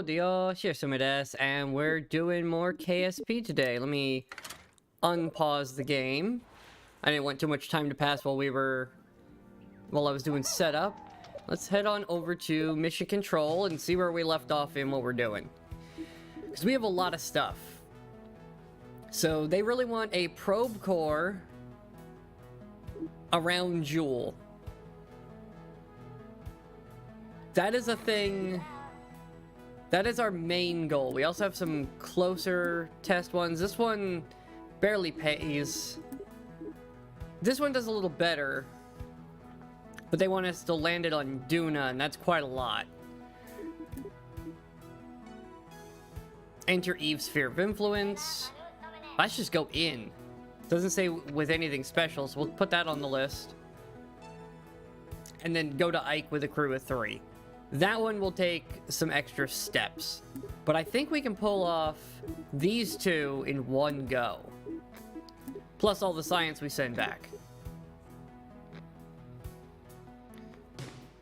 Yo, Tsume desu, and we're doing more KSP today. Let me unpause the game. I didn't want too much time to pass while I was doing setup. Let's head on over to Mission Control and see where we left off in what we're doing. Because we have a lot of stuff. So they really want a probe core around Jewel. That is a thing. That is our main goal. We also have some closer test ones. This one barely pays. This one does a little better. But they want us to land it on Duna, and that's quite a lot. Enter Eve's sphere of influence. Let's just go in. Doesn't say with anything special, so we'll put that on the list. And then go to Ike with a crew of 3. That one will take some extra steps. But I think we can pull off these two in one go. Plus all the science we send back.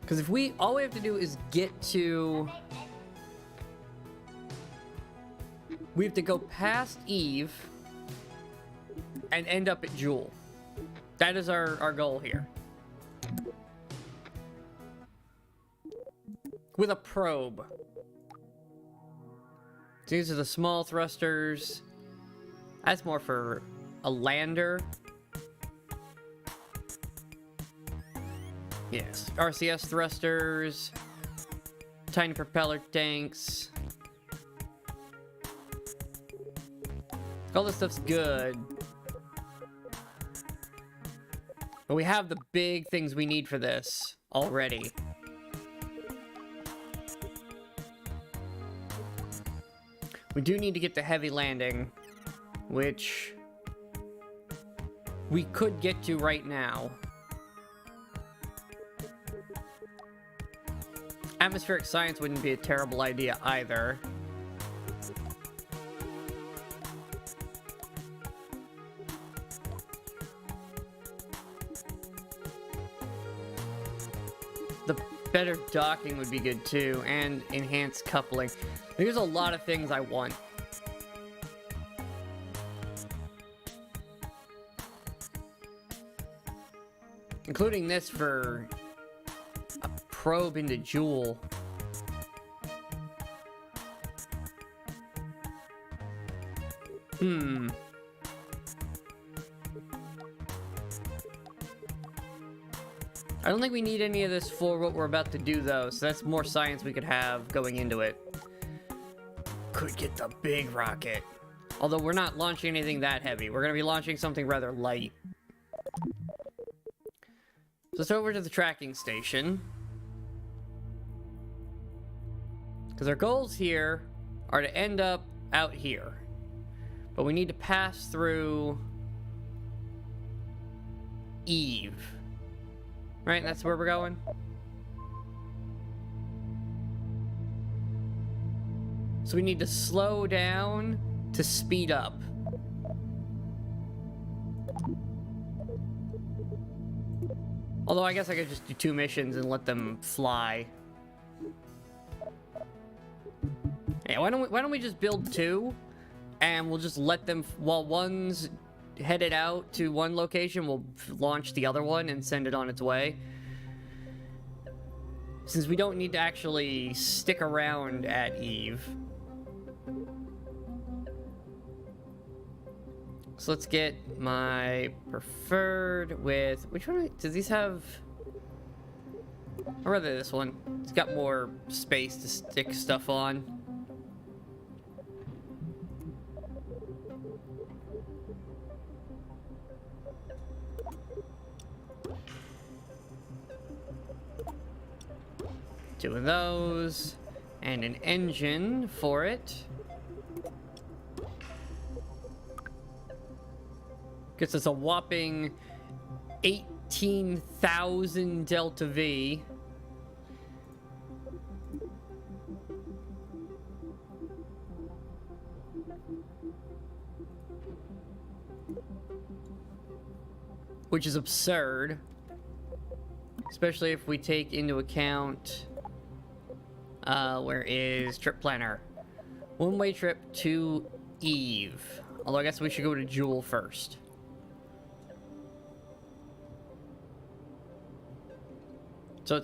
Because all we have to do is get to... We have to go past Eve and end up at Jewel. That is our goal here. With a probe. These are the small thrusters. That's more for a lander. Yes, RCS thrusters. Tiny propeller tanks. All this stuff's good. But we have the big things we need for this already. We do need to get to heavy landing, which we could get to right now. Atmospheric science wouldn't be a terrible idea either. The better docking would be good too, and enhanced coupling. There's a lot of things I want. Including this for a probe into Jewel. I don't think we need any of this for what we're about to do, though, so that's more science we could have going into it. Could get the big rocket. Although we're not launching anything that heavy. We're going to be launching something rather light. So let's over to the tracking station. Because our goals here are to end up out here. But we need to pass through Eve. Right? That's where we're going? So we need to slow down to speed up. Although I guess I could just do 2 missions and let them fly. Yeah, why don't we just build 2, and we'll just let them, while one's headed out to one location, we'll launch the other one and send it on its way. Since we don't need to actually stick around at Eve. So let's get my preferred with... Which one? Does these have... Or rather this one. It's got more space to stick stuff on. Two of those. And an engine for it. Gets us a whopping 18,000 Delta V. Which is absurd. Especially if we take into account... where is trip planner? One-way trip to Eve. Although I guess we should go to Jewel first. So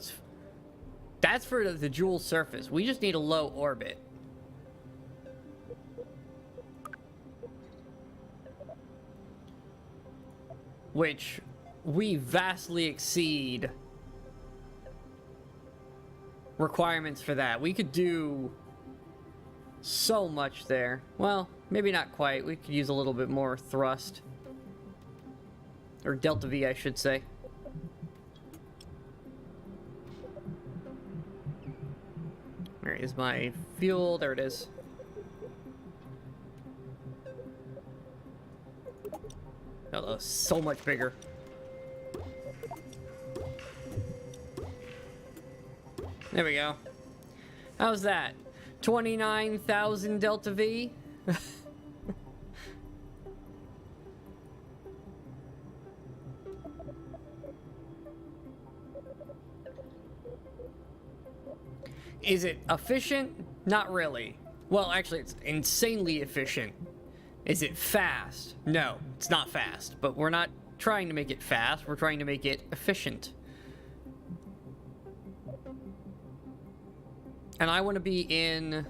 that's for the Jewel surface. We just need a low orbit. Which we vastly exceed requirements for that. We could do so much there. Well, maybe not quite. We could use a little bit more thrust. Or Delta V, I should say. Where is my fuel? There it is. Oh, so much bigger. There we go. How's that? 29,000 Delta V? Is it efficient? Not really. Well, actually, it's insanely efficient. Is it fast? No, it's not fast. But we're not trying to make it fast. We're trying to make it efficient. And I want to be in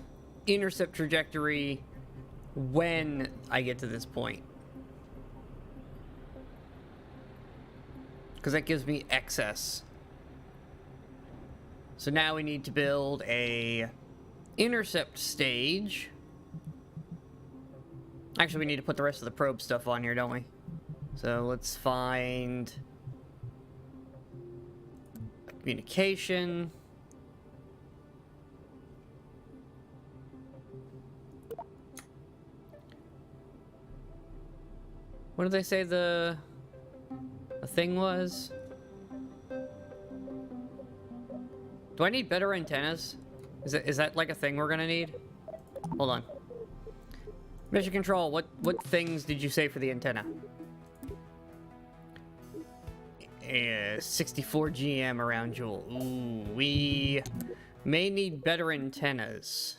intercept trajectory when I get to this point. Because that gives me excess. So now we need to build a intercept stage. Actually, we need to put the rest of the probe stuff on here, don't we? So let's find communication. What did they say the thing was? Do I need better antennas? Is that like a thing we're gonna need? Hold on. Mission control, what things did you say for the antenna? 64 GM around Jewel. Ooh, we may need better antennas.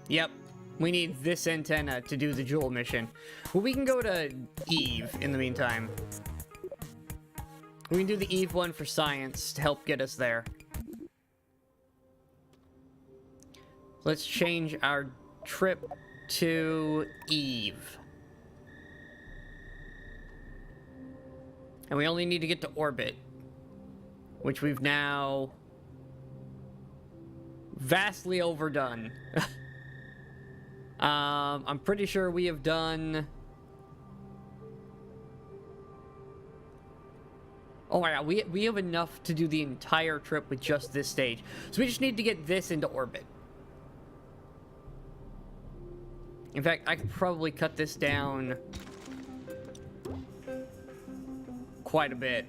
Yep, we need this antenna to do the Jewel mission. Well, we can go to Eve in the meantime. We can do the Eve one for science to help get us there. Let's change our trip to Eve. And we only need to get to orbit, which we've now vastly overdone. I'm pretty sure we have done... Oh my god, we have enough to do the entire trip with just this stage. So we just need to get this into orbit. In fact, I could probably cut this down quite a bit,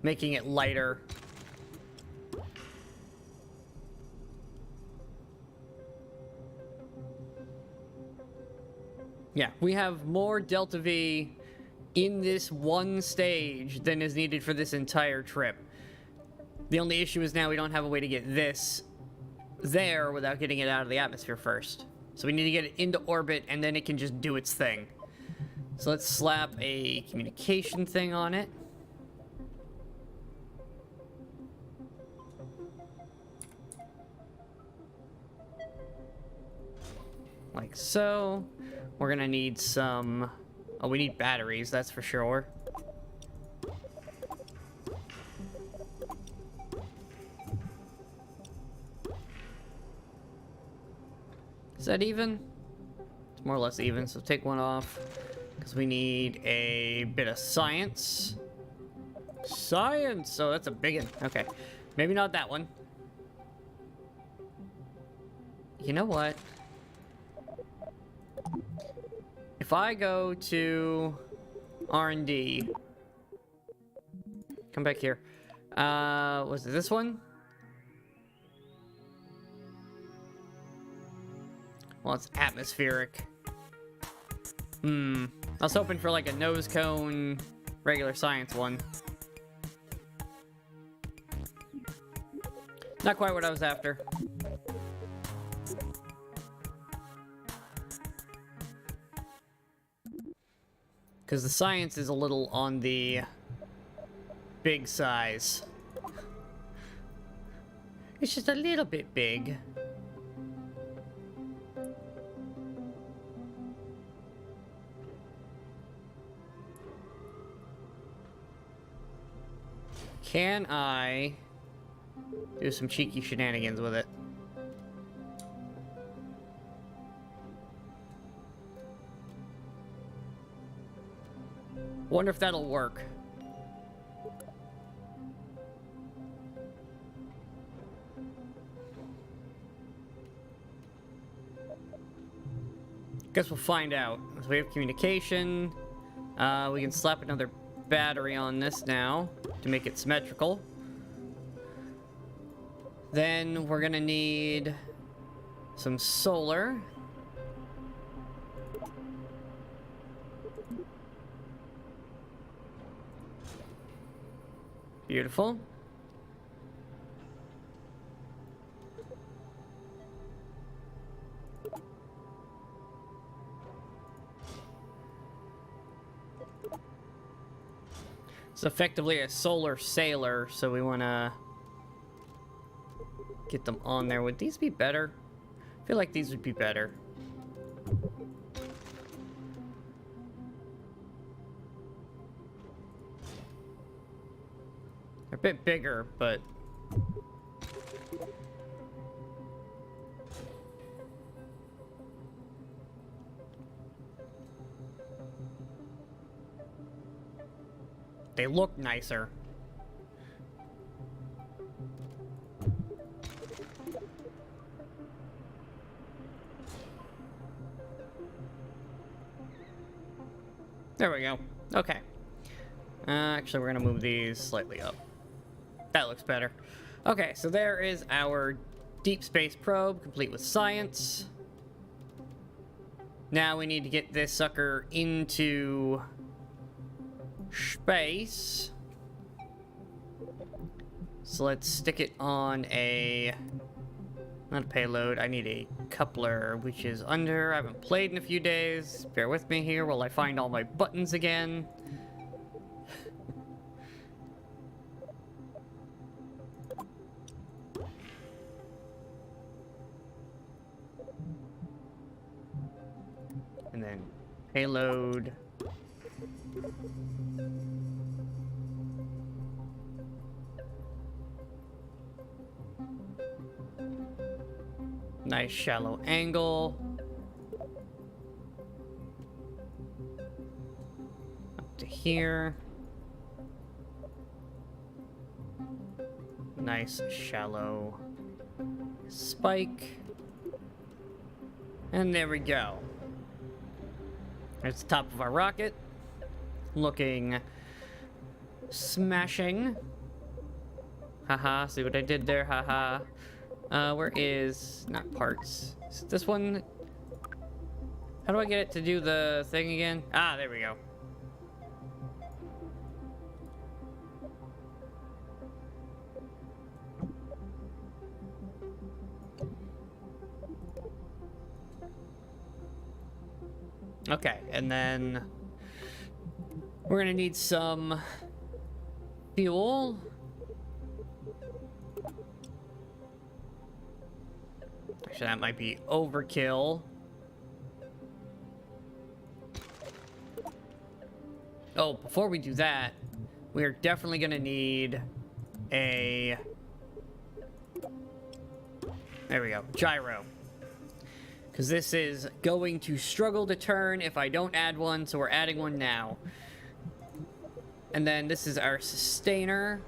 making it lighter. Yeah, we have more Delta V in this one stage than is needed for this entire trip. The only issue is now we don't have a way to get this there without getting it out of the atmosphere first. So we need to get it into orbit, and then it can just do its thing. So let's slap a communication thing on it. Like so. We're gonna need some... Oh, we need batteries, that's for sure. Is that even? It's more or less even, so take one off. Because we need a bit of science. Science! So that's a big one. Okay. Maybe not that one. You know what? If I go to R&D... Come back here. Was it this one? Well, it's atmospheric. I was hoping for like a nose cone, regular science one. Not quite what I was after. Because the science is a little on the big size. It's just a little bit big. Can I do some cheeky shenanigans with it? Wonder if that'll work. Guess we'll find out. So we have communication. We can slap another battery on this now to make it symmetrical. Then we're gonna need some solar. Beautiful. It's effectively a solar sailor, so we want to get them on there. Would these be better? I feel like these would be better. They're a bit bigger, but... they look nicer. There we go. Okay. Actually, we're gonna move these slightly up. That looks better. Okay, so there is our deep space probe, complete with science. Now we need to get this sucker into space. So let's stick it on a... not a payload, I need a coupler, which is under. I haven't played in a few days. Bear with me here while I find all my buttons again. And then payload. Nice shallow angle. Up to here. Nice shallow spike. And there we go. There's the top of our rocket. Looking smashing. Haha, see what I did there? Haha. Where is... not parts. Is it this one? How do I get it to do the thing again? Ah, there we go. Okay, and then we're gonna need some fuel. Actually, that might be overkill. Oh, before we do that, we're definitely gonna need a... There we go, gyro. Because this is going to struggle to turn if I don't add one, so we're adding one now. And then this is our sustainer.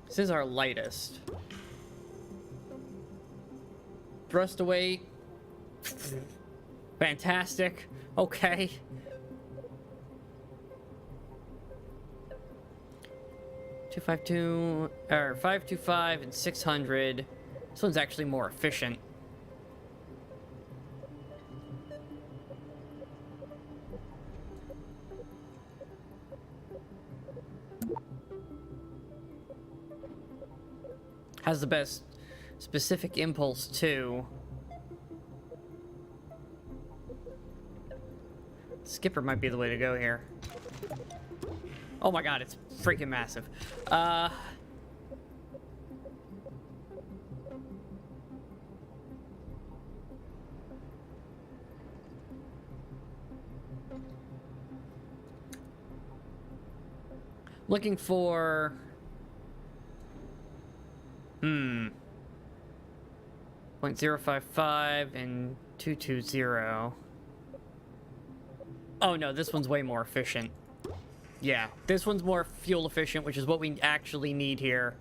This is our lightest. Thrust to weight. Fantastic. Okay. .252 or 525 and 600. This one's actually more efficient. Has the best specific impulse too. Skipper might be the way to go here. Oh my god, it's freaking massive. Looking for... .055 and 220. Oh no, this one's way more efficient. Yeah, this one's more fuel efficient, which is what we actually need here.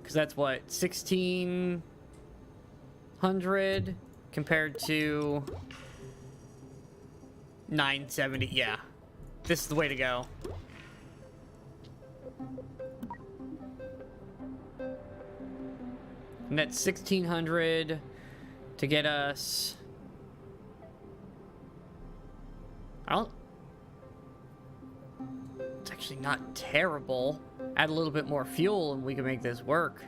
Because that's what, 1600 compared to 970. Yeah, this is the way to go. And that's 1600 to get us... It's actually not terrible. Add a little bit more fuel and we can make this work.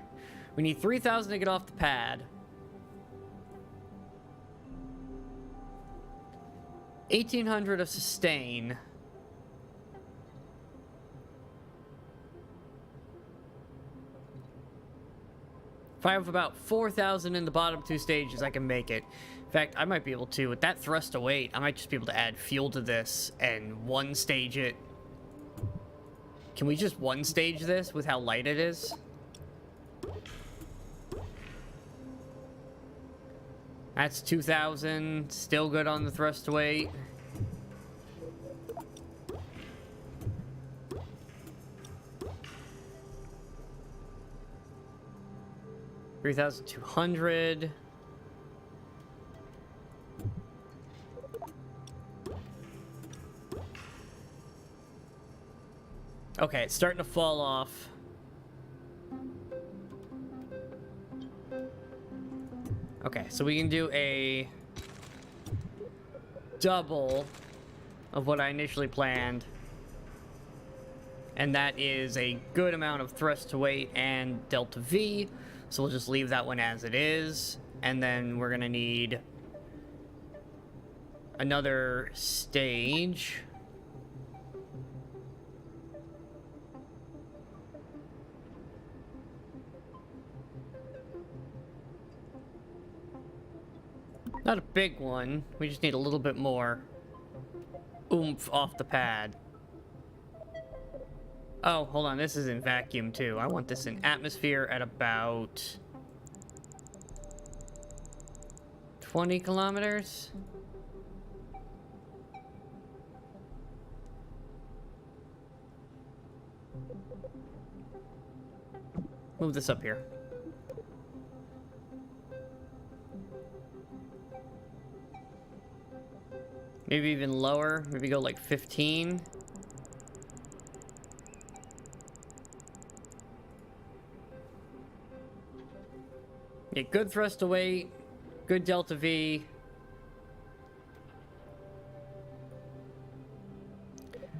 We need 3,000 to get off the pad. 1,800 of sustain. If I have about 4,000 in the bottom two stages, I can make it. In fact, I might be able to. With that thrust to weight, I might just be able to add fuel to this and one stage it. Can we just one stage this with how light it is? That's 2,000. Still good on the thrust to weight. $3,200. Okay, it's starting to fall off. Okay, so we can do a double of what I initially planned. And that is a good amount of thrust to weight and delta V. So we'll just leave that one as it is. And then we're gonna need another stage. Not a big one. We just need a little bit more oomph off the pad. Oh, hold on. This is in vacuum, too. I want this in atmosphere at about 20 kilometers. Move this up here. Maybe even lower. Maybe go like 15. Yeah, good thrust to weight. Good delta V.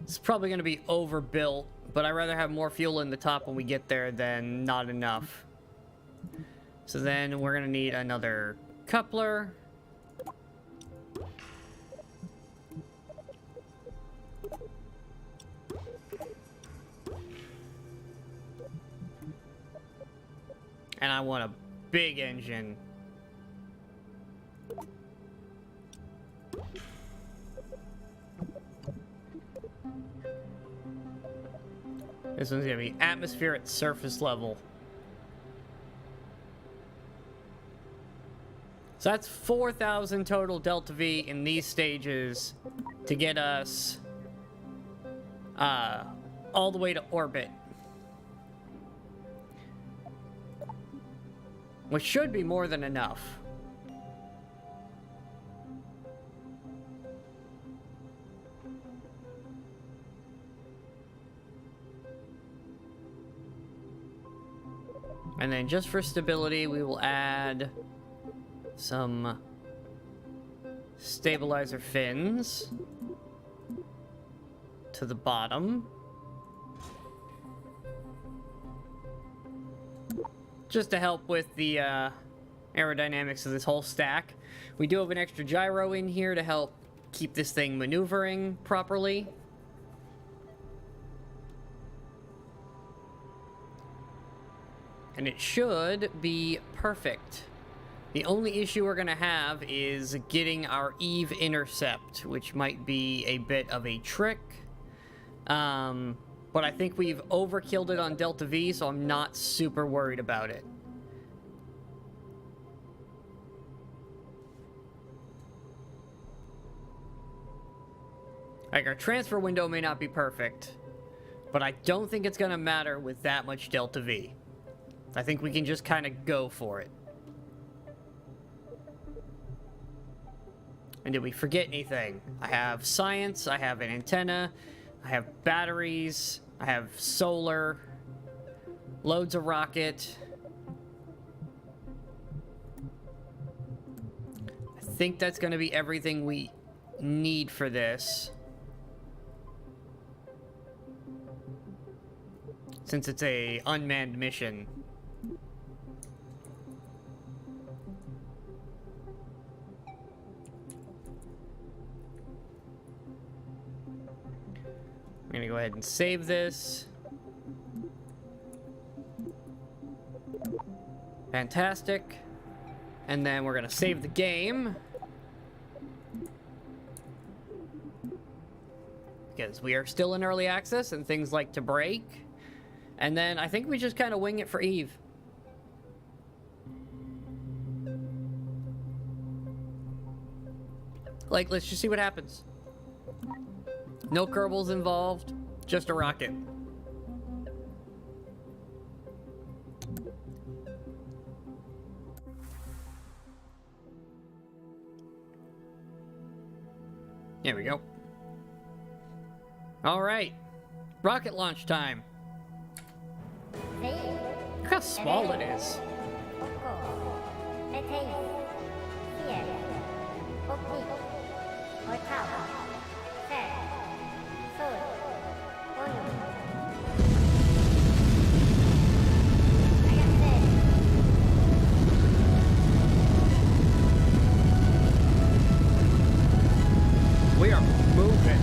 It's probably going to be overbuilt, but I'd rather have more fuel in the top when we get there than not enough. So then we're going to need another coupler. And I want a big engine. This one's gonna be atmosphere at surface level. So that's 4,000 total delta V in these stages to get us all the way to orbit. Which should be more than enough. And then just for stability, we will add some stabilizer fins to the bottom. Just to help with the aerodynamics of this whole stack. We do have an extra gyro in here to help keep this thing maneuvering properly. And it should be perfect. The only issue we're gonna have is getting our Eve intercept, which might be a bit of a trick. But I think we've overkilled it on Delta V, so I'm not super worried about it. Like, our transfer window may not be perfect, but I don't think it's gonna matter with that much Delta V. I think we can just kind of go for it. And did we forget anything? I have science, I have an antenna, I have batteries, I have solar, loads of rocket. I think that's going to be everything we need for this. Since it's a unmanned mission. I'm gonna go ahead and save this. Fantastic. And then we're gonna save the game. Because we are still in early access and things like to break. And then I think we just kind of wing it for Eve. Like, let's just see what happens. No Kerbals involved, just a rocket. There we go. All right, rocket launch time. Look how small it is. We are moving.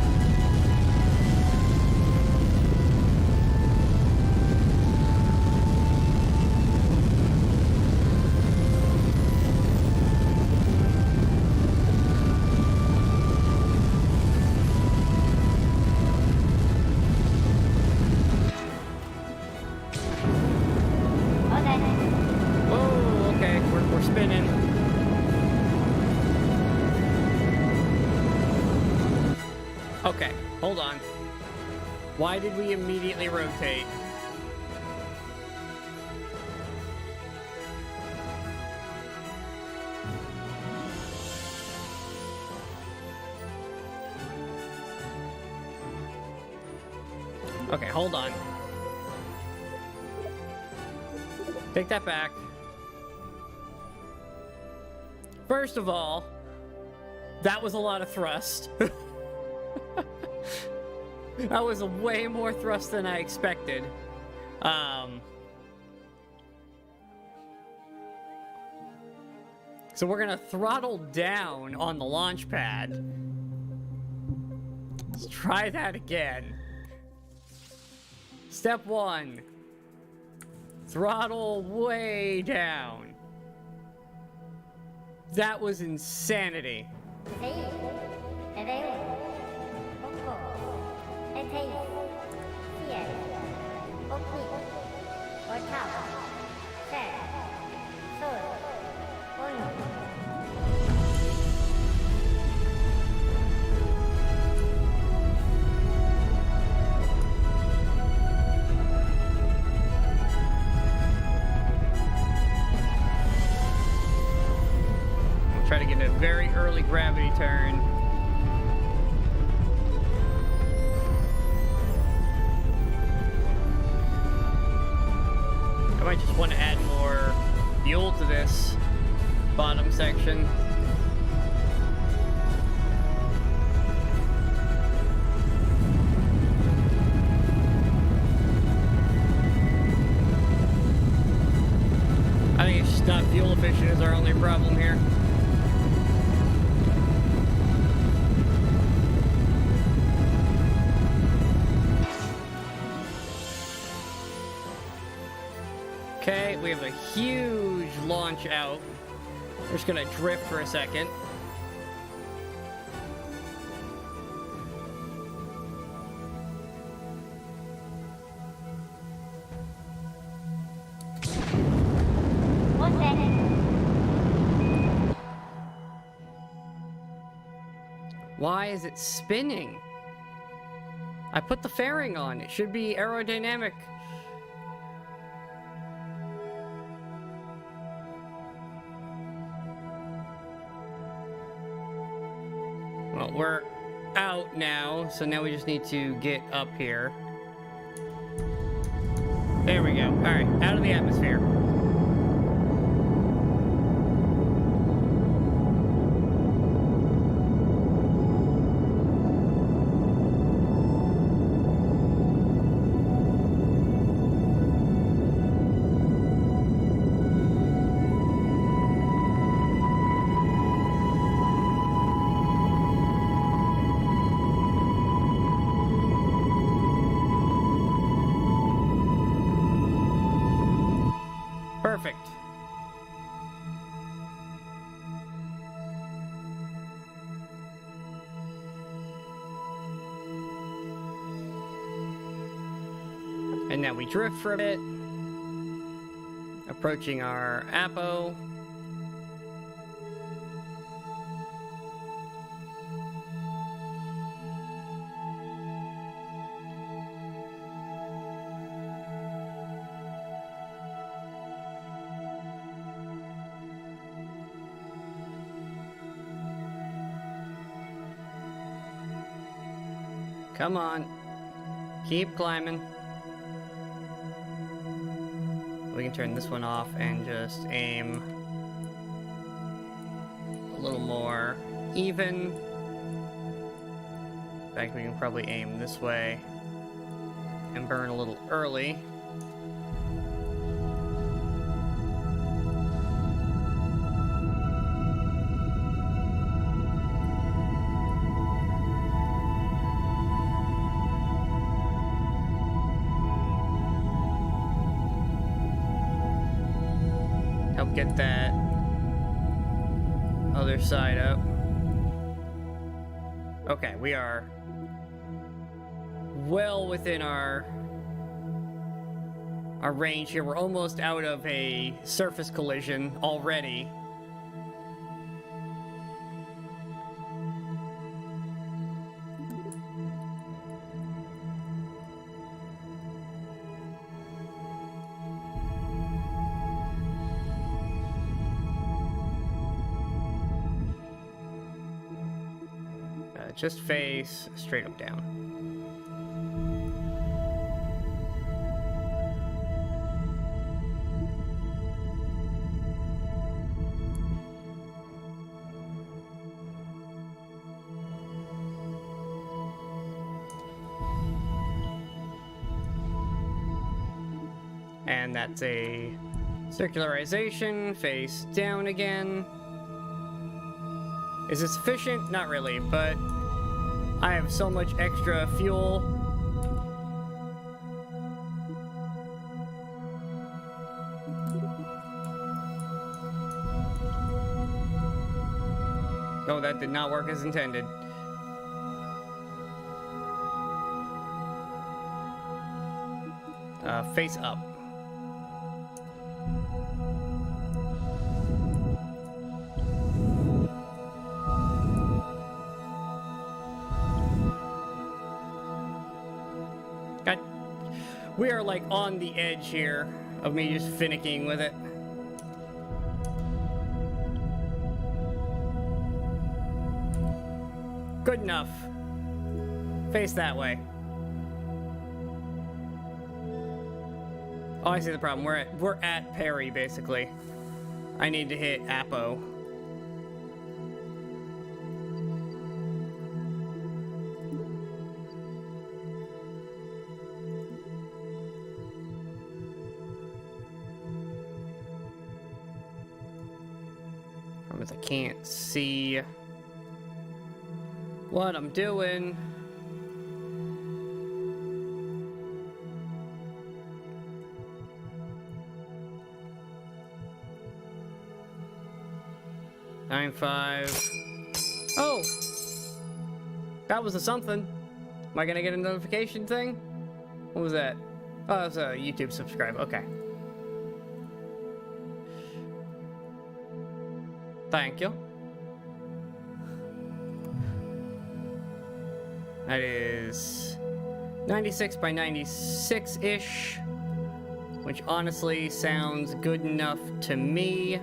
Whoa, okay, we're spinning. Okay, hold on. Why did we immediately rotate? Okay, hold on. Take that back. First of all, that was a lot of thrust. That was way more thrust than I expected. So we're gonna throttle down on the launch pad. Let's try that again. Step 1. Throttle way down. That was insanity. Try to get a very early gravity turn. I might just want to add more fuel to this bottom section. I think it's just not fuel efficient is our only problem here. Okay, we have a huge launch out. We're just gonna drift for a second. Why is it spinning? I put the fairing on. It should be aerodynamic. Well, we're out now, so now we just need to get up here. There we go. Alright, out of the atmosphere. Perfect. And now we drift for a bit. Approaching our Apo. Come on. Keep climbing. We can turn this one off and just aim a little more even. In fact, we can probably aim this way and burn a little early. Help get that other side up. Okay, we are well within our range here. We're almost out of a surface collision already. Just face straight up down. And that's a circularization, face down again. Is it sufficient? Not really, but I have so much extra fuel. Oh, that did not work as intended. Face up. God, we are like on the edge here of me just finicking with it. Good enough. Face that way. Oh, I see the problem. We're at parry, basically. I need to hit Apo. Problem is I can't see what I'm doing. Nine, 5. Oh! That was a something. Am I gonna get a notification thing? What was that? Oh, that was a YouTube subscribe. Okay. Thank you. That is 96 by 96-ish, which honestly sounds good enough to me.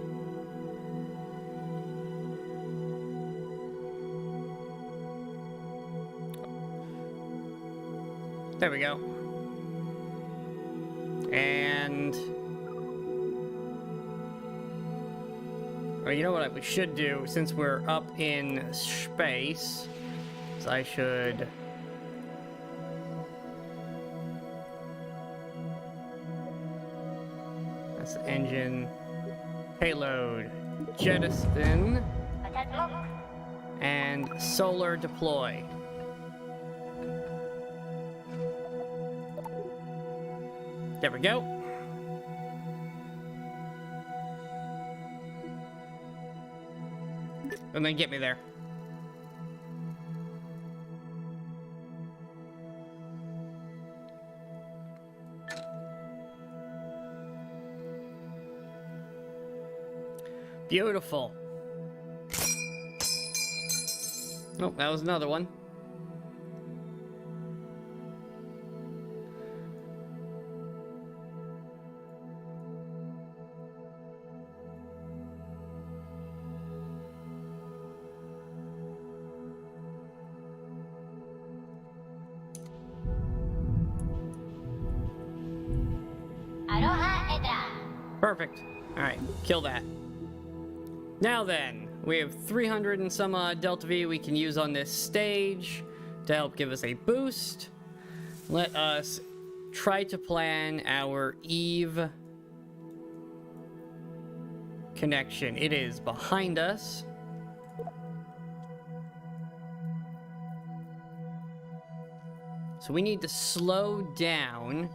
There we go. And... oh, you know what we should do, since we're up in space, is I should... that's the engine. Payload. Jettison. And solar deploy. There we go. And then get me there. Beautiful. Oh, that was another one. Perfect. Alright, kill that. Now then, we have 300 and some Delta V we can use on this stage to help give us a boost. Let us try to plan our Eve connection. It is behind us. So we need to slow down.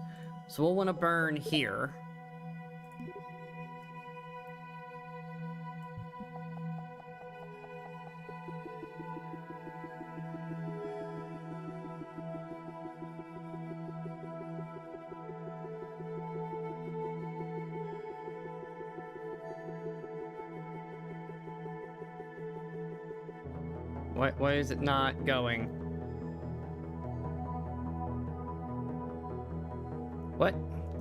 So we'll want to burn here. Why is it not going?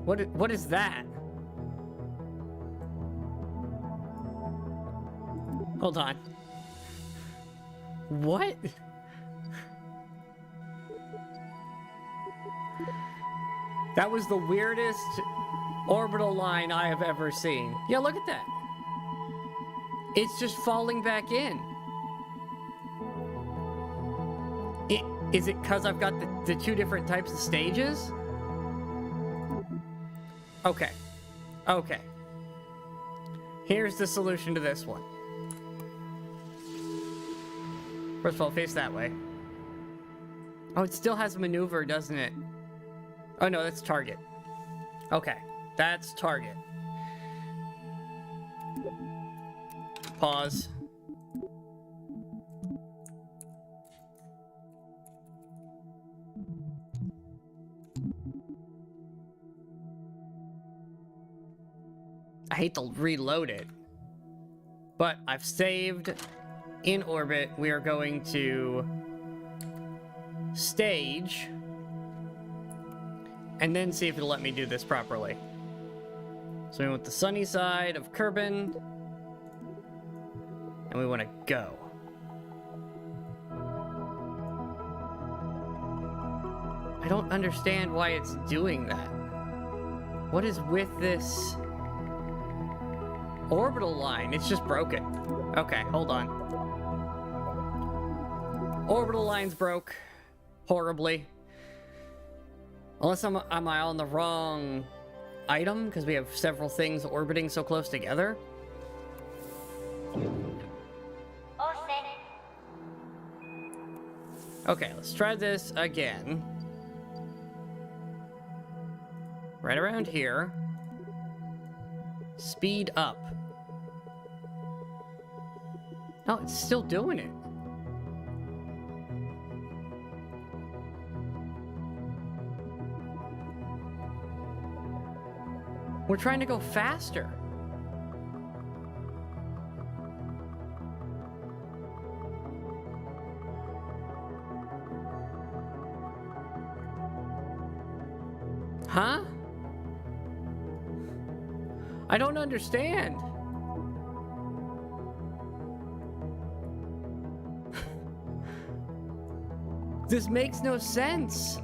What is that? Hold on. What? That was the weirdest orbital line I have ever seen. Yeah, look at that. It's just falling back in. Is it because I've got the two different types of stages? Okay. Okay. Here's the solution to this one. First of all, face that way. Oh, it still has a maneuver, doesn't it? Oh no, that's target. Okay, that's target. Pause. I hate to reload it, but I've saved in orbit. We are going to stage and then see if it'll let me do this properly. So we went the sunny side of Kerbin, and we want to go. I don't understand why it's doing that. What is with this orbital line? It's just broken. Okay, hold on. Orbital line's broke horribly. Unless am I on the wrong item? Because we have several things orbiting so close together. Okay, let's try this again. Right around here. Speed up. No, it's still doing it. We're trying to go faster. Huh? I don't understand. This makes no sense.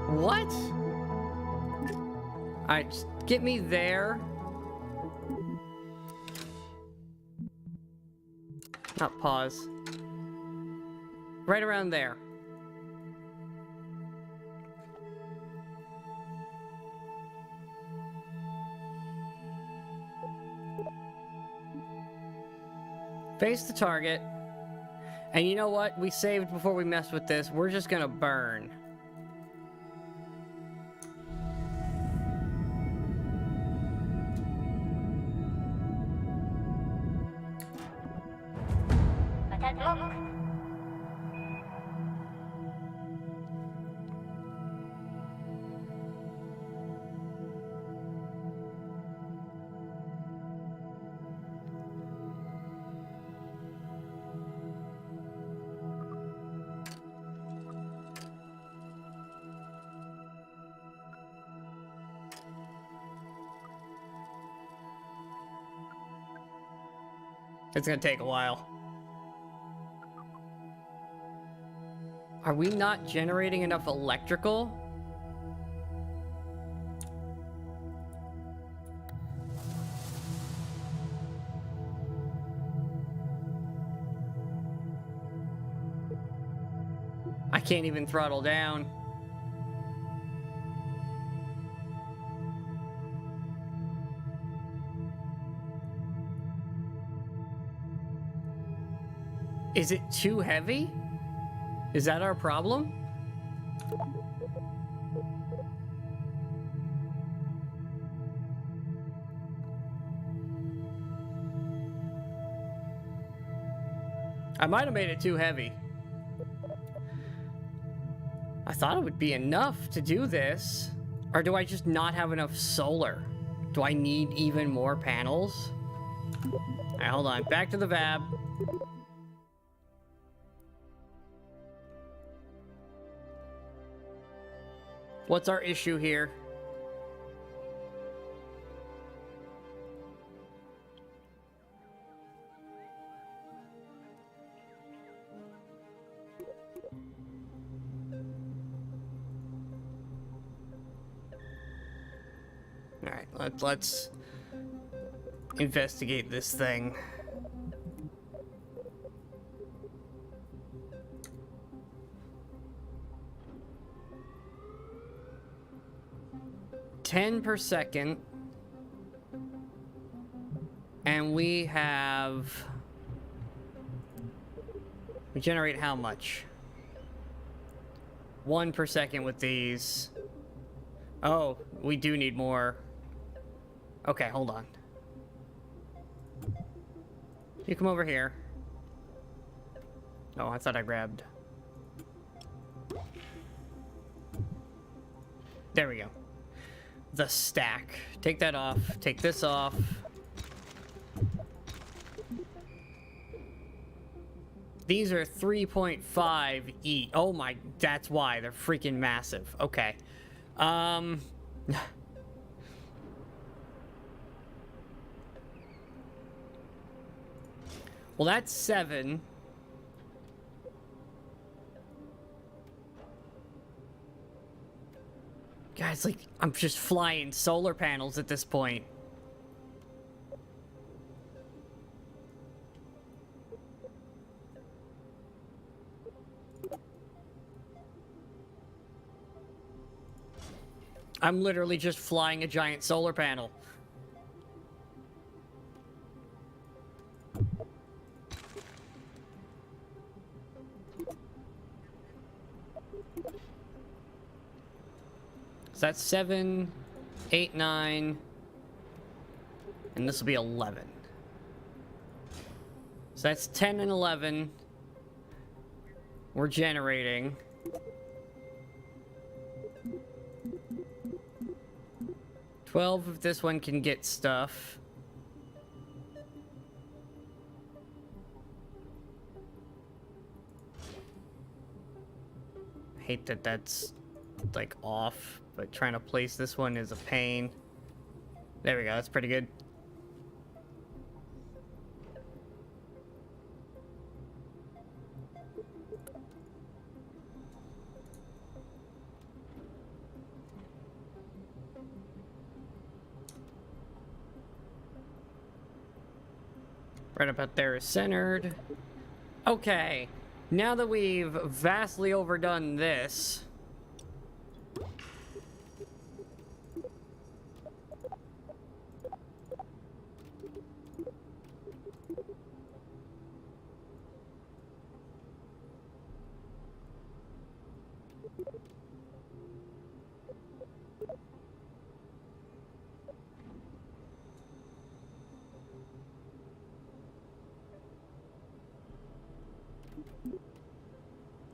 What? Alright, just get me there. Not pause. Right around there. Face the target. And you know what? We saved before we messed with this. We're just gonna burn. It's gonna take a while. Are we not generating enough electrical? I can't even throttle down. Is it too heavy? Is that our problem? I might have made it too heavy. I thought it would be enough to do this. Or do I just not have enough solar? Do I need even more panels? Alright, hold on. Back to the VAB. What's our issue here? Let's investigate this thing. $10 per second. And we generate how much? 1 per second with these. Oh, we do need more. Okay, hold on. You come over here. Oh, I thought I grabbed. There we go. The stack. Take that off. Take this off. These are 3.5 each. Oh my, that's why. They're freaking massive. Okay. Well, that's 7. Guys, like, I'm just flying solar panels at this point. I'm literally just flying a giant solar panel. So that's 7, 8, 9, and this will be 11. So that's 10 and 11. We're generating. $12 if this one can get stuff. I hate that that's like off, but trying to place this one is a pain. There we go, that's pretty good. Right about there is centered. Okay, now that we've vastly overdone this,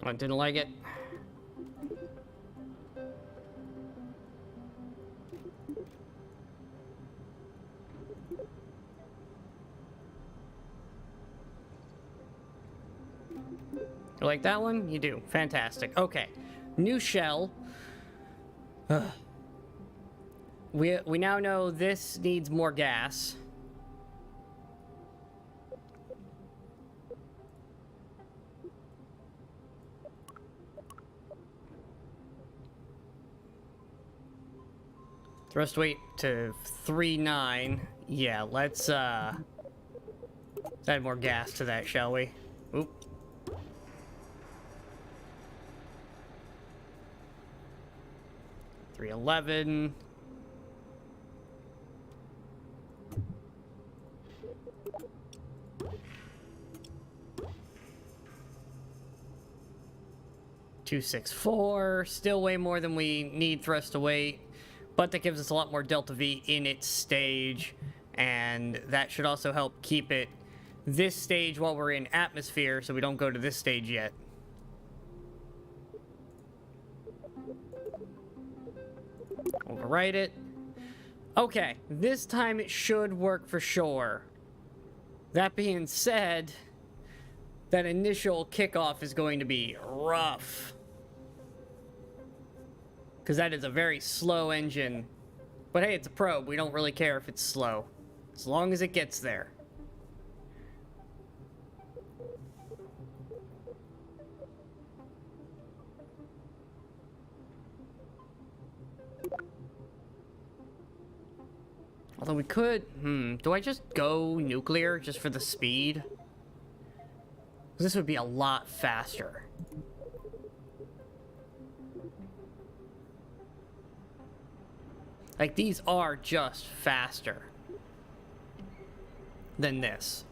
I didn't like it. You like that one? You do. Fantastic. Okay. New shell. We now know this needs more gas. Thrust weight to 3.9. Yeah, let's add more gas to that, shall we? Oop. $311. $264. Still way more than we need thrust to weight. But that gives us a lot more delta V in its stage, and that should also help keep it this stage while we're in atmosphere, so we don't go to this stage yet. Overwrite it. Okay, this time it should work for sure. That being said, that initial kickoff is going to be rough. Because that is a very slow engine. But hey, it's a probe. We don't really care if it's slow, as long as it gets there. Although we could... do I just go nuclear just for the speed? This would be a lot faster. Like, these are just faster than this.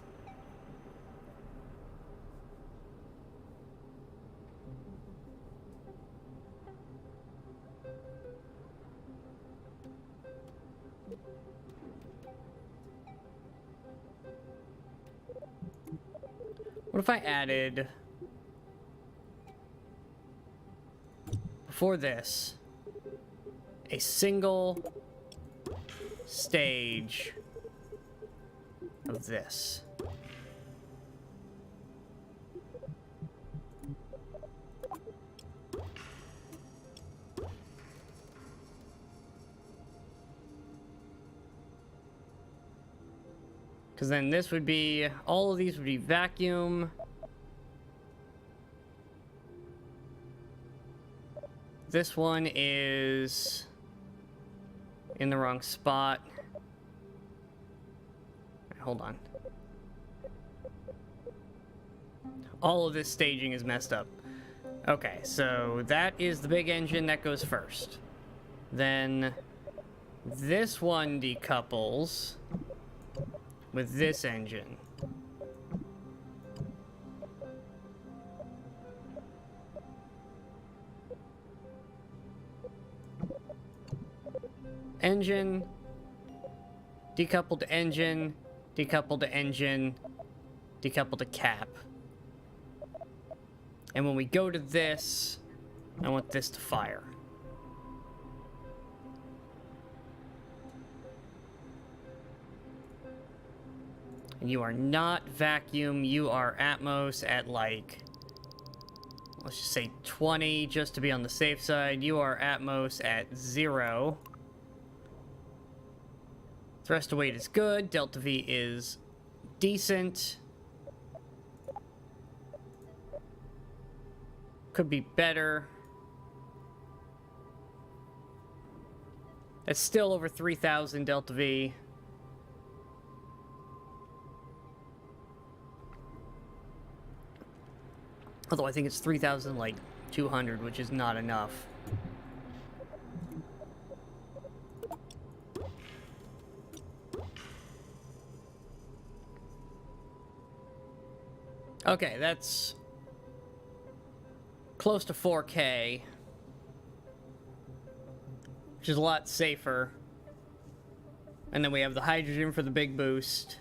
What if I added, before this, a single stage of this? Because then this would be, all of these would be vacuum. This one is in the wrong spot. Hold on. All of this staging is messed up. Okay, so that is the big engine that goes first. Then this one decouples with this engine. Engine, decouple to engine, decouple to engine, decouple to cap. And when we go to this, I want this to fire. And you are not vacuum, you are Atmos at like, let's just say 20 just to be on the safe side. You are Atmos at 0. Thrust to weight is good, delta V is decent. Could be better. It's still over 3,000 delta V. Although I think it's 3,000 like 200, which is not enough. Okay, that's close to 4K, which is a lot safer. And then we have the hydrogen for the big boost.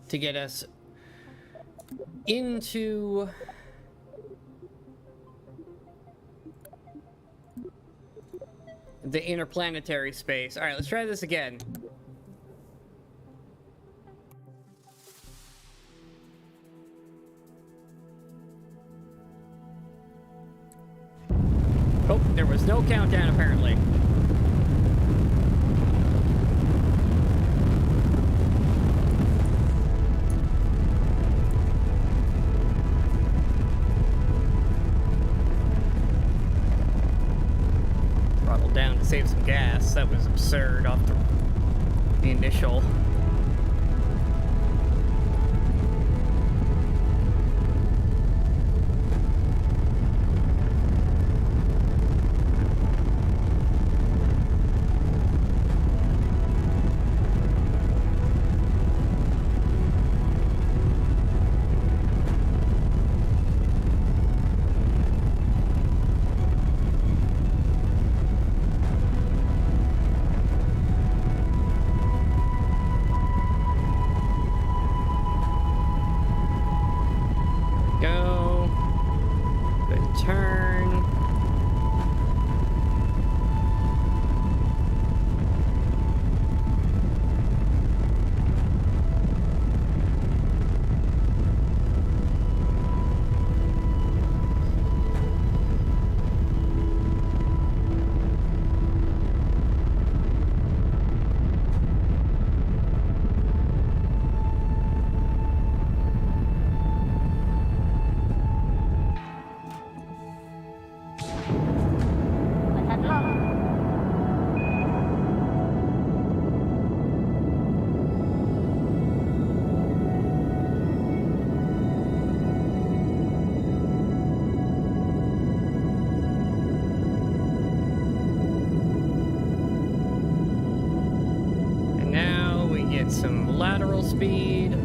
To get us into the interplanetary space. All right, let's try this again. Oh, there was no countdown apparently. Down to save some gas. That was absurd off the initial. speed.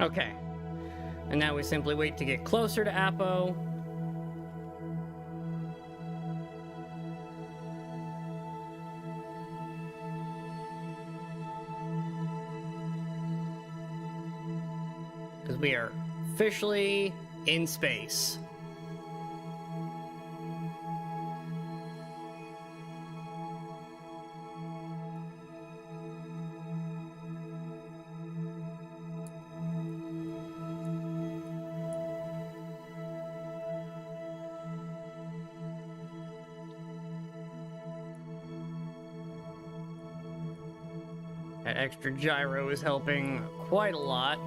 Okay. And now we simply wait to get closer to Apo. Because we are officially in space. That extra gyro is helping quite a lot.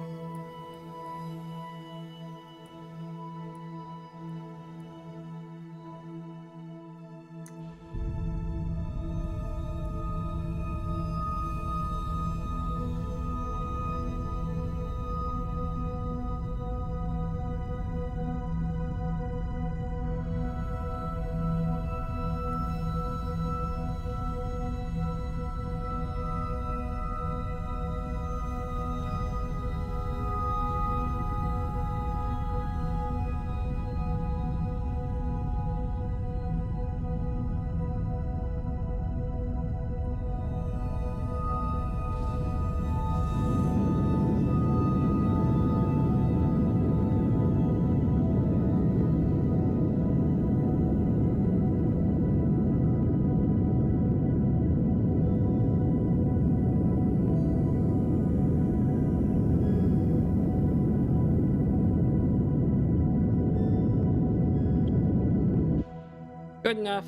Good enough.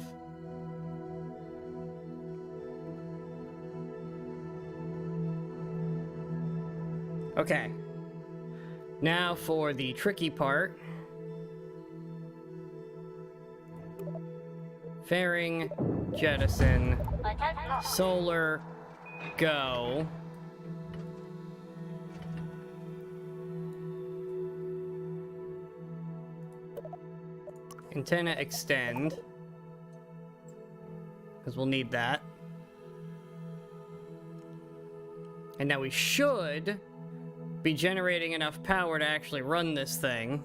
Okay. Now for the tricky part. Fairing, jettison, solar, go. Antenna extend. Because we'll need that. And now we should be generating enough power to actually run this thing.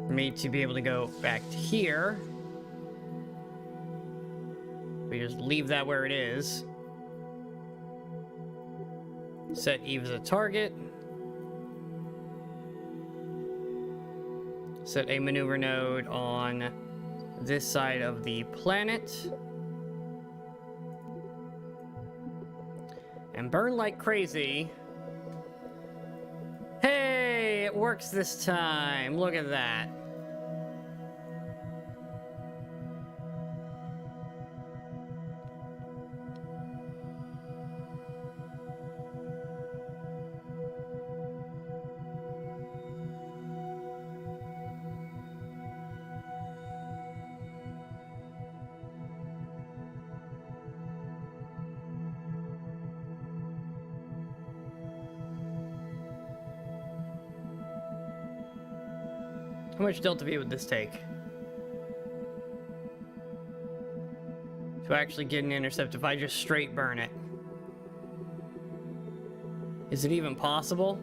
For me to be able to go back to here. We just leave that where it is. Set Eve as a target. Set a maneuver node on this side of the planet. And burn like crazy. Hey, it works this time. Look at that. How much Delta V would this take? To actually get an intercept if I just straight burn it? Is it even possible?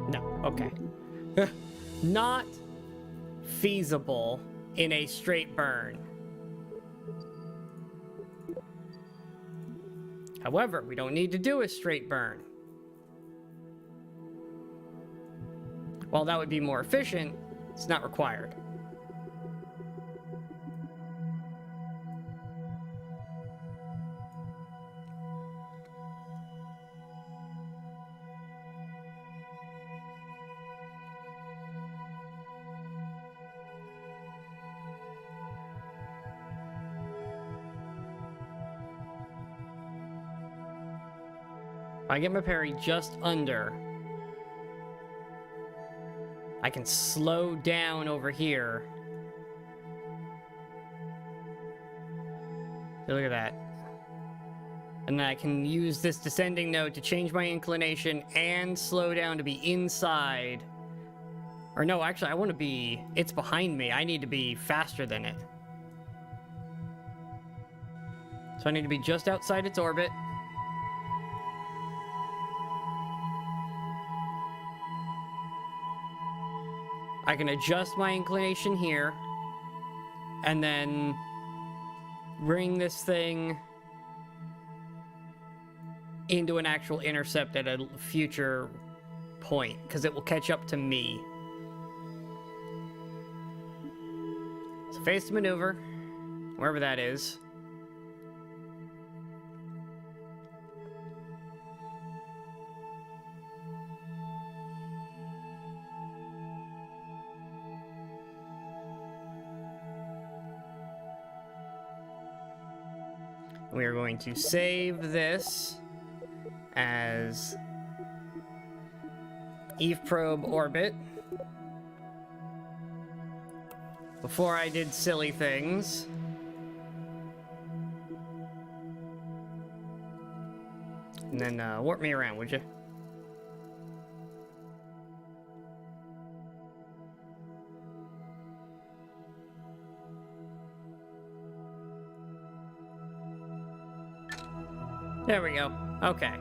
No, okay. Not feasible in a straight burn. However, we don't need to do a straight burn. While that would be more efficient, it's not required. I get my parry just under. I can slow down over here. So look at that. And then I can use this descending node to change my inclination and slow down to be inside. Or no, actually, I want to be... It's behind me. I need to be faster than it. So I need to be just outside its orbit. I can adjust my inclination here, and then bring this thing into an actual intercept at a future point, because it will catch up to me. So face the maneuver, wherever that is. We are going to save this as Eve Probe Orbit. Before I did silly things. And then warp me around, would you? There we go. Okay.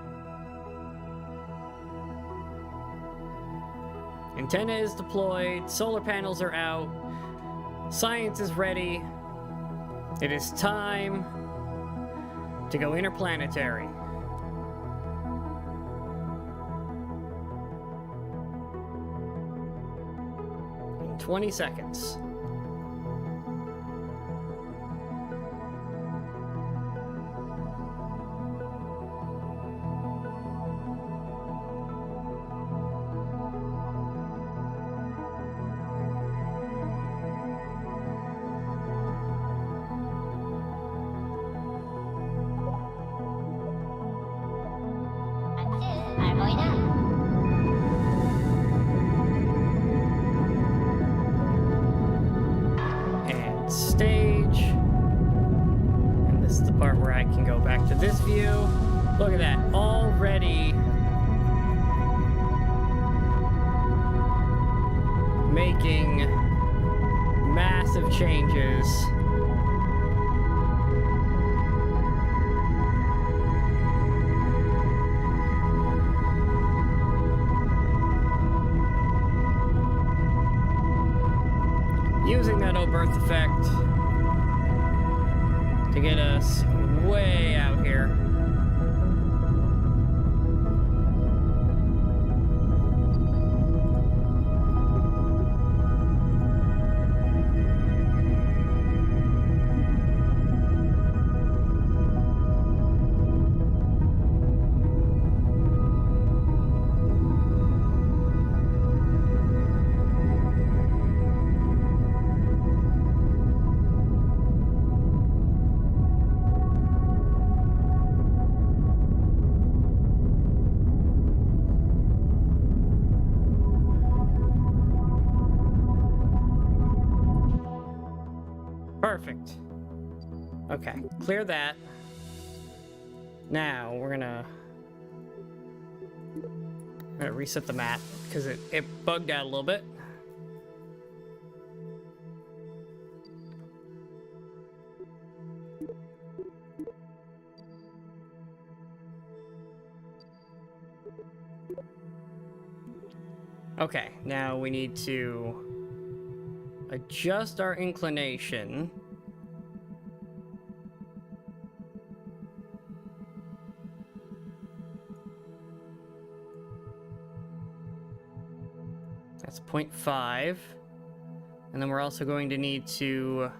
Antenna is deployed. Solar panels are out. Science is ready. It is time to go interplanetary. In 20 seconds. And stage. And this is the part where I can go back to this view. Look at that. Already making massive changes. Using that birth effect to get us way out here. Perfect. Okay, clear that. Now we're gonna reset the map because it bugged out a little bit. Okay, now we need to adjust our inclination. That's 0.5. And then we're also going to need to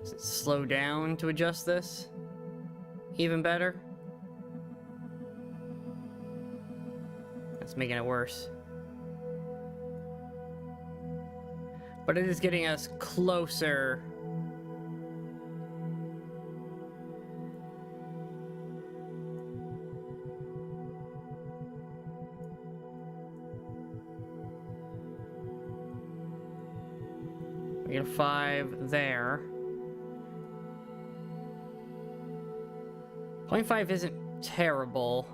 slow down to adjust this. Even better. That's making it worse. But it is getting us closer. We get a 5 there. 0.5 isn't terrible.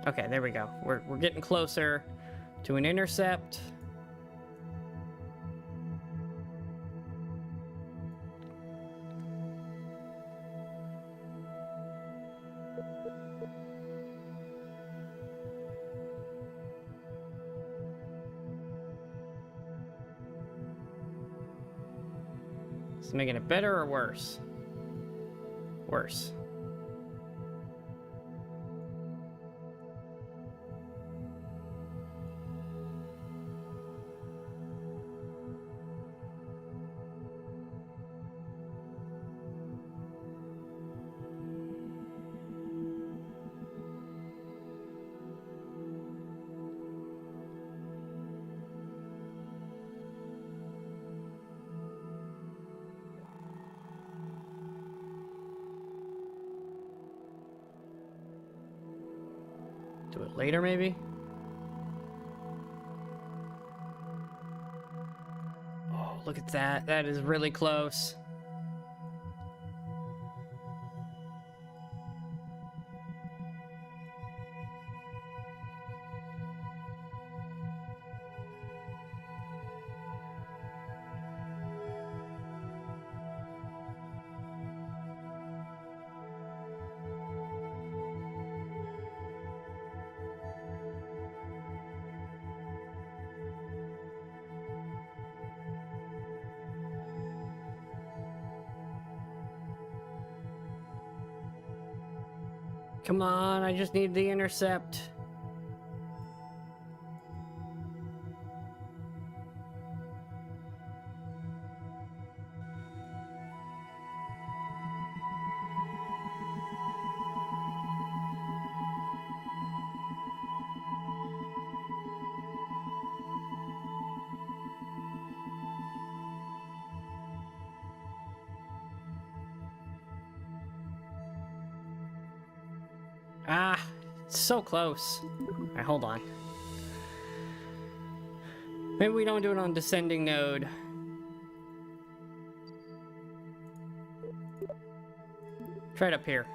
Okay, there we go. We're getting closer to an intercept. Is it making it better or worse? Worse. Do it later, maybe? Oh, look at that. That is really close. Come on, I just need the intercept. Ah, it's so close. Alright, hold on. Maybe we don't do it on descending node. Try it up here.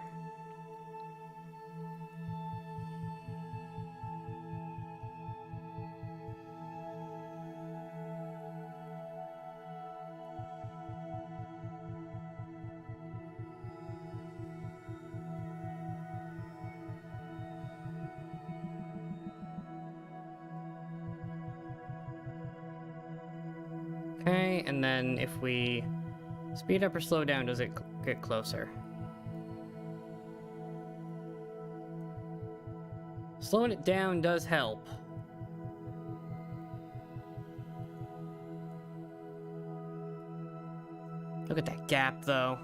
Okay, and then if we speed up or slow down, does it get closer? Slowing it down does help. Look at that gap, though.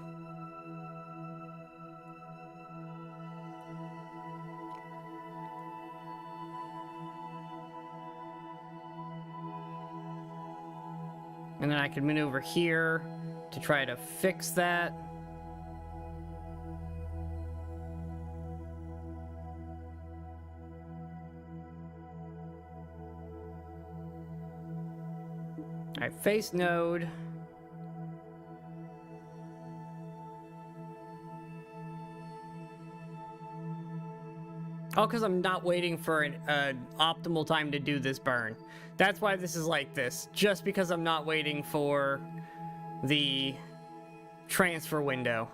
And then I can maneuver here to try to fix that. Alright, face node. Oh, because I'm not waiting for an optimal time to do this burn. That's why this is like this. Just because I'm not waiting for the transfer window.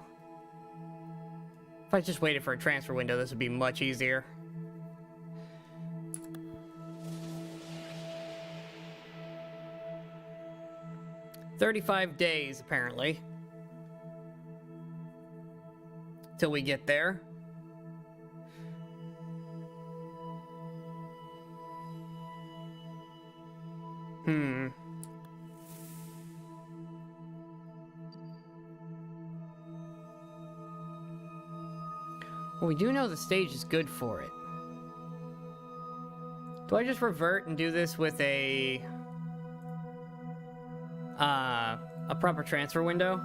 If I just waited for a transfer window, this would be much easier. "35 days, apparently. Till we get there. Well, we do know the stage is good for it. Do I just revert and do this with a proper transfer window?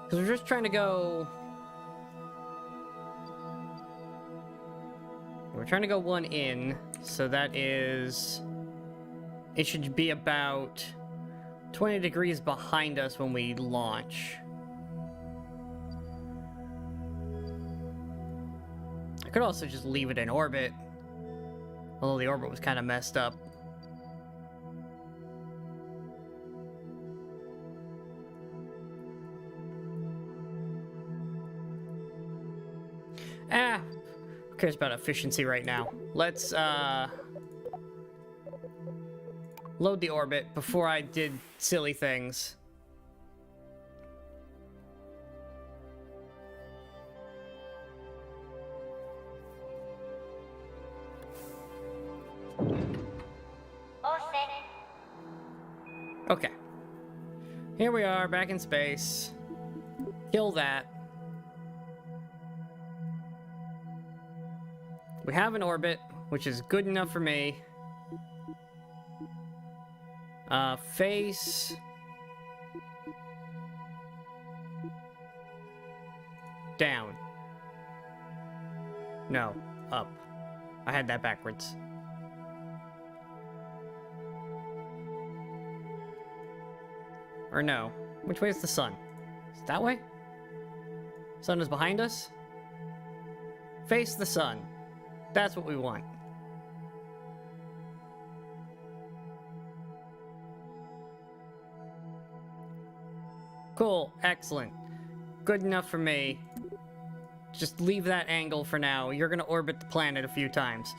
Because we're just trying to go... We're trying to go one in, so that is... It should be about 20 degrees behind us when we launch. I could also just leave it in orbit. Although the orbit was kind of messed up. Who cares about efficiency right now? Let's, load the orbit before I did silly things. Okay. Here we are, back in space. Kill that. We have an orbit, which is good enough for me. Face... down. No, up. I had that backwards. Or no. Which way is the sun? Is it that way? Sun is behind us? Face the sun. That's what we want. Cool. Excellent. Good enough for me. Just leave that angle for now. You're gonna orbit the planet a few times.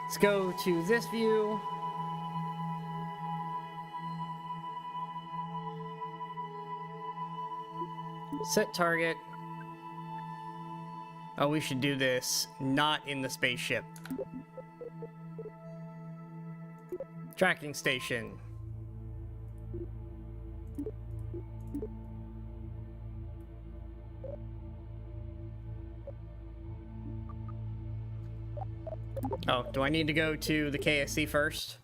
Let's go to this view. Set target. Oh, we should do this not in the spaceship. Tracking station. Oh, do I need to go to the KSC first?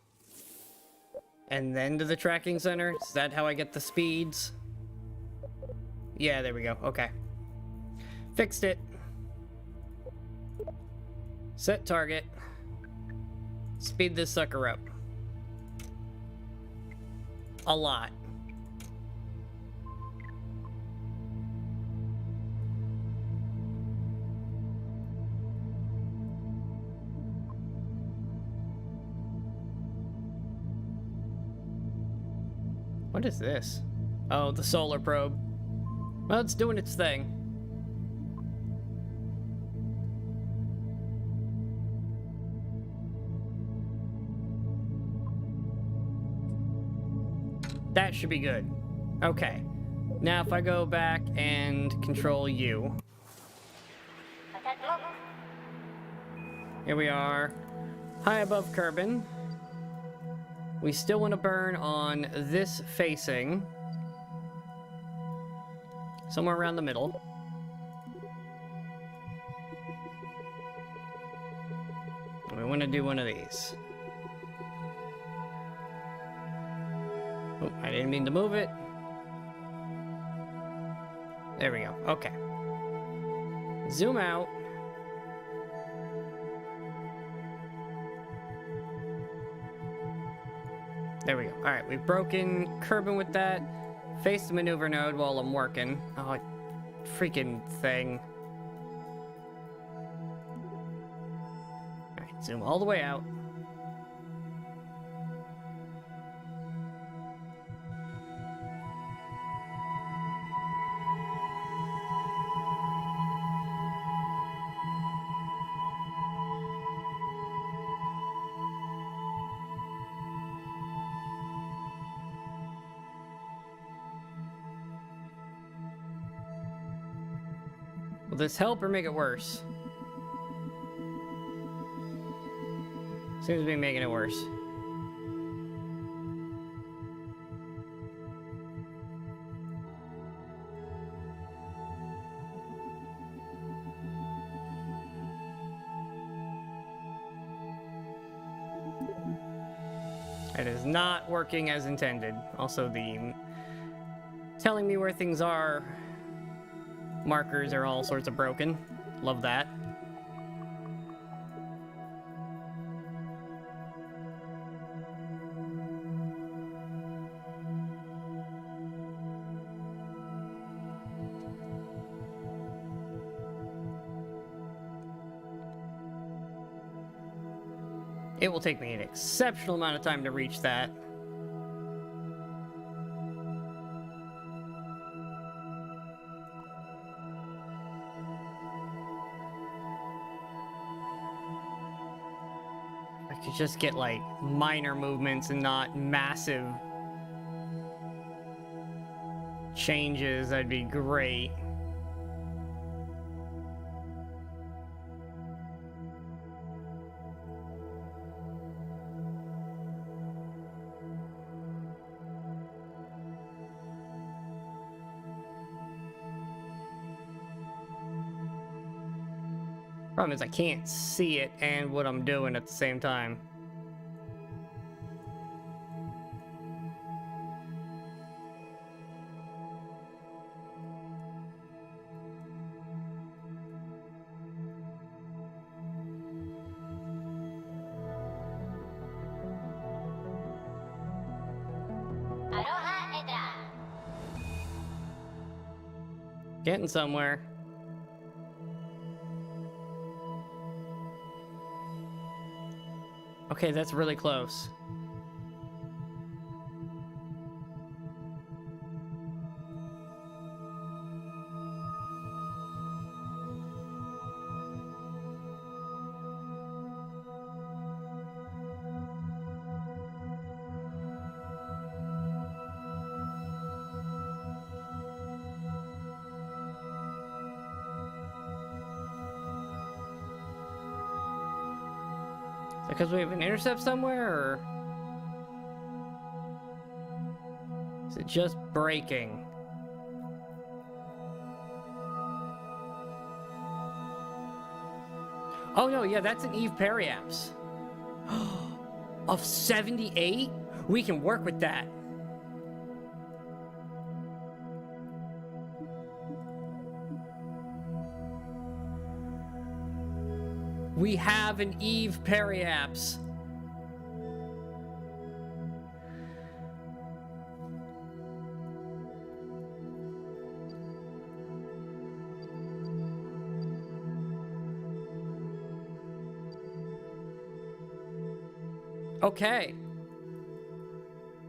And then to the tracking center? Is that how I get the speeds? Yeah, there we go. Okay. Fixed it. Set target. Speed this sucker up. A lot. What is this? Oh, the solar probe. Well, it's doing its thing. That should be good. Okay. Now if I go back and control U. Here we are. High above Kerbin. We still want to burn on this facing. Somewhere around the middle. And we want to do one of these. Oh, I didn't mean to move it. There we go. Okay. Zoom out. There we go. Alright, we've broken Kerbin with that. Face the maneuver node while I'm working. Oh, freaking thing. Alright, zoom all the way out. Will this help or make it worse? Seems to be making it worse. It is not working as intended. Also, the telling me where things are markers are all sorts of broken. Love that. It will take me an exceptional amount of time to reach that. I could just get like minor movements and not massive changes, that'd be great. Problem is I can't see it and what I'm doing at the same time. Getting somewhere. Okay, that's really close. Is it because we have an intercept somewhere, or is it just breaking? Oh no, yeah, that's an Eve periapse. Of 78? We can work with that. We have an Eve periapse. Okay.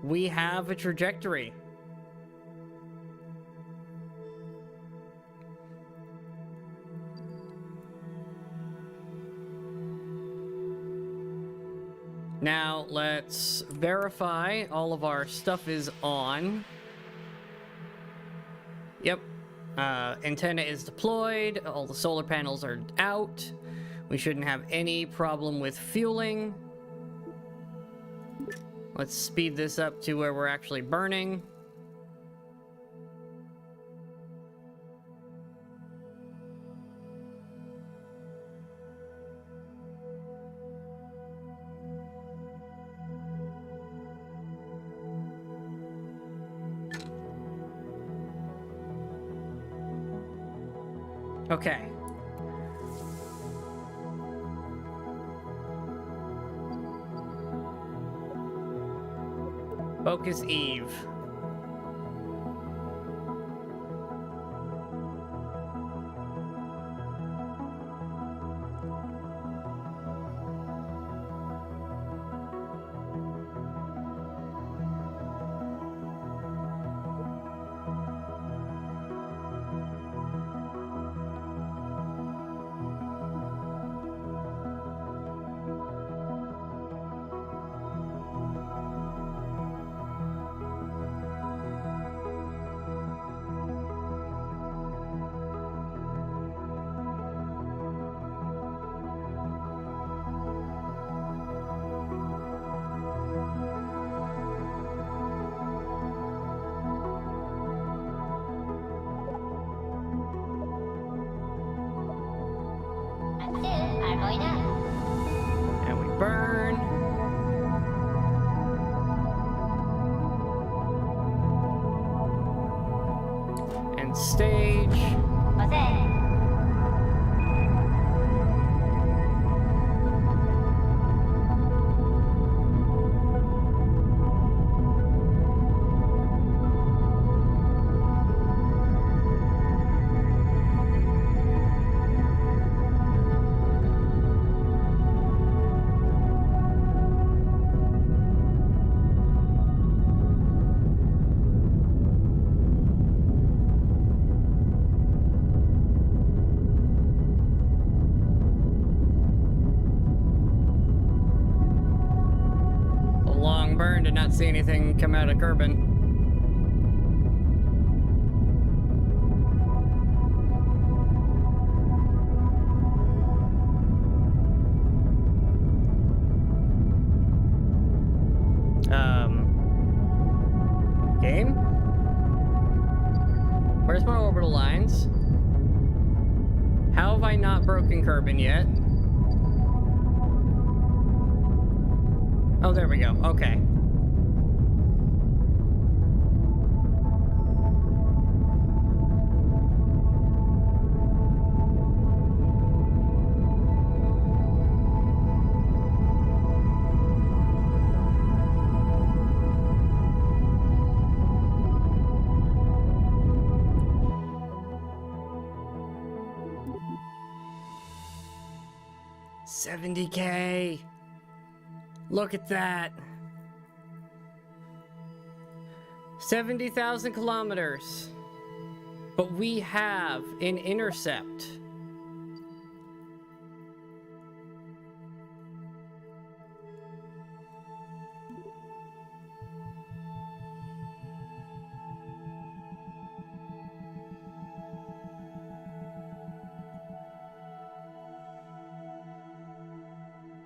We have a trajectory. Now, let's verify all of our stuff is on. Yep. Antenna is deployed. All the solar panels are out. We shouldn't have any problem with fueling. Let's speed this up to where we're actually burning. Okay. Focus Eve. And we burn. And stage. Burn, did not see anything come out of Kerbin. Game? Where's my orbital lines? How have I not broken Kerbin yet? Oh, there we go. Okay. $70K. Look at that. 70,000 kilometers. But we have an intercept.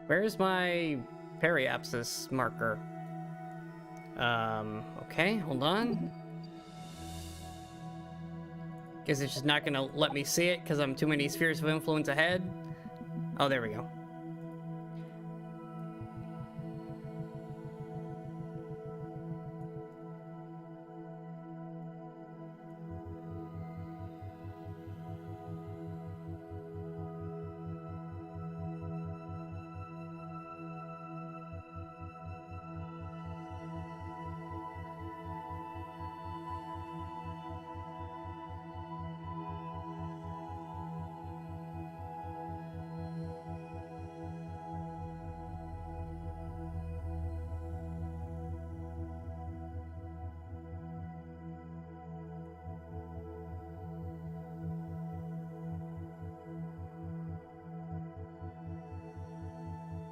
Where's my periapsis marker? Okay, hold on. Guess it's just not gonna let me see it because I'm too many spheres of influence ahead. Oh, there we go.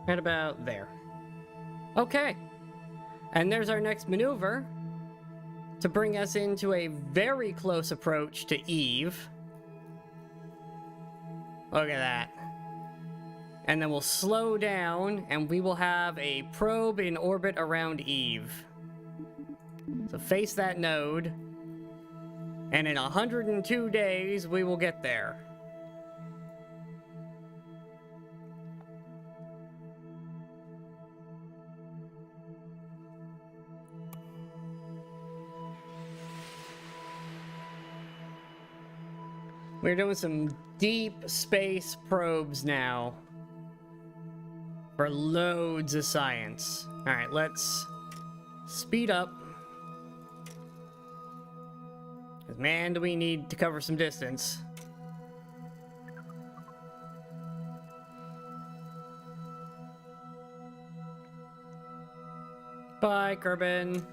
Right about there. Okay. And there's our next maneuver to bring us into a very close approach to Eve. Look at that. And then we'll slow down and we will have a probe in orbit around Eve. So face that node. And in 102 days, we will get there. We're doing some deep space probes now. For loads of science. Alright, let's speed up. 'Cause man, do we need to cover some distance. Bye, Kerbin.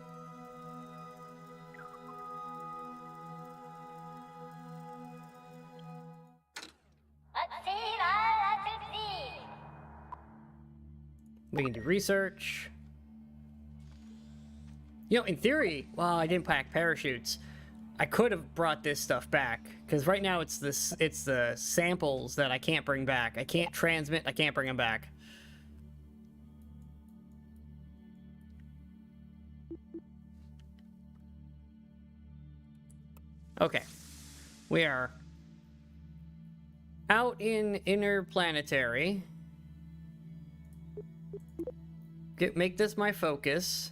We can do research. You know, in theory, well, I didn't pack parachutes. I could have brought this stuff back, because right now it's the samples that I can't bring back. I can't transmit, I can't bring them back. Okay. We are out in interplanetary. Make this my focus.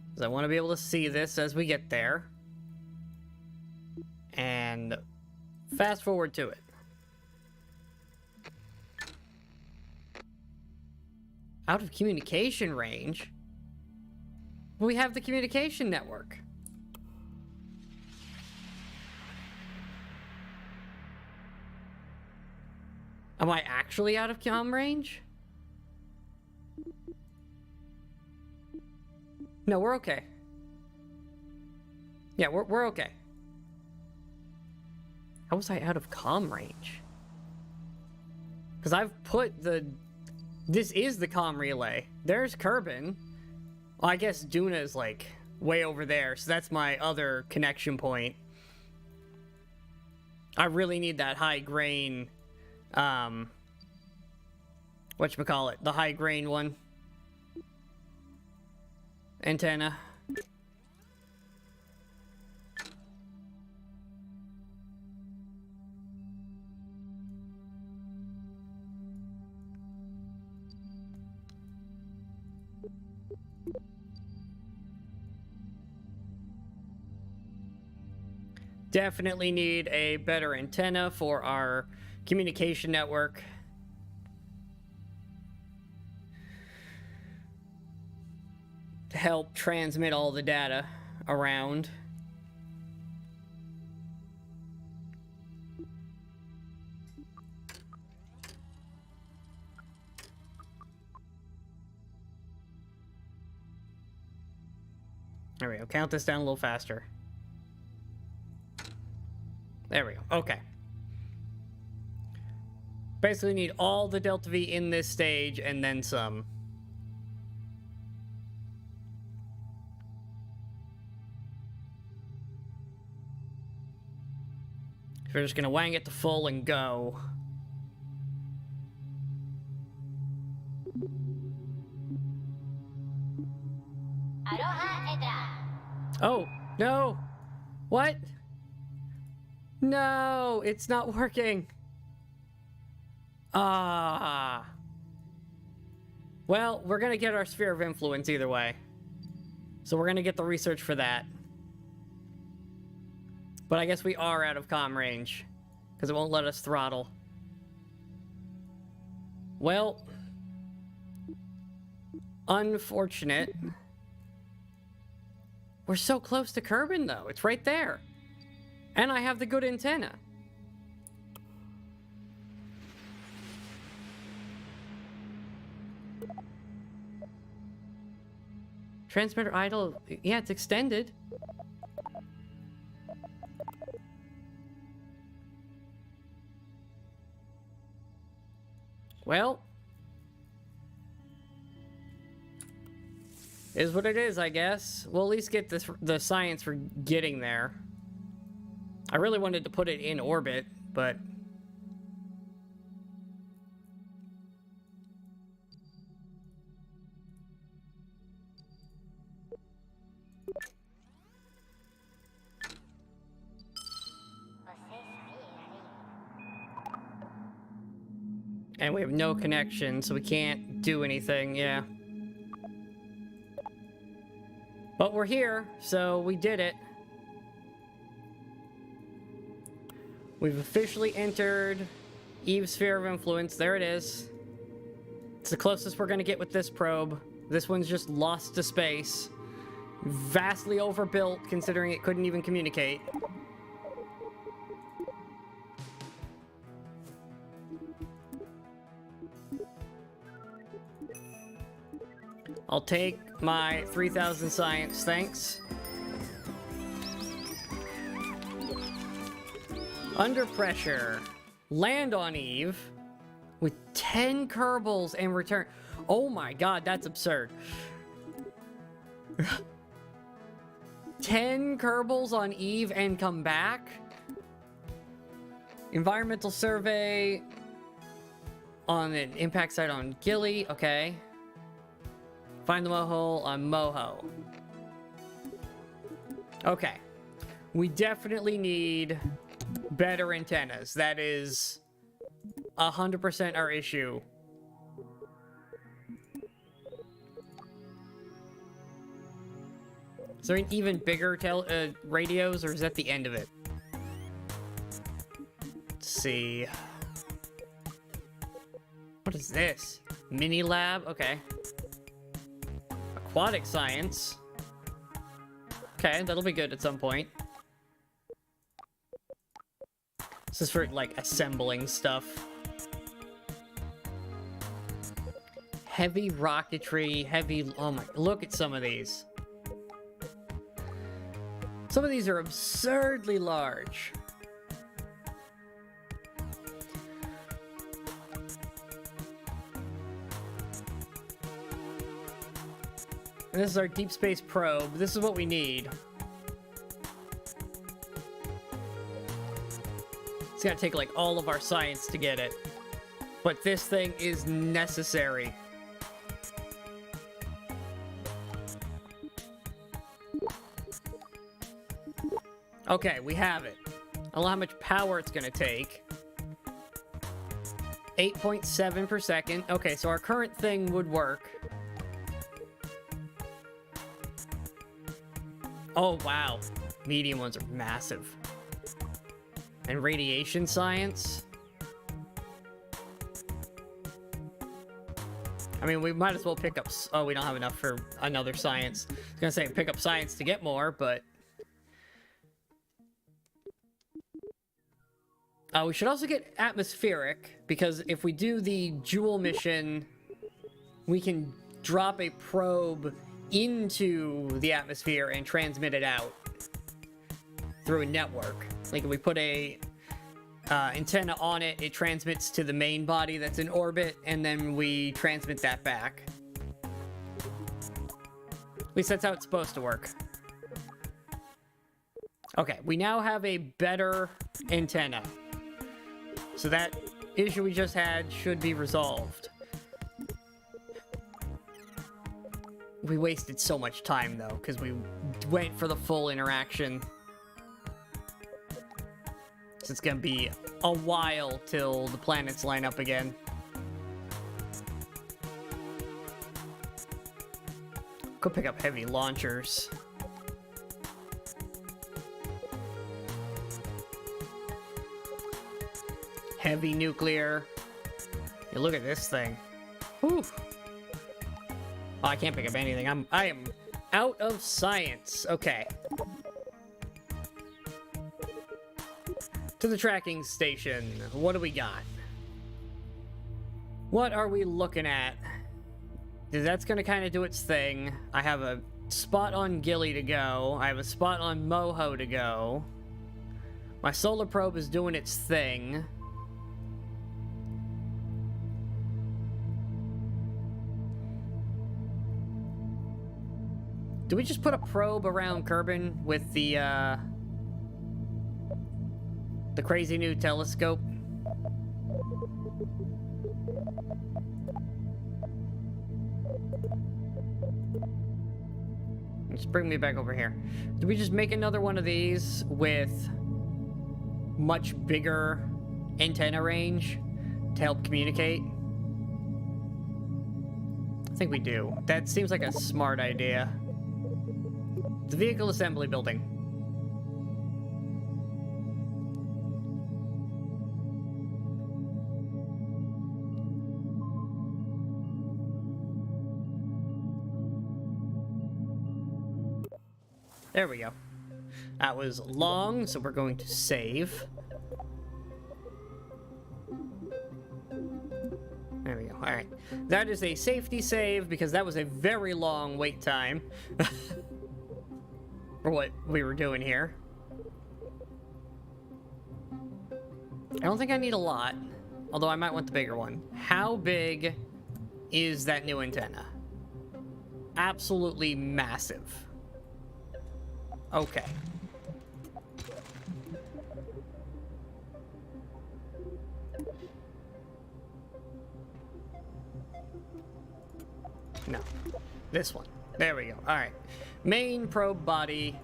Because I want to be able to see this as we get there. And fast forward to it. Out of communication range? We have the communication network. Am I actually out of comm range? No, we're okay. Yeah, we're okay. How was I out of comm range? Because I've put the... This is the comm relay. There's Kerbin. Well, I guess Duna is, like, way over there, so that's my other connection point. I really need that high grain... whatchamacallit, the high grain one. Antenna. Definitely need a better antenna for our communication network. To help transmit all the data around. There we go. Count this down a little faster. There we go. Okay. Basically need all the Delta V in this stage and then some. We're just gonna wang it to full and go. Oh, no! What? No, it's not working. Ah. Well, we're gonna get our sphere of influence either way. So we're gonna get the research for that. But I guess we are out of comm range, because it won't let us throttle. Well, unfortunate. We're so close to Kerbin, though. It's right there. And I have the good antenna. Transmitter idle. Yeah, it's extended. Well, is what it is, I guess. We'll at least get the science for getting there. I really wanted to put it in orbit, but... And we have no connection, so we can't do anything, yeah. But we're here, so we did it. We've officially entered Eve's sphere of influence. There it is. It's the closest we're going to get with this probe. This one's just lost to space. Vastly overbuilt, considering it couldn't even communicate. I'll take my 3,000 science, thanks. Under pressure. Land on Eve with 10 Kerbals and return. Oh my god, that's absurd. 10 Kerbals on Eve and come back? Environmental survey on an impact site on Gilly, okay. Find the Moho on Moho. Okay. We definitely need better antennas. That is 100% our issue. Is there an even bigger radios, or is that the end of it? Let's see. What is this? Mini lab? Okay. Aquatic science. Okay, that'll be good at some point. This is for, like, assembling stuff. Heavy rocketry, heavy... Oh my... Look at some of these. Some of these are absurdly large. And this is our deep space probe. This is what we need. It's gonna take, like, all of our science to get it. But this thing is necessary. Okay, we have it. I don't know how much power it's gonna take. 8.7 per second. Okay, so our current thing would work. Oh, wow. Medium ones are massive. And radiation science? I mean, we might as well pick up... Oh, we don't have enough for another science. I was gonna say pick up science to get more, but... we should also get atmospheric, because if we do the Jewel mission, we can drop a probe into the atmosphere and transmit it out through a network. Like, if we put a antenna on it, it transmits to the main body that's in orbit, and then we transmit that back. At least that's how it's supposed to work. Okay, we now have a better antenna. So that issue we just had should be resolved. We wasted so much time, though, because we went for the full interaction. So it's gonna be a while till the planets line up again. Go pick up heavy launchers. Heavy nuclear. Hey, look at this thing. Whew. Oh, I can't pick up anything. I am out of science. Okay. To the tracking station. What do we got? What are we looking at? That's gonna kind of do its thing. I have a spot on Gilly to go. I have a spot on Moho to go. My solar probe is doing its thing. Do we just put a probe around Kerbin with the crazy new telescope? Just bring me back over here. Do we just make another one of these with much bigger antenna range to help communicate? I think we do. That seems like a smart idea. The vehicle assembly building. There we go. That was long, so we're going to save. There we go. Alright. That is a safety save, because that was a very long wait time. For what we were doing here. I don't think I need a lot. Although I might want the bigger one. How big is that new antenna? Absolutely massive. Okay. No. This one. There we go. Alright. Main probe body.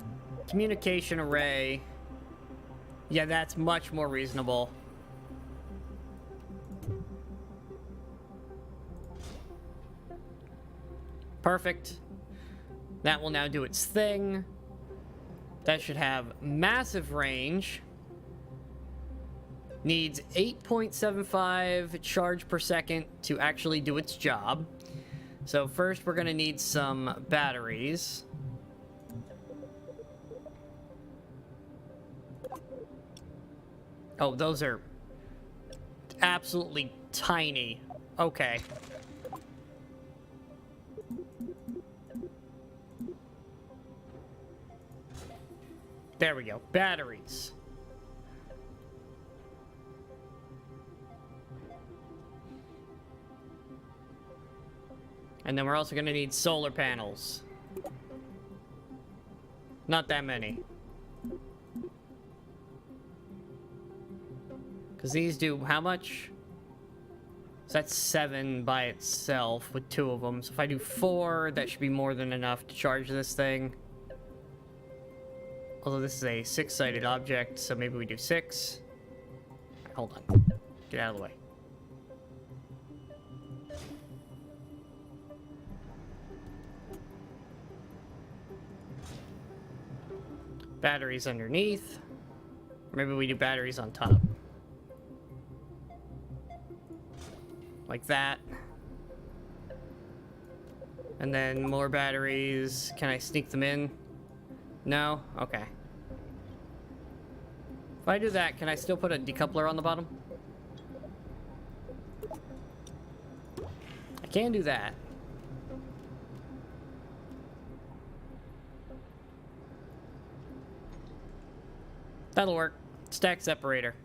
Communication array. Yeah, that's much more reasonable. Perfect. That will now do its thing. That should have massive range. Needs 8.75 charge per second to actually do its job. So first we're going to need some batteries. Oh, those are absolutely tiny. Okay. There we go. Batteries. And then we're also going to need solar panels. Not that many. Because these do how much? So that's 7 by itself with 2 of them. So if I do 4, that should be more than enough to charge this thing. Although this is a 6-sided object, so maybe we do 6. Right, hold on. Get out of the way. Batteries underneath. Maybe we do batteries on top. Like that. And then more batteries. Can I sneak them in? No? Okay. If I do that, can I still put a decoupler on the bottom? I can do that. That'll work. Stack separator.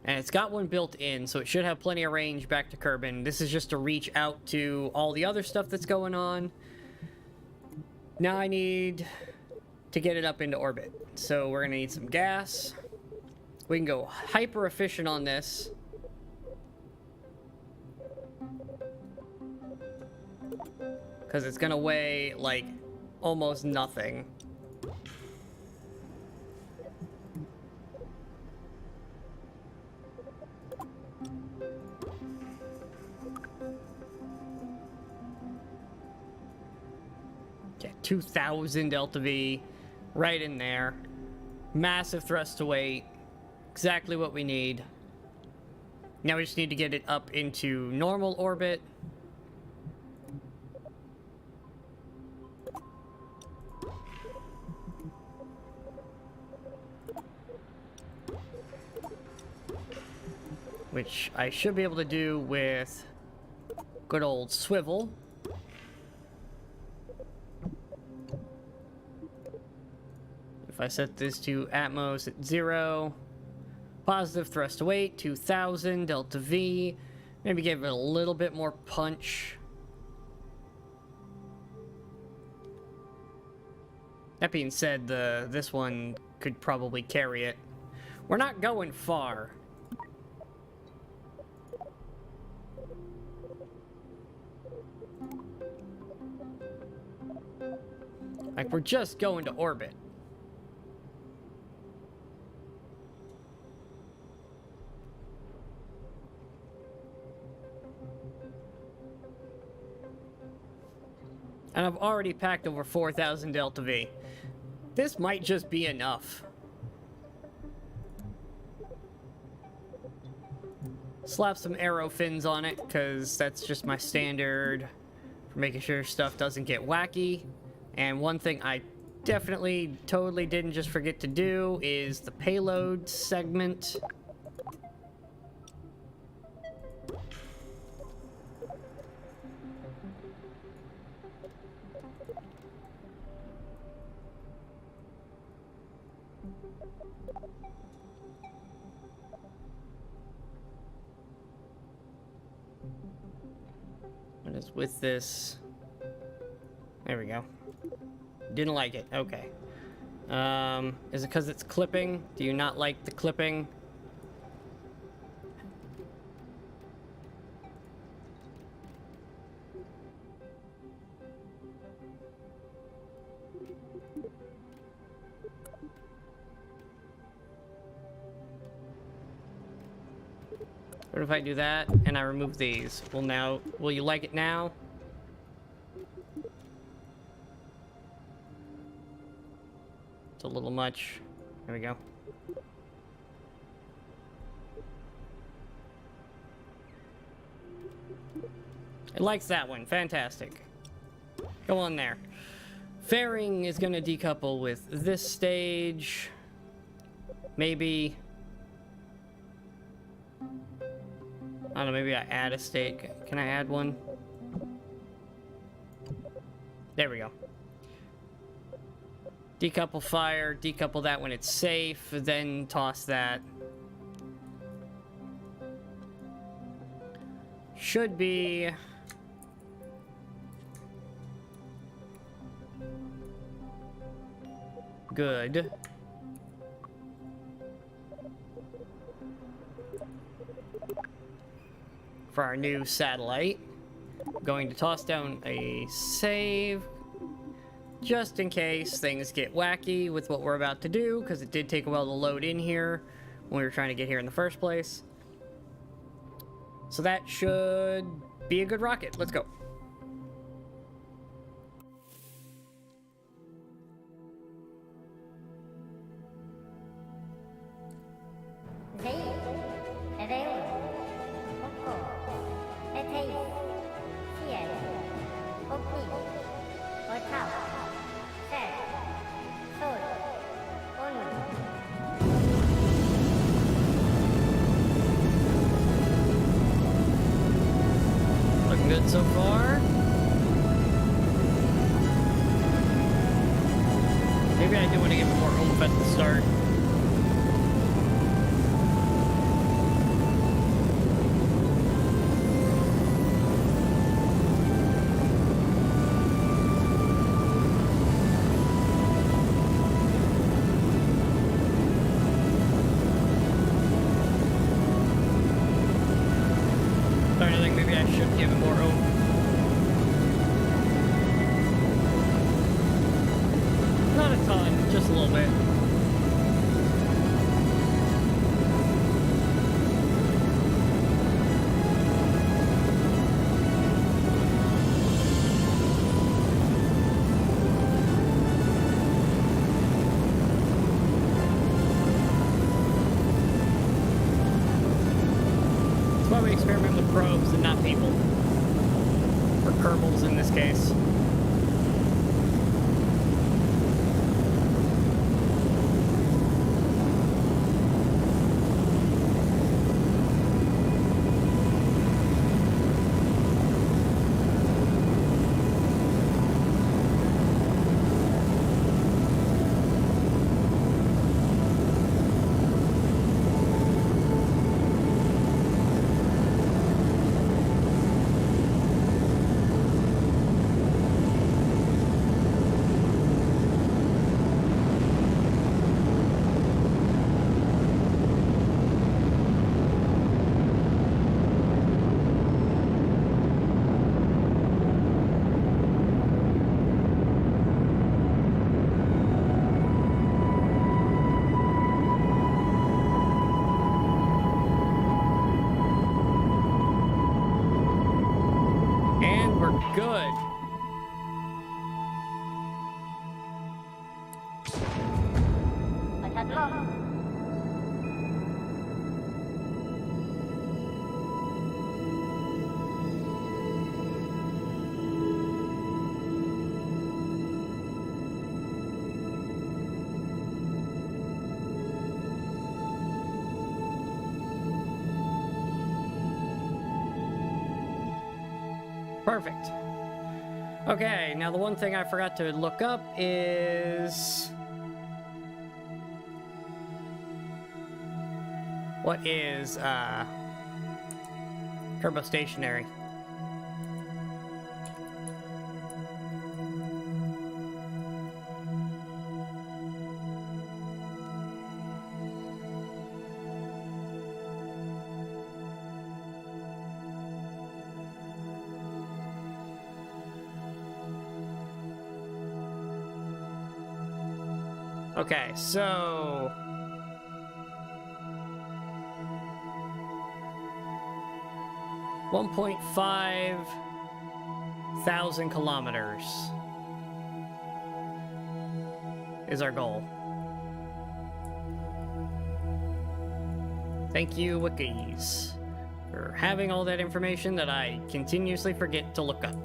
And it's got one built in, so it should have plenty of range back to Kerbin. This is just to reach out to all the other stuff that's going on. Now I need to get it up into orbit. So we're going to need some gas. We can go hyper efficient on this. Because it's going to weigh, like, almost nothing. Yeah, 2,000 delta V. Right in there. Massive thrust to weight. Exactly what we need. Now we just need to get it up into normal orbit. Which I should be able to do with good old swivel. If I set this to Atmos at 0, positive thrust to weight, 2,000, delta V, maybe give it a little bit more punch. That being said, this one could probably carry it. We're not going far. Like, we're just going to orbit. And I've already packed over 4,000 delta V. This might just be enough. Slap some arrow fins on it, because that's just my standard for making sure stuff doesn't get wacky. And one thing I definitely, totally didn't just forget to do is the payload segment. What is with this? There we go. Didn't like it. Okay. Is it because it's clipping? Do you not like the clipping? What if I do that and I remove these? Will you like it now? It's a little much. There we go. It likes that one. Fantastic. Go on there. Fairing is going to decouple with this stage. Maybe... I don't know, maybe I add a state. Can I add one? There we go. Decouple fire, decouple that when it's safe, then toss that. Should be... good. For our new satellite. Going to toss down a save. Just in case things get wacky with what we're about to do, because it did take a while to load in here when we were trying to get here in the first place. So that should be a good rocket. Let's go. Looking good so far. Maybe I do want to give it more oomph at the start. I think maybe I should give it more oomph. Not a ton, just a little bit. That's why we experiment with probes and not people. Or Kerbals in this case. Perfect. Okay, now the one thing I forgot to look up is... what is, turbostationary? Okay, so... 1.5 thousand kilometers is our goal. Thank you, Wikis, for having all that information that I continuously forget to look up.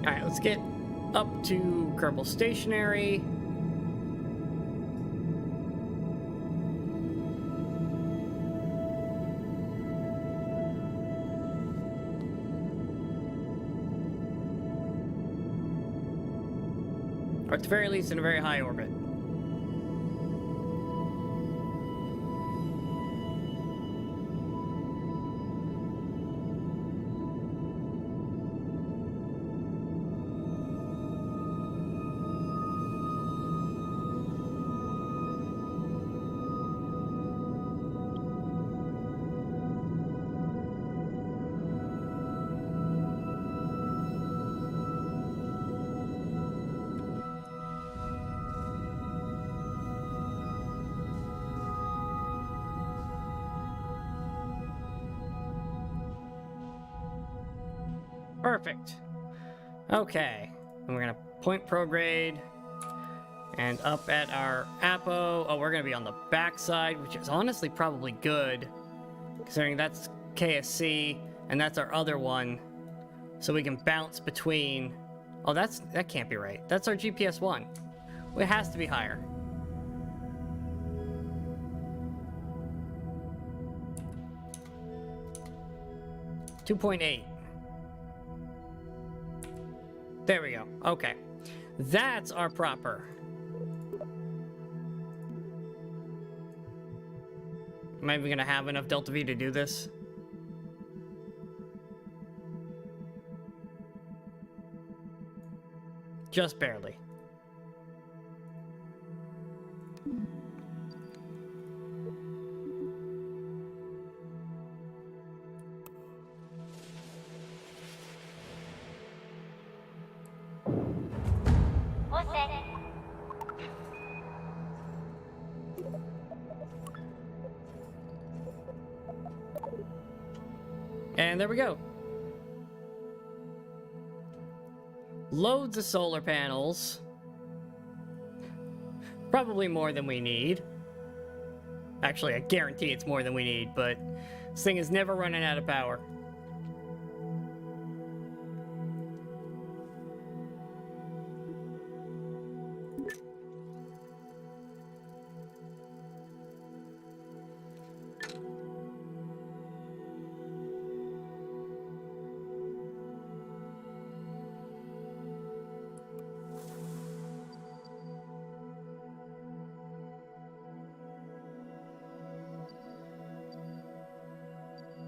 Alright, let's get up to Kerbal Stationary. Or at the very least, in a very high orbit. Perfect. Okay. And we're gonna point prograde. And up at our Apo. Oh, we're gonna be on the backside, which is honestly probably good, considering that's KSC, and that's our other one. So we can bounce between... oh, that can't be right. That's our GPS 1. It has to be higher. .8. There we go. Okay. That's our proper. Am I even gonna have enough Delta V to do this? Just barely. And there we go. Loads of solar panels. Probably more than we need. Actually, I guarantee it's more than we need, but this thing is never running out of power.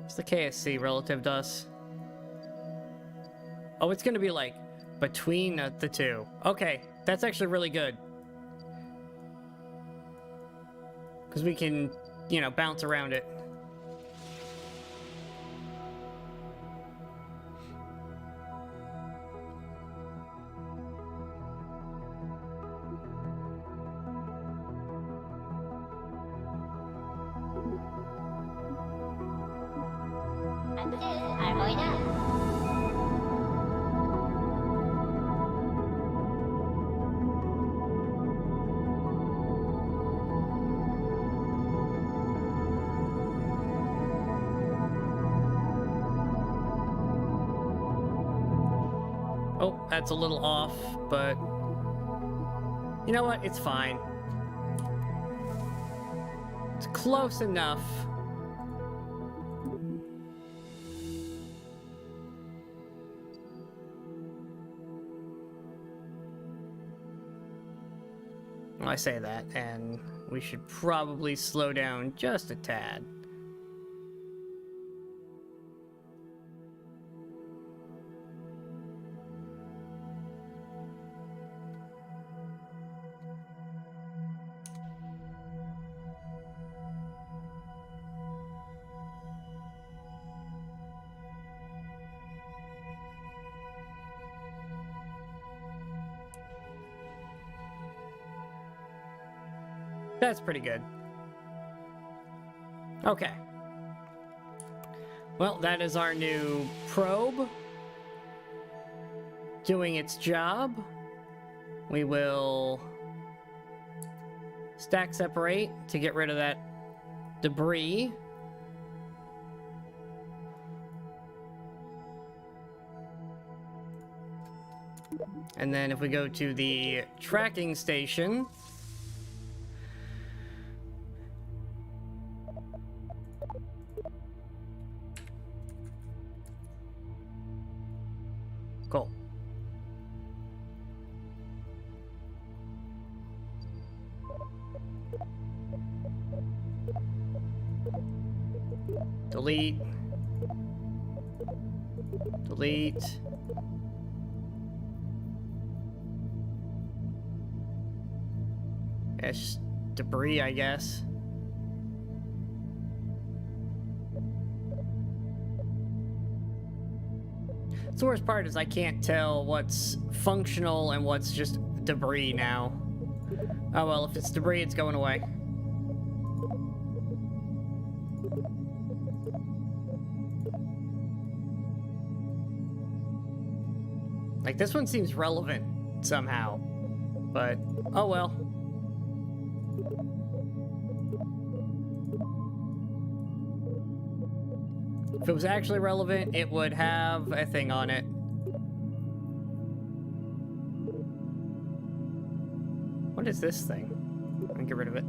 What's the KSC relative to us? Oh, it's gonna be like between the two. Okay, that's actually really good. Because we can, you know, bounce around it. that's a little off, but you know what? It's fine. It's close enough. Well, I say that, and we should probably slow down just a tad. That's pretty good. Okay. Well, that is our new probe doing its job. We will stack separate to get rid of that debris. And then if we go to the tracking station, cool. Delete. Delete. It's debris, I guess. The worst part is I can't tell what's functional and what's just debris now. Oh well, if it's debris, it's going away. Like, this one seems relevant somehow, but oh well. If it was actually relevant, it would have a thing on it. What is this thing? I'm gonna get rid of it.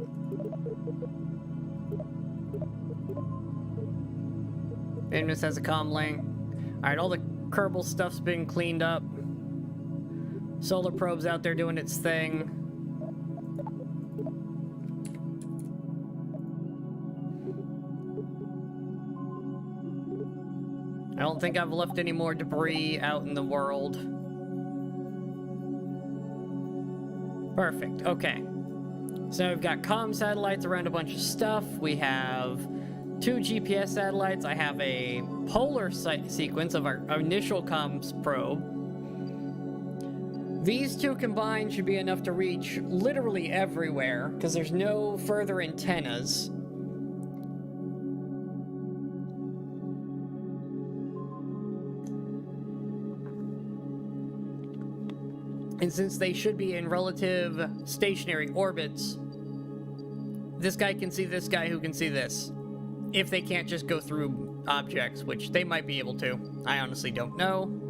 Famous has a comm link. Alright, all the Kerbal stuff's been cleaned up. Solar probe's out there doing its thing. I don't think I've left any more debris out in the world. Perfect, okay. So we've got comm satellites around a bunch of stuff. We have 2 GPS satellites. I have a polar sequence of our initial comms probe. These two combined should be enough to reach literally everywhere, because there's no further antennas. And since they should be in relative stationary orbits, this guy can see this guy who can see this. If they can't just go through objects, which they might be able to. I honestly don't know.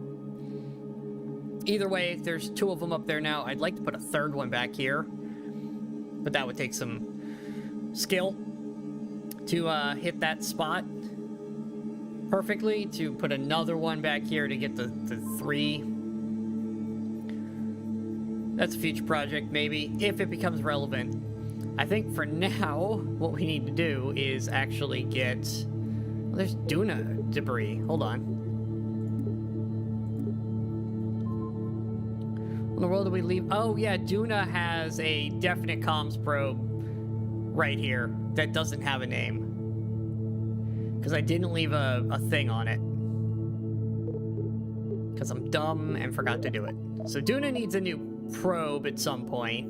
Either way, there's 2 of them up there now. I'd like to put a 3rd one back here, but that would take some skill to hit that spot perfectly, to put another one back here to get the 3. That's a future project, maybe, if it becomes relevant. I think for now, what we need to do is actually get... Well, there's Duna debris. Hold on. In the world do we leave? Oh, yeah, Duna has a definite comms probe right here that doesn't have a name. Because I didn't leave a thing on it. Because I'm dumb and forgot to do it. So Duna needs a new probe at some point.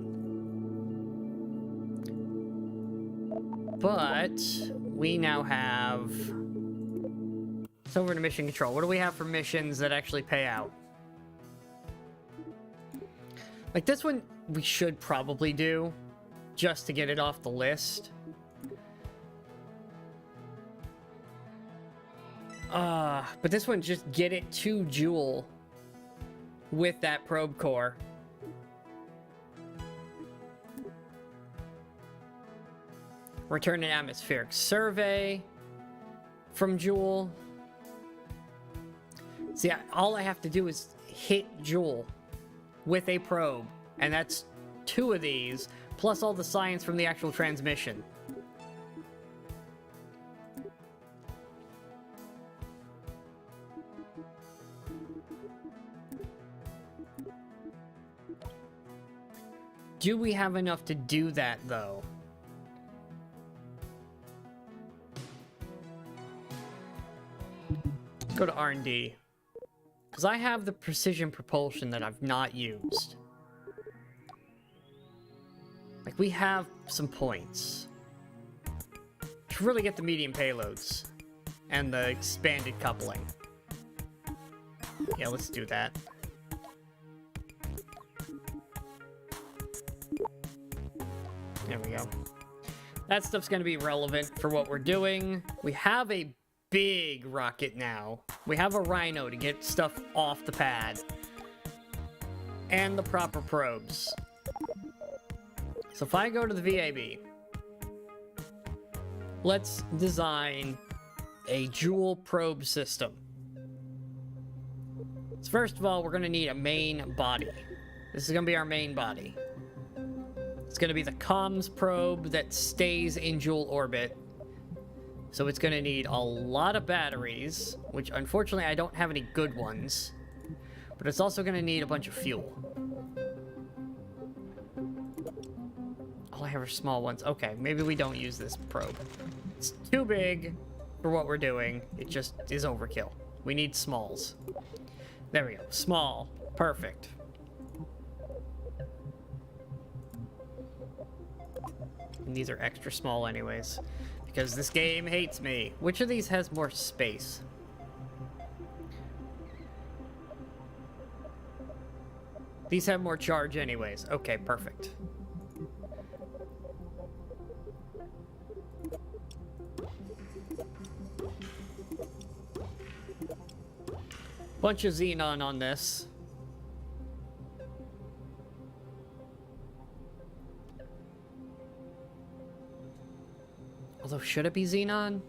But we now have... It's over to mission control. What do we have for missions that actually pay out? Like, this one we should probably do, just to get it off the list. But this one, just get it to Jewel. with that probe core. Return an atmospheric survey from Jewel. See, all I have to do is hit Jewel with a probe, and that's 2 of these, plus all the science from the actual transmission. Do we have enough to do that, though? Let's go to R&D. Because I have the precision propulsion that I've not used. Like, we have some points. To really get the medium payloads. And the expanded coupling. Yeah, let's do that. There we go. That stuff's going to be relevant for what we're doing. We have a big rocket now. We have a Rhino to get stuff off the pad. And the proper probes. So if I go to the VAB, let's design a dual probe system. So first of all, we're going to need a main body. This is going to be our main body. It's going to be the comms probe that stays in dual orbit. So it's going to need a lot of batteries, which unfortunately I don't have any good ones. But it's also going to need a bunch of fuel. All I have are small ones. Okay, maybe we don't use this probe. It's too big for what we're doing. It just is overkill. We need smalls. There we go. Small. Perfect. And these are extra small anyways. Because this game hates me. Which of these has more space? These have more charge anyways. Okay, perfect. Bunch of xenon on this. Although, should it be xenon?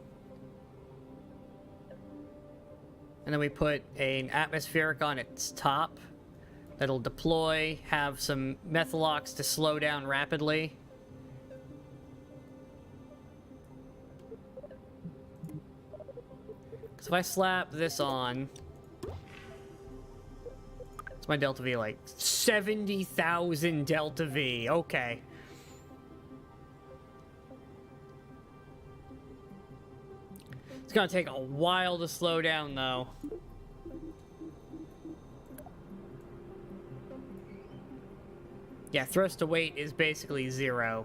And then we put an atmospheric on its top that'll deploy, have some methalox to slow down rapidly. So if I slap this on, what's my delta V like? 70,000 delta V. Okay. It's gonna take a while to slow down, though. Yeah, thrust to weight is basically 0.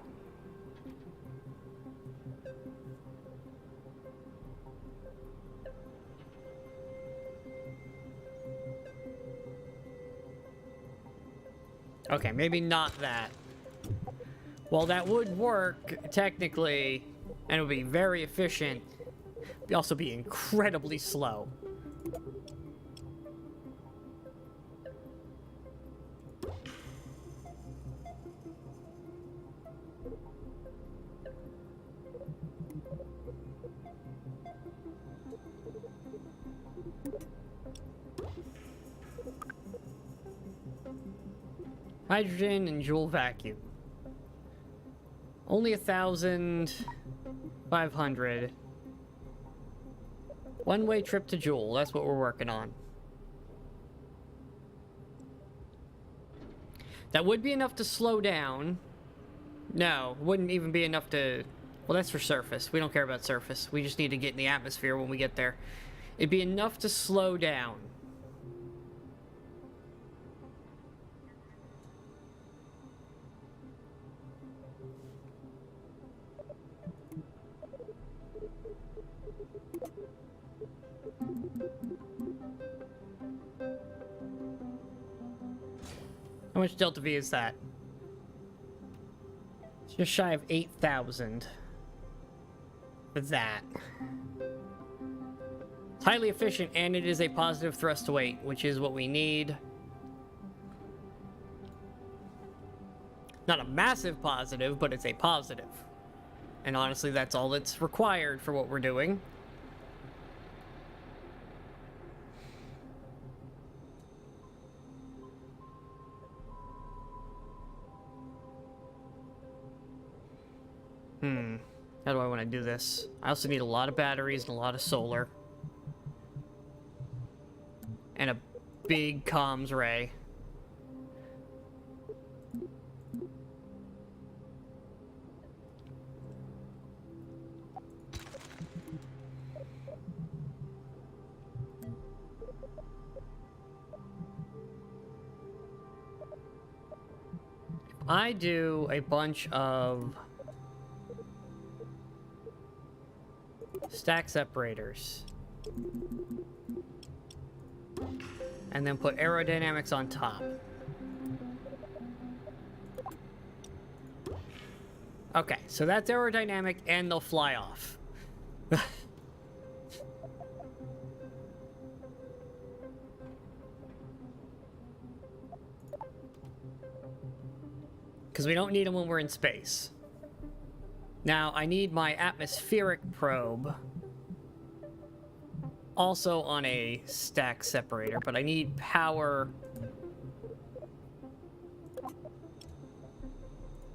Okay, maybe not that. Well, that would work, technically, and it would be very efficient. It'd also be incredibly slow. Hydrogen and Joule vacuum. Only 1,500. One-way trip to Joule. That's what we're working on. That would be enough to slow down. No, wouldn't even be enough to... Well, that's for surface. We don't care about surface. We just need to get in the atmosphere when we get there. It'd be enough to slow down. How much delta V is that? It's just shy of 8,000 for that. It's highly efficient, and it is a positive thrust to weight, which is what we need. Not a massive positive, but it's a positive. And honestly, that's all that's required for what we're doing. How do I want to do this? I also need a lot of batteries and a lot of solar. And a big comms ray. I do a bunch of stack separators and then put aerodynamics on top. Okay, so that's aerodynamic and they'll fly off. Because we don't need them when we're in space. Now, I need my atmospheric probe also on a stack separator, but I need power.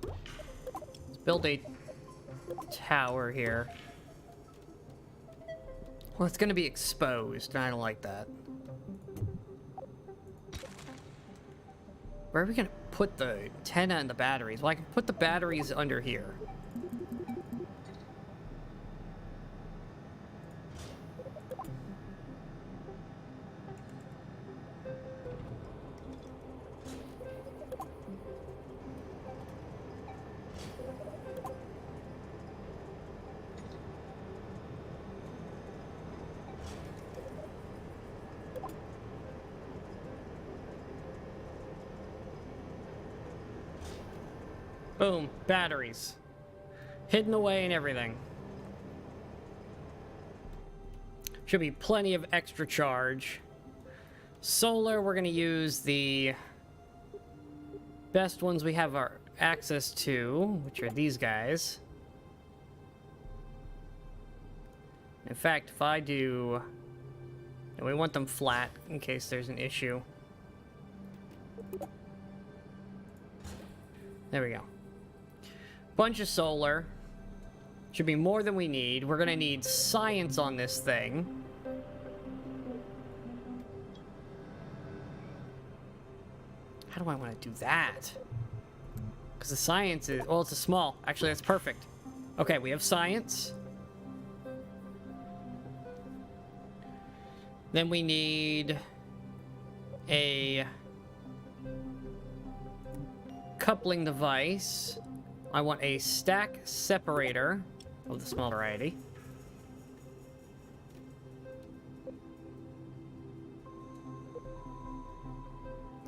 Let's build a tower here. Well, it's going to be exposed, and I don't like that. Where are we going to put the antenna and the batteries? Well, I can put the batteries under here. Boom, batteries. Hidden away and everything. Should be plenty of extra charge. Solar, we're going to use the best ones we have our access to, which are these guys. In fact, if I do... And we want them flat in case there's an issue. There we go. Bunch of solar. Should be more than we need. We're gonna need science on this thing. How do I want to do that? Because the science is... Well, it's a small. Actually, that's perfect. Okay, we have science. Then we need a coupling device. I want a stack separator of the small variety.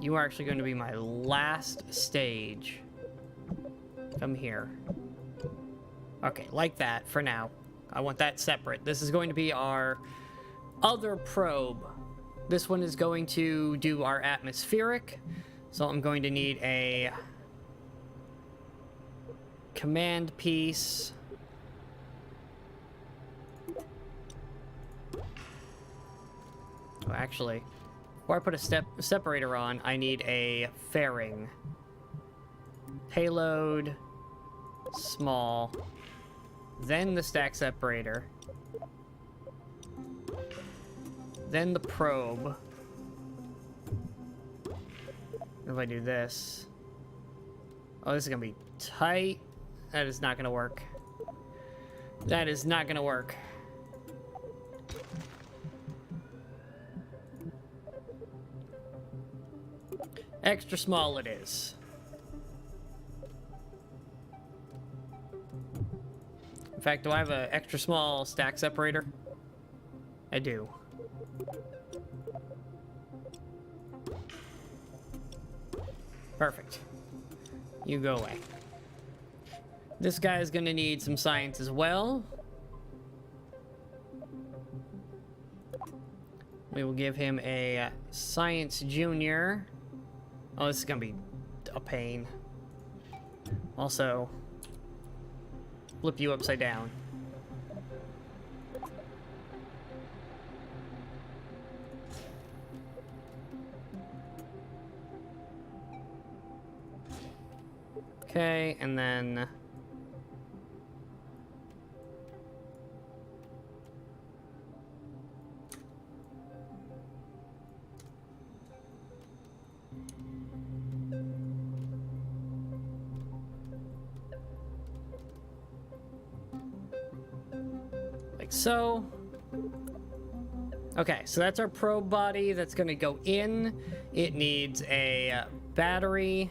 You are actually going to be my last stage. Come here. Okay, like that for now. I want that separate. This is going to be our other probe. This one is going to do our atmospheric. So I'm going to need a command piece. Oh, actually, before I put a separator on, I need a fairing. Payload, small, then the stack separator, then the probe. If I do this... Oh, this is gonna be tight. That is not gonna work. That is not gonna work. Extra small it is. In fact, do I have an extra small stack separator? I do. Perfect. You go away. This guy is going to need some science as well. We will give him a science junior. Oh, this is going to be a pain. Also, flip you upside down. Okay, and then... like so. Okay, so that's our probe body that's gonna go in. It needs a battery.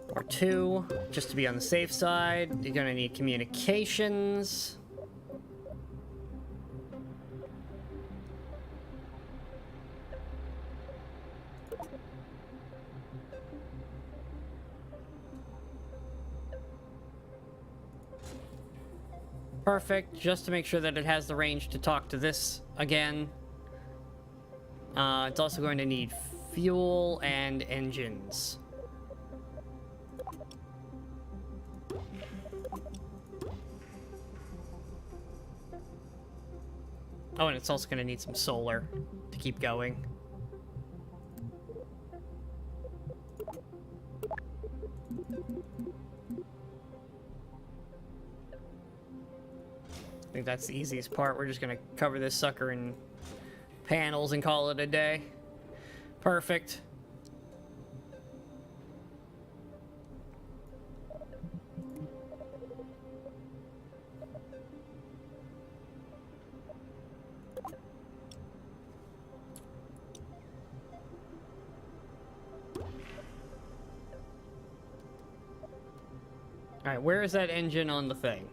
Or 2, just to be on the safe side. You're gonna need communications. Perfect, just to make sure that it has the range to talk to this again. It's also going to need fuel and engines. Oh, and it's also going to need some solar to keep going. I think that's the easiest part. We're just going to cover this sucker in panels and call it a day. Perfect. Alright, where is that engine on the thing?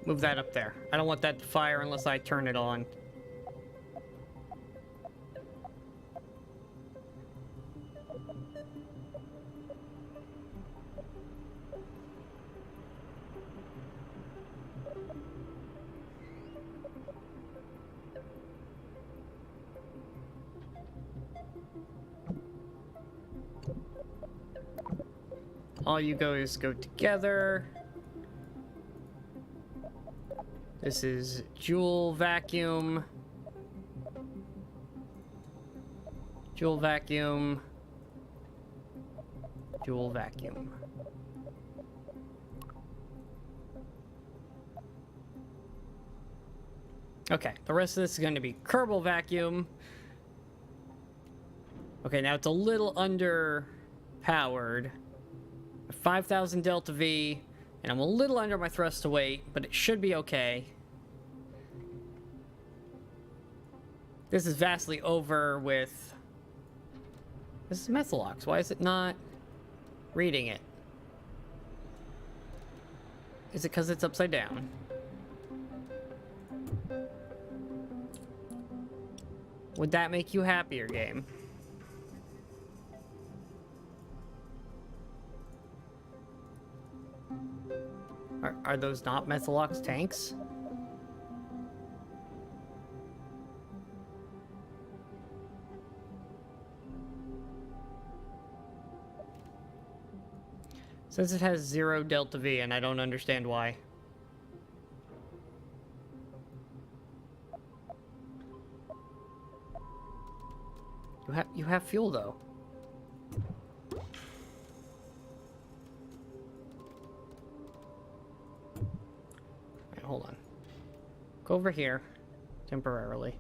Move that up there. I don't want that to fire unless I turn it on. All you guys go together. This is Joule vacuum. Joule vacuum. Joule vacuum. Okay, the rest of this is going to be Kerbal vacuum. Okay, now it's a little underpowered. 5,000 delta V, and I'm a little under my thrust to weight, but it should be okay. This is vastly over with... This is Methalox. Why is it not reading it? Is it because it's upside down? Would that make you happier, game? Are those not Methalox tanks? Says it has 0 delta V, and I don't understand why. You have fuel though. Right, hold on. Go over here temporarily.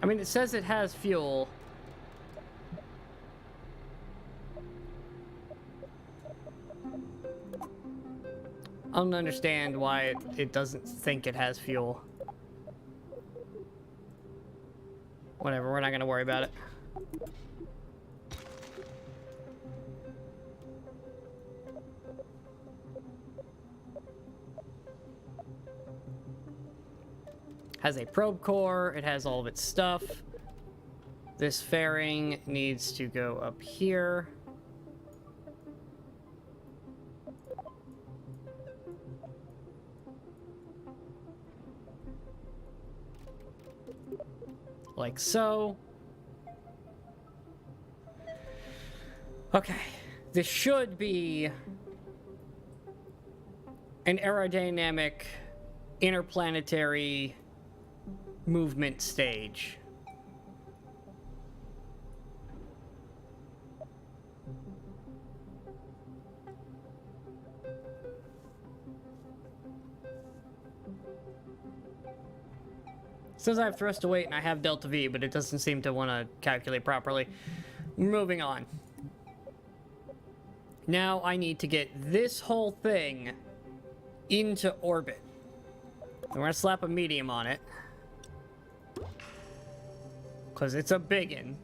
I mean, it says it has fuel. don't understand why it doesn't think it has fuel. Whatever, we're not gonna worry about it. Has a probe core, it has all of its stuff. This fairing needs to go up here. Like so. Okay, this should be an aerodynamic interplanetary movement stage. Says I have thrust to weight and I have delta V, but it doesn't seem to want to calculate properly. Moving on. Now I need to get this whole thing into orbit. I'm going to slap a medium on it. Because it's a biggin.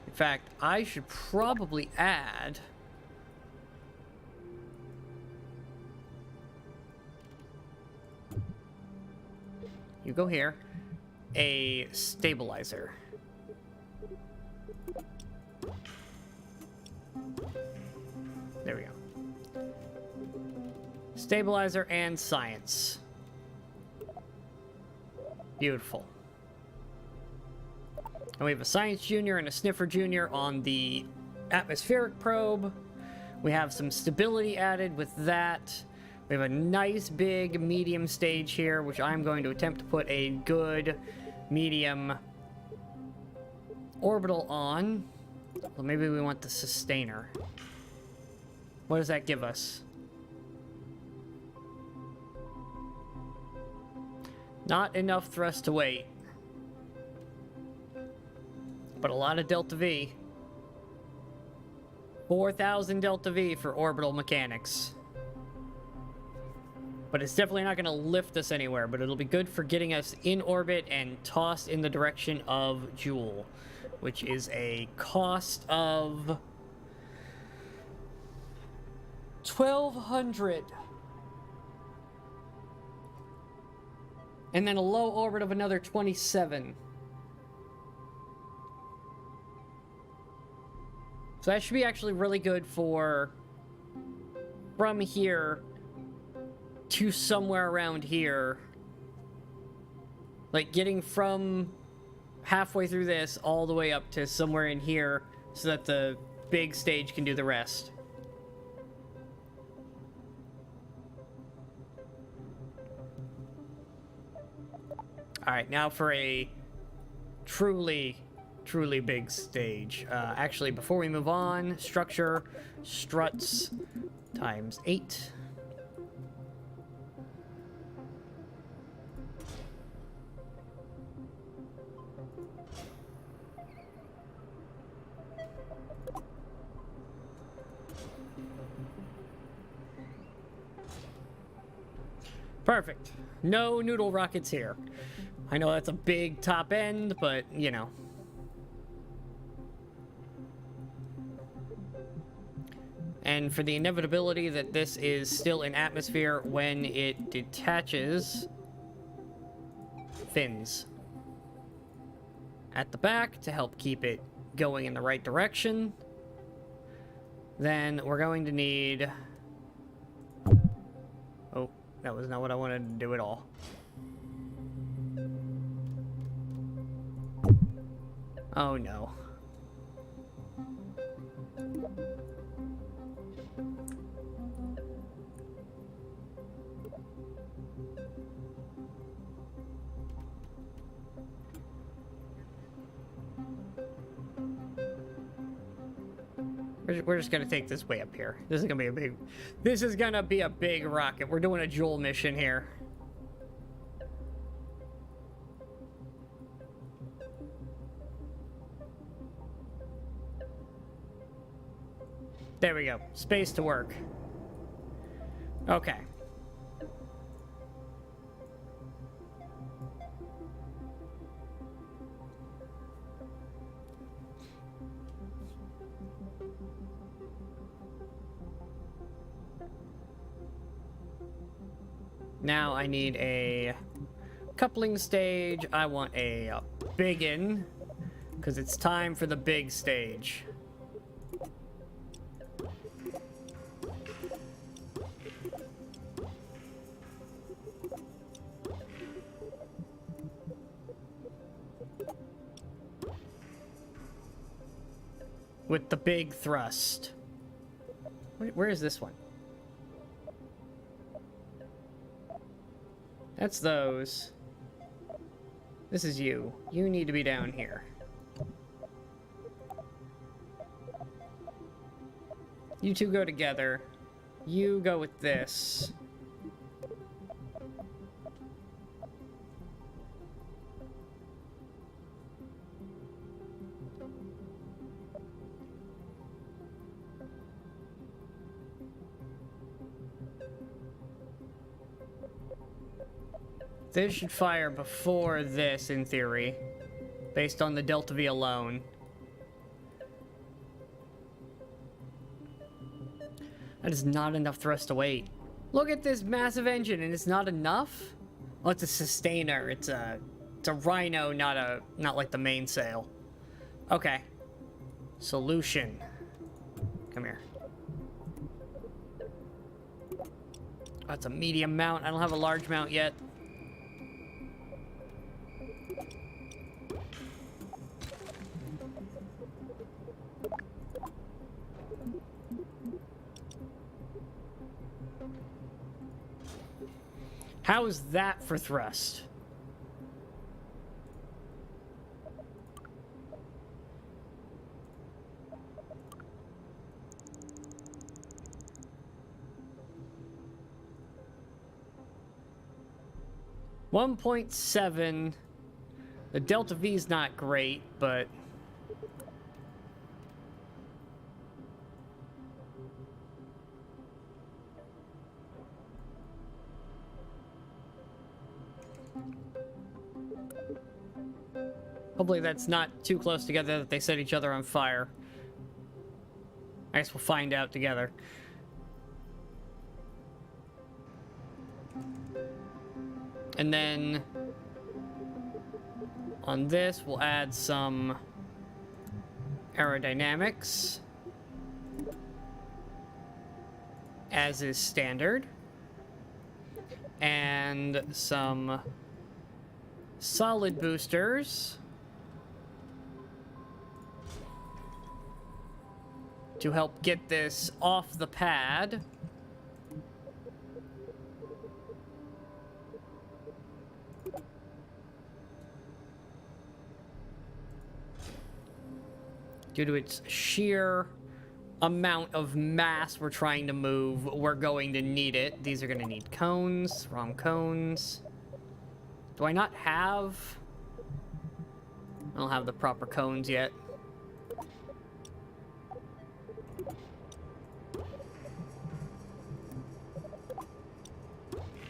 In fact, I should probably add... You go here. A stabilizer. There we go. Stabilizer and science. Beautiful. And we have a Science Junior and a Sniffer Junior on the atmospheric probe. We have some stability added with that. We have a nice big medium stage here, which I'm going to attempt to put a good medium orbital on. Well, maybe we want the sustainer. What does that give us? Not enough thrust to weight. But a lot of delta V. 4,000 delta V for orbital mechanics. But it's definitely not going to lift us anywhere, but it'll be good for getting us in orbit and tossed in the direction of Joule, which is a cost of 1,200. And then a low orbit of another 27. So that should be actually really good for from here to somewhere around here. Like getting from halfway through this all the way up to somewhere in here so that the big stage can do the rest. Alright, now for a truly big stage. Actually, before we move on, structure, struts, times 8. Perfect. No noodle rockets here. I know that's a big top end, but, you know. And for the inevitability that this is still in atmosphere when it detaches, fins at the back to help keep it going in the right direction. Then we're going to need... Oh, that was not what I wanted to do at all. Oh no. We're just gonna take this way up here. This is gonna be a big rocket. We're doing a Joule mission here. There we go. Space to work. Okay. Now I need a coupling stage. I want a biggin, because it's time for the big stage. With the big thrust. Where is this one? That's those. This is you. You need to be down here. You two go together. You go with this. This should fire before this, in theory, based on the Delta V alone. That is not enough thrust to weight. Look at this massive engine, and it's not enough? Oh, it's a sustainer. It's a rhino, not like the mainsail. Okay. Solution. Come here. Oh, it's a medium mount. I don't have a large mount yet. How is that for thrust? $1.7. The Delta V is not great, but hopefully that's not too close together that they set each other on fire. I guess we'll find out together. And then on this, we'll add some aerodynamics, as is standard, and some solid boosters to help get this off the pad. Due to its sheer amount of mass we're trying to move, we're going to need it. These are going to need cones. Wrong cones. Do I not have... I don't have the proper cones yet.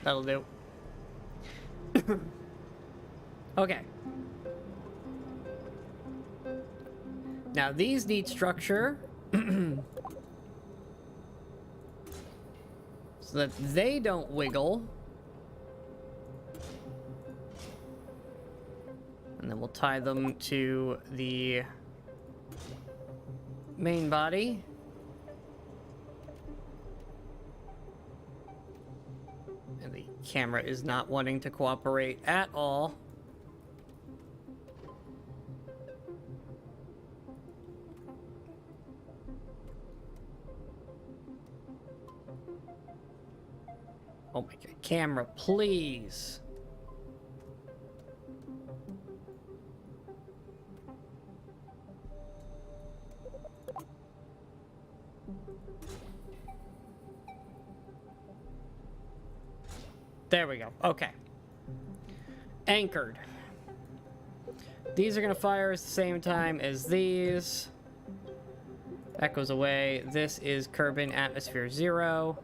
That'll do. Okay. Now these need structure so that they don't wiggle. And then we'll tie them to the main body. And the camera is not wanting to cooperate at all. Oh my god, camera, please. There we go. Okay. Anchored. These are going to fire at the same time as these. That goes away. This is Kerbin Atmosphere 0.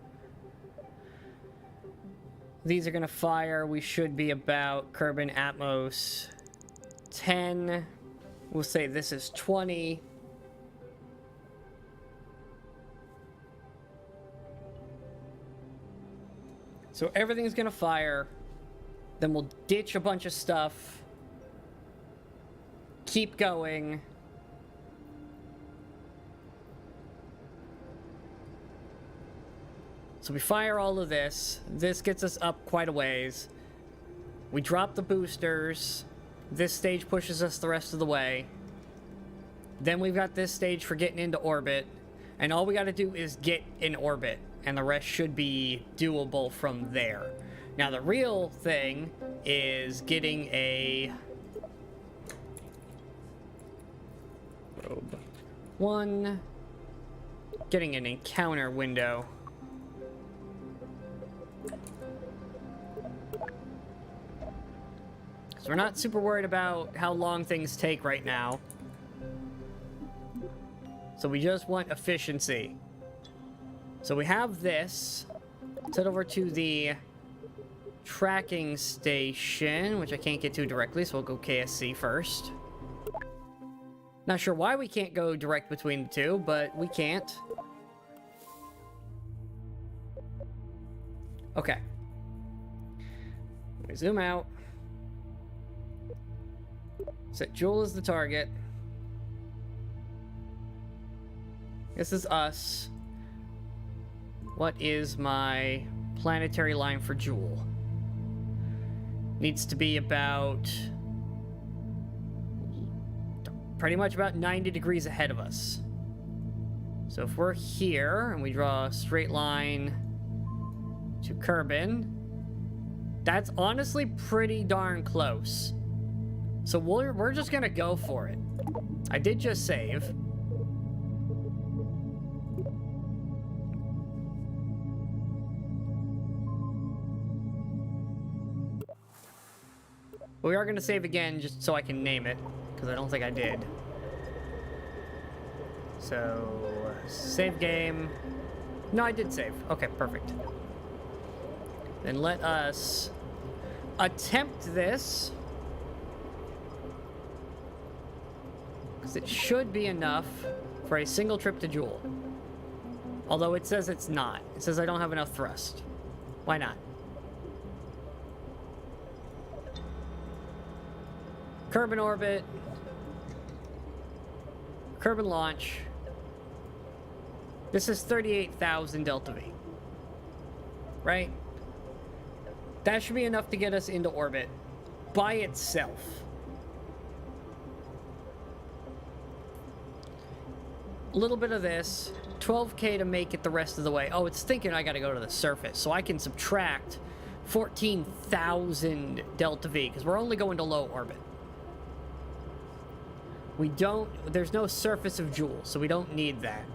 These are going to fire. We should be about Kerbin Atmos 10. We'll say this is 20. So everything's going to fire. Then we'll ditch a bunch of stuff. Keep going. So we fire all of this. This gets us up quite a ways. We drop the boosters. This stage pushes us the rest of the way. Then we've got this stage for getting into orbit. And all we got to do is get in orbit. And the rest should be doable from there. Now the real thing is getting a... Probe 1. Getting an encounter window. So we're not super worried about how long things take right now. So we just want efficiency. So we have this. Let's head over to the tracking station, which I can't get to directly, so we'll go KSC first. Not sure why we can't go direct between the two, but we can't. Okay. We zoom out. Set Jewel as the target. This is us. What is my planetary line for Jewel? Needs to be about... pretty much about 90 degrees ahead of us. So if we're here, and we draw a straight line to Kerbin, that's honestly pretty darn close. So we're just gonna go for it. I did just save. But we are gonna save again just so I can name it, because I don't think I did. So, save game. No, I did save. Okay, perfect. Then let us attempt this. Because it should be enough for a single trip to Jewel. Although it says it's not. It says I don't have enough thrust. Why not? Kerbin orbit. Kerbin launch. This is 38,000 Delta V. Right? That should be enough to get us into orbit by itself. A little bit of this. 12K to make it the rest of the way. Oh, it's thinking I gotta go to the surface. So I can subtract 14,000 Delta V, because we're only going to low orbit. We don't... there's no surface of Jewel, so we don't need that.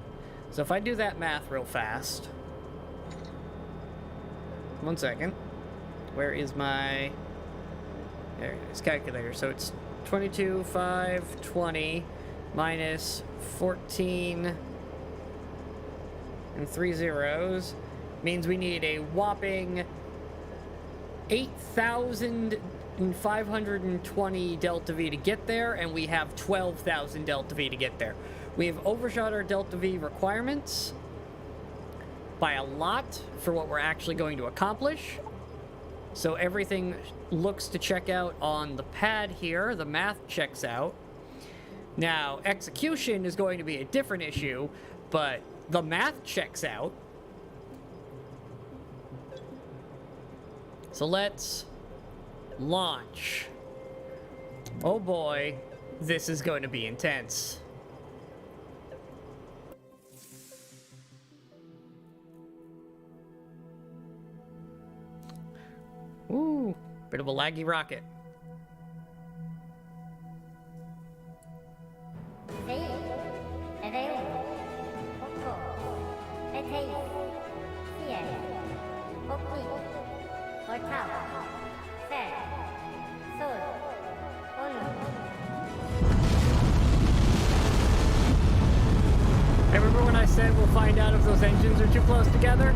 So if I do that math real fast... 1 second. Where is my... there it is, calculator. So it's 22,520 minus 14 and 3 zeros means we need a whopping 8,520 Delta V to get there, and we have 12,000 Delta V to get there. We have overshot our Delta V requirements by a lot for what we're actually going to accomplish. So everything looks to check out on the pad here. The math checks out. Now, execution is going to be a different issue, but the math checks out. So let's launch. Oh boy, this is going to be intense. Ooh, bit of a laggy rocket. Hey, we're I said we'll find out if those engines are too close together?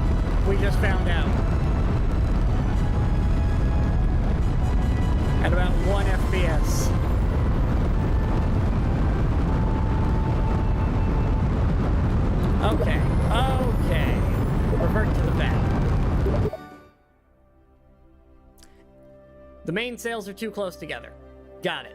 We just found out. At about 1 FPS. Okay, okay. Revert to the vat. The main sails are too close together. Got it.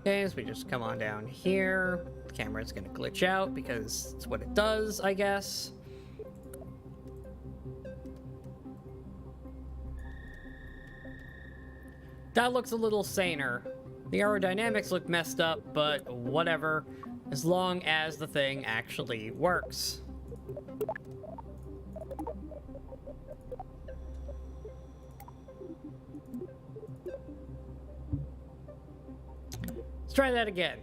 Okay, so we just come on down here. The camera's gonna glitch out because it's what it does, I guess. That looks a little saner. The aerodynamics look messed up, but whatever, as long as the thing actually works. Let's try that again.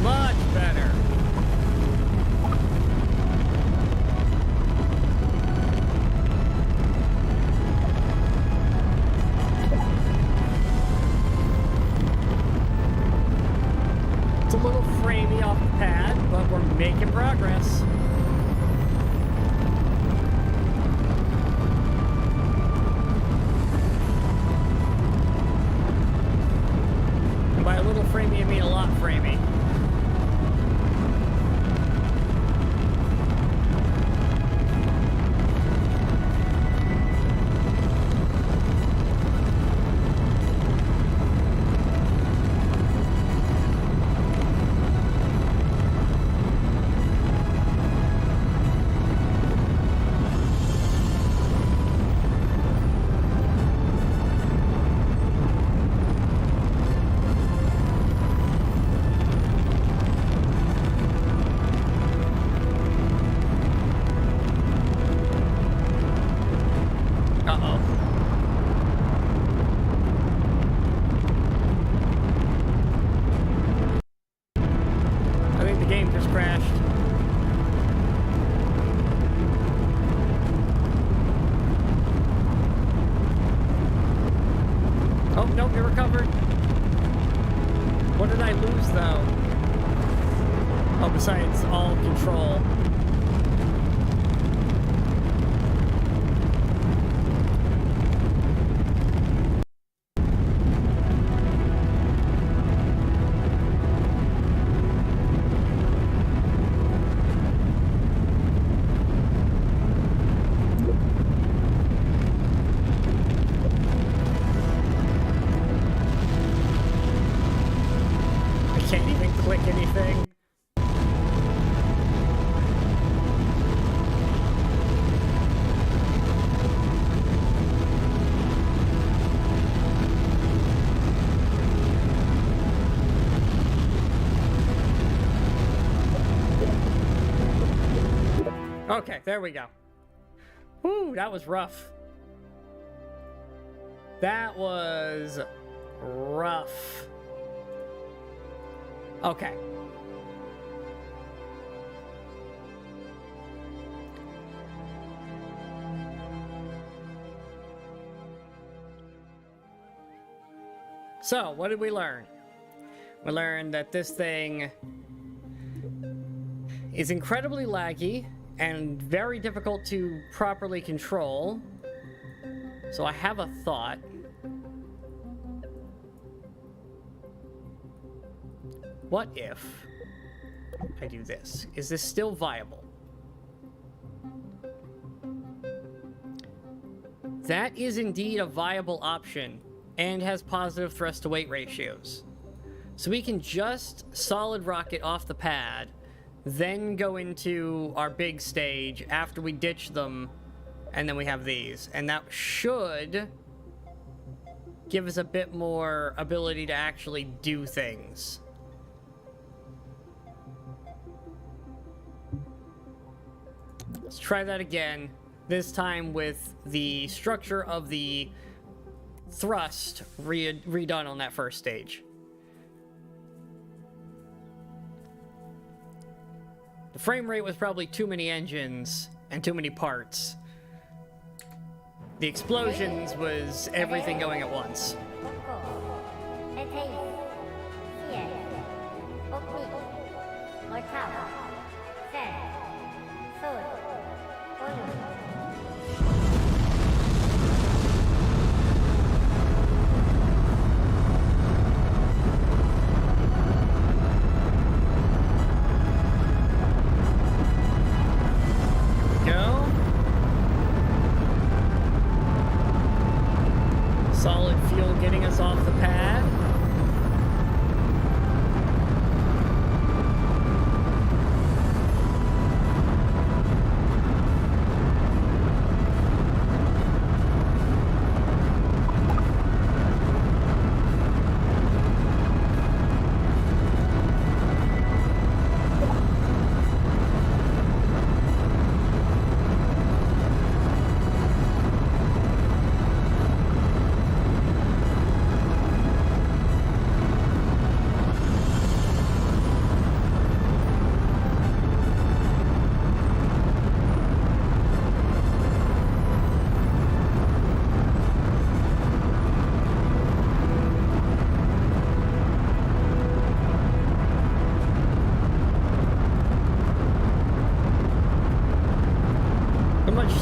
Much better. It's a little framey off the pad, but we're making progress. And by a little framey, I mean a lot framey. I think the game just crashed. Oh, nope, you recovered. What did I lose, though? Oh, besides all control. Can't even click anything. Okay, there we go. Woo, that was rough. That was rough. Okay. So, what did we learn? We learned that this thing is incredibly laggy and very difficult to properly control. So I have a thought. What if I do this? Is this still viable? That is indeed a viable option, and has positive thrust to weight ratios. So we can just solid rocket off the pad, then go into our big stage after we ditch them, and then we have these. And that should give us a bit more ability to actually do things. Let's try that again, this time with the structure of the thrust redone on that first stage. The frame rate was probably too many engines and too many parts. The explosions was everything going at once. Solid fuel getting us off the pad.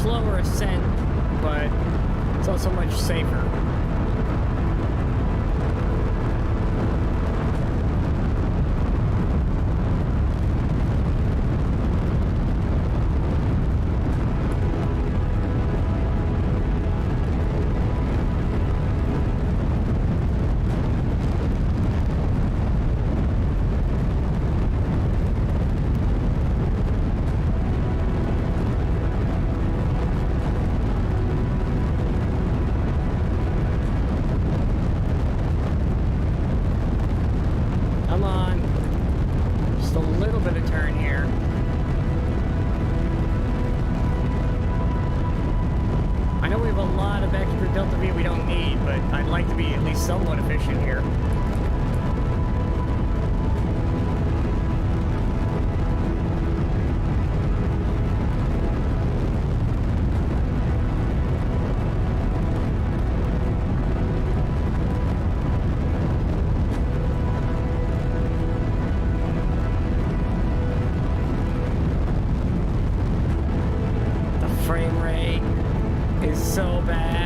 Slower ascent, but it's also much safer. Somewhat efficient here. The frame rate is so bad.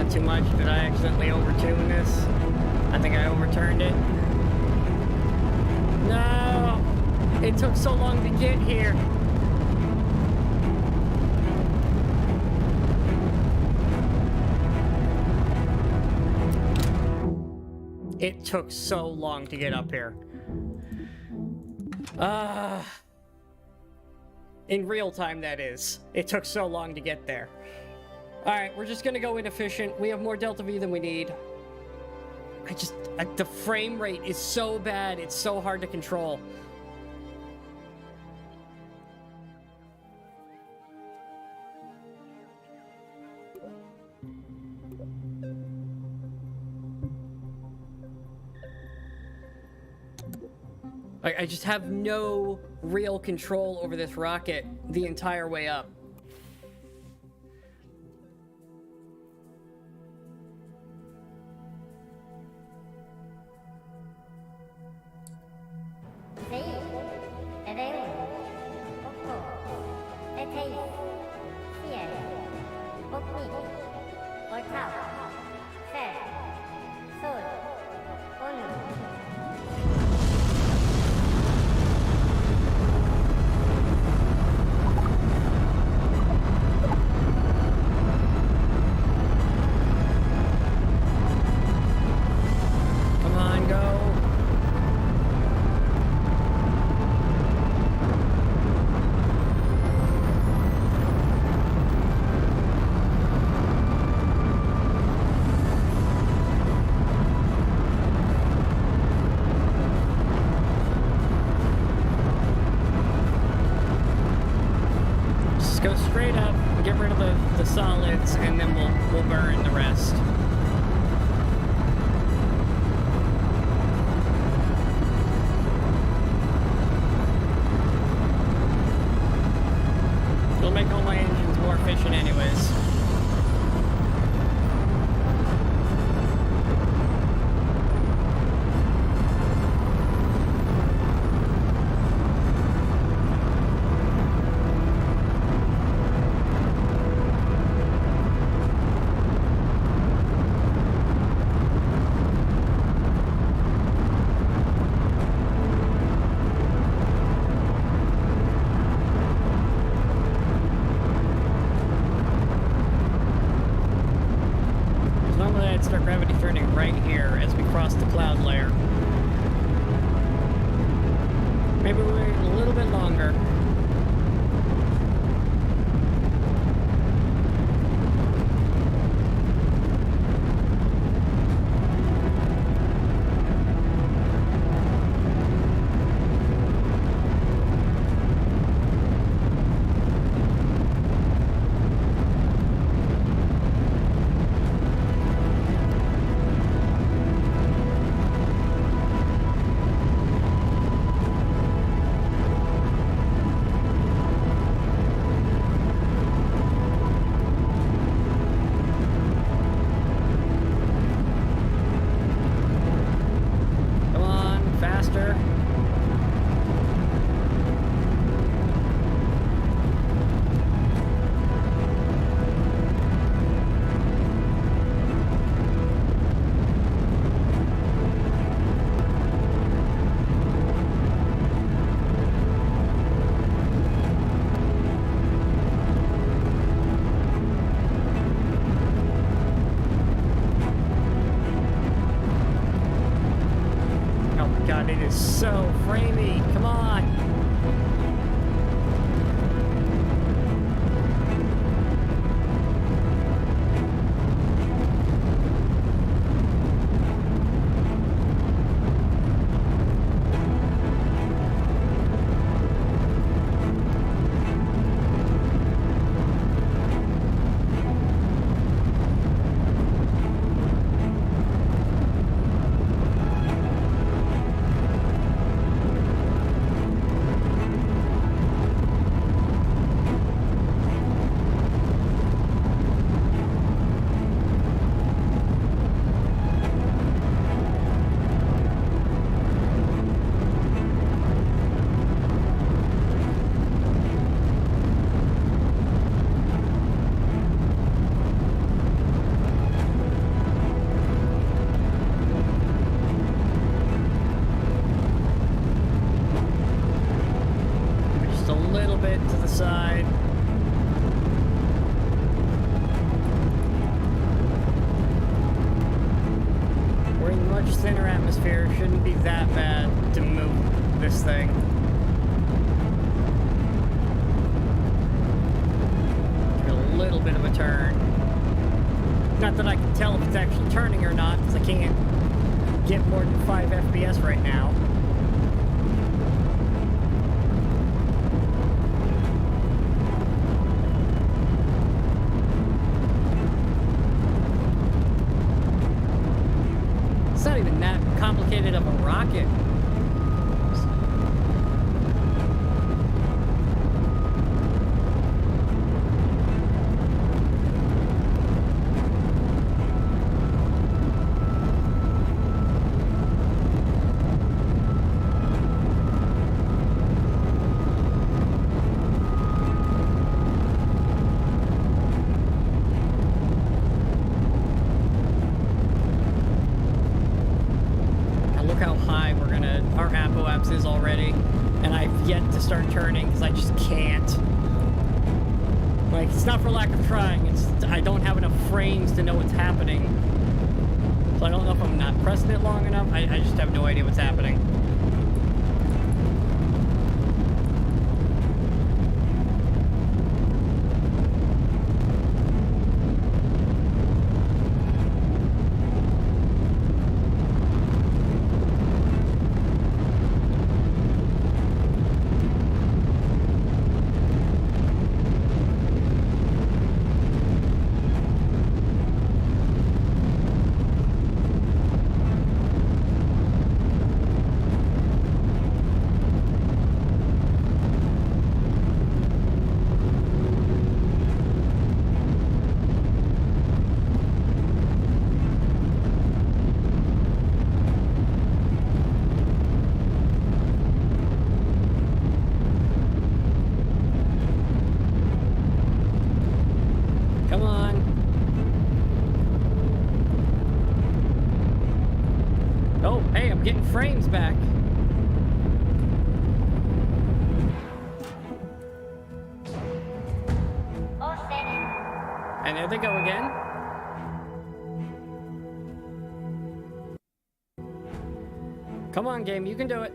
Too much? Did I accidentally overtune this? I think I overturned it. No! It took so long to get here. It took so long to get up here. In real time, that is. It took so long to get there. Alright, we're just gonna go inefficient. We have more Delta V than we need. The frame rate is so bad, it's so hard to control. Like, I just have no real control over this rocket the entire way up. And then we'll burn the rest. It'll make all my engines more efficient anyways. Start gravity turning right here as we cross the cloud layer. Maybe we'll wait a little bit longer. God, it is so framey. Come on. Side. We're in much thinner atmosphere. Shouldn't be that bad to move this thing. Give it a little bit of a turn. Not that I can tell if it's actually turning or not, because I can't get more than 5 FPS right now. It's not even that complicated of a rocket. yet to start turning because I just can't. Like, it's not for lack of trying, it's I don't have enough frames to know what's happening. So I don't know if I'm not pressing it long enough. I just have no idea what's happening. Come on. Oh, hey, I'm getting frames back. And there they go again. Come on, game, you can do it.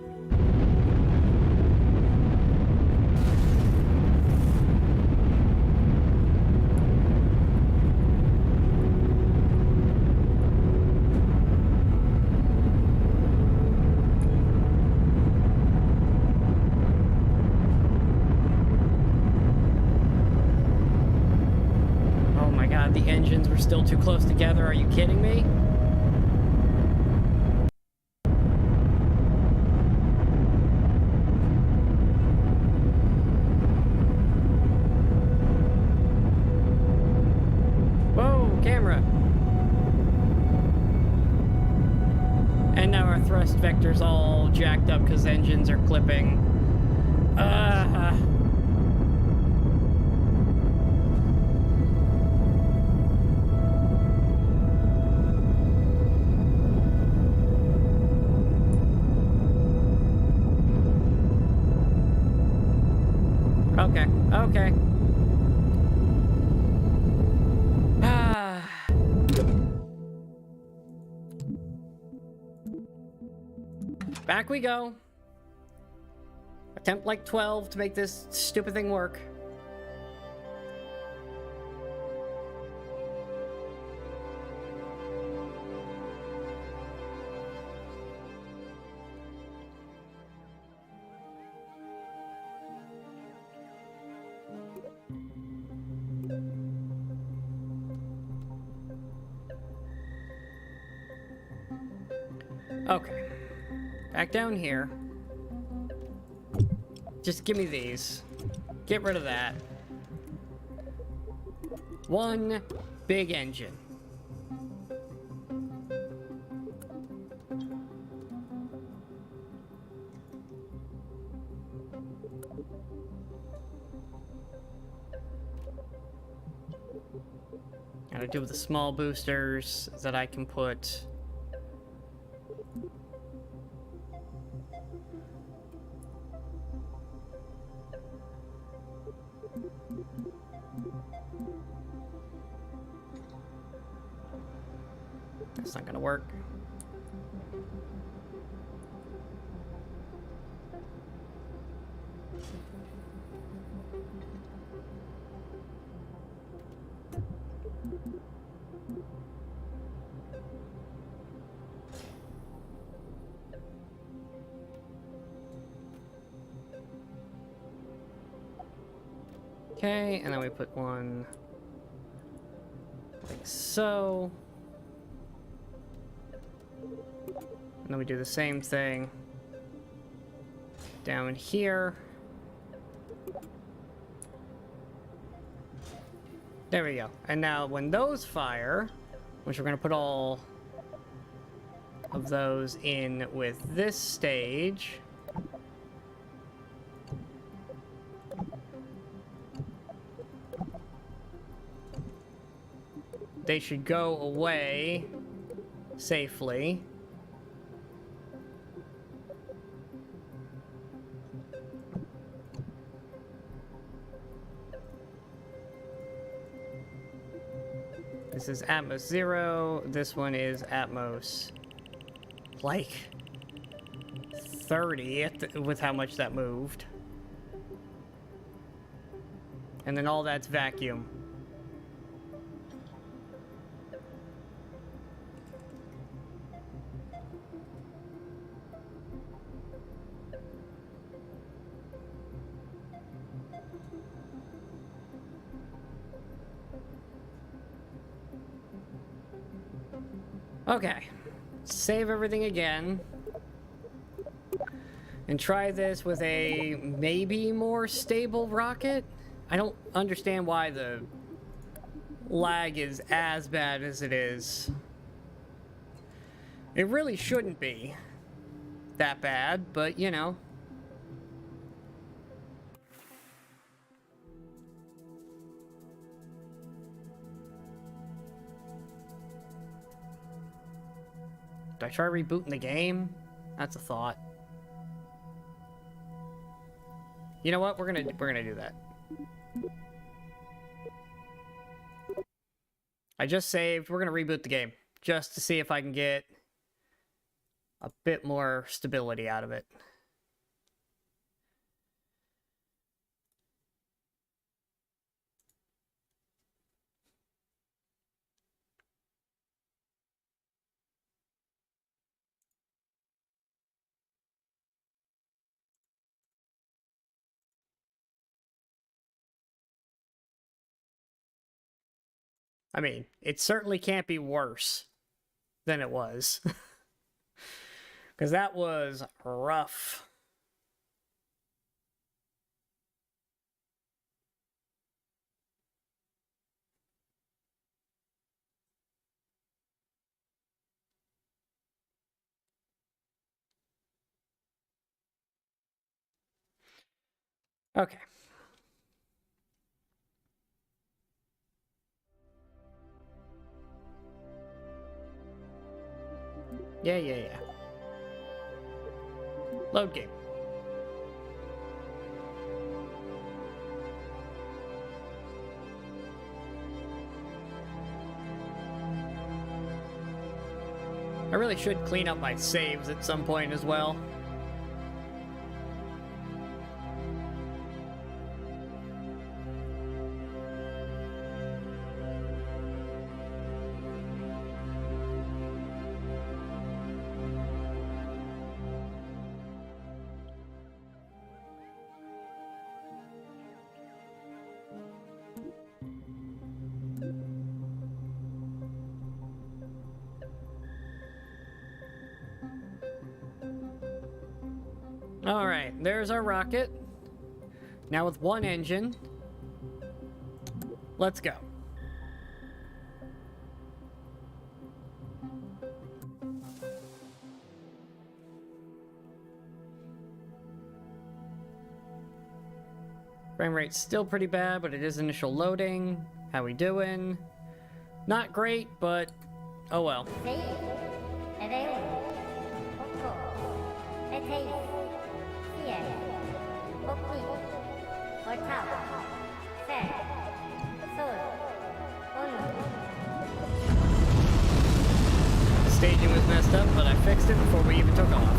The engines were still too close together. Are you kidding me? Whoa, camera. And now our thrust vector's all jacked up because engines are clipping. Okay, okay. Back we go. Attempt like 12 to make this stupid thing work. Okay. Back down here. Just give me these. Get rid of that. One big engine. Gotta do with the small boosters that I can put. That's not gonna work. Okay, and then we put one like so. And then we do the same thing down here. There we go. And now when those fire, which we're going to put all of those in with this stage. They should go away safely. This is Atmos 0. This one is Atmos, like, 30 with how much that moved. And then all that's vacuum. Okay, save everything again, and try this with a maybe more stable rocket. I don't understand why the lag is as bad as it is. It really shouldn't be that bad, but you know. Did I try rebooting the game? That's a thought. You know what? We're gonna do that. I just saved. We're gonna reboot the game just to see if I can get a bit more stability out of it. I mean, it certainly can't be worse than it was. Because that was rough. Okay. Yeah. Load game. I really should clean up my saves at some point as well. Alright, there's our rocket. Now with one engine. Let's go. Frame rate's still pretty bad, but it is initial loading. How we doing? Not great, but oh well. Staging was messed up, but I fixed it before we even took off.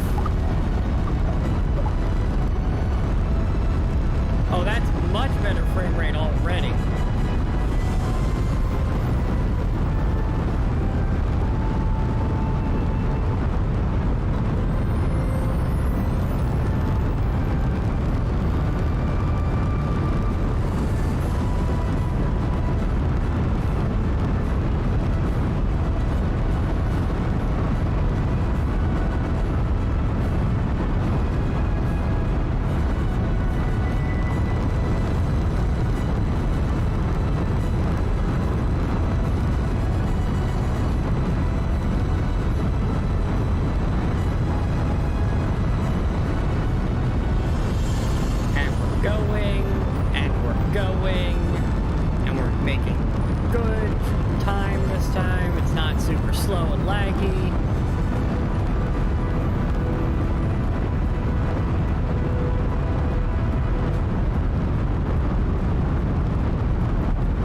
Oh, that's much better frame rate already.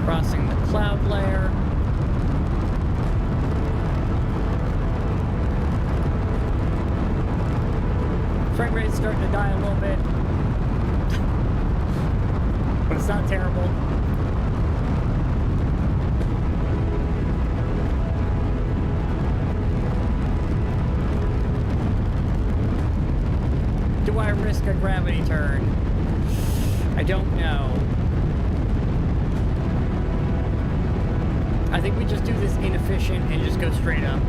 Crossing the cloud layer. It's not terrible. Do I risk a gravity turn? I don't know. I think we just do this inefficient and just go straight up.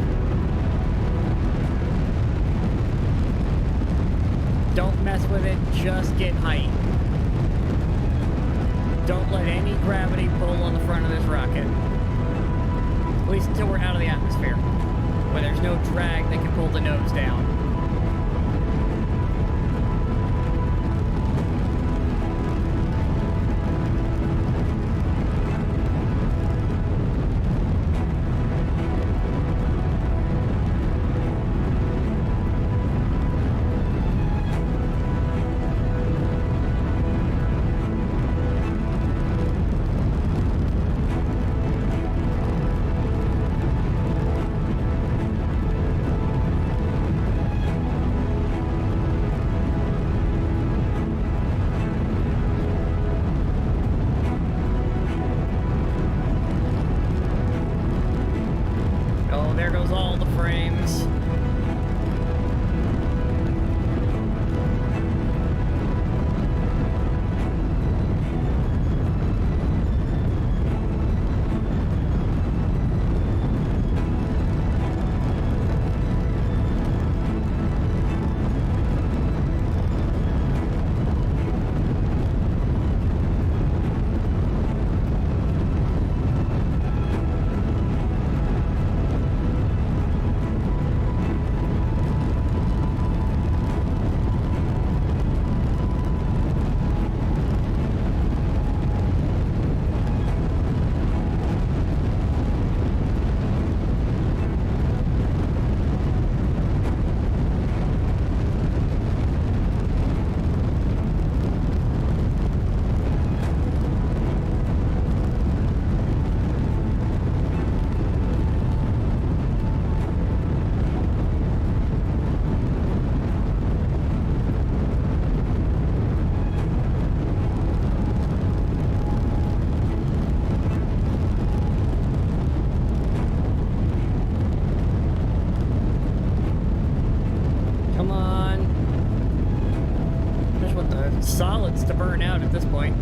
Don't mess with it, just get height. Don't let any gravity pull on the front of this rocket. At least until we're out of the atmosphere, where there's no drag that can pull the nose down. There goes all the frames. Solids to burn out at this point.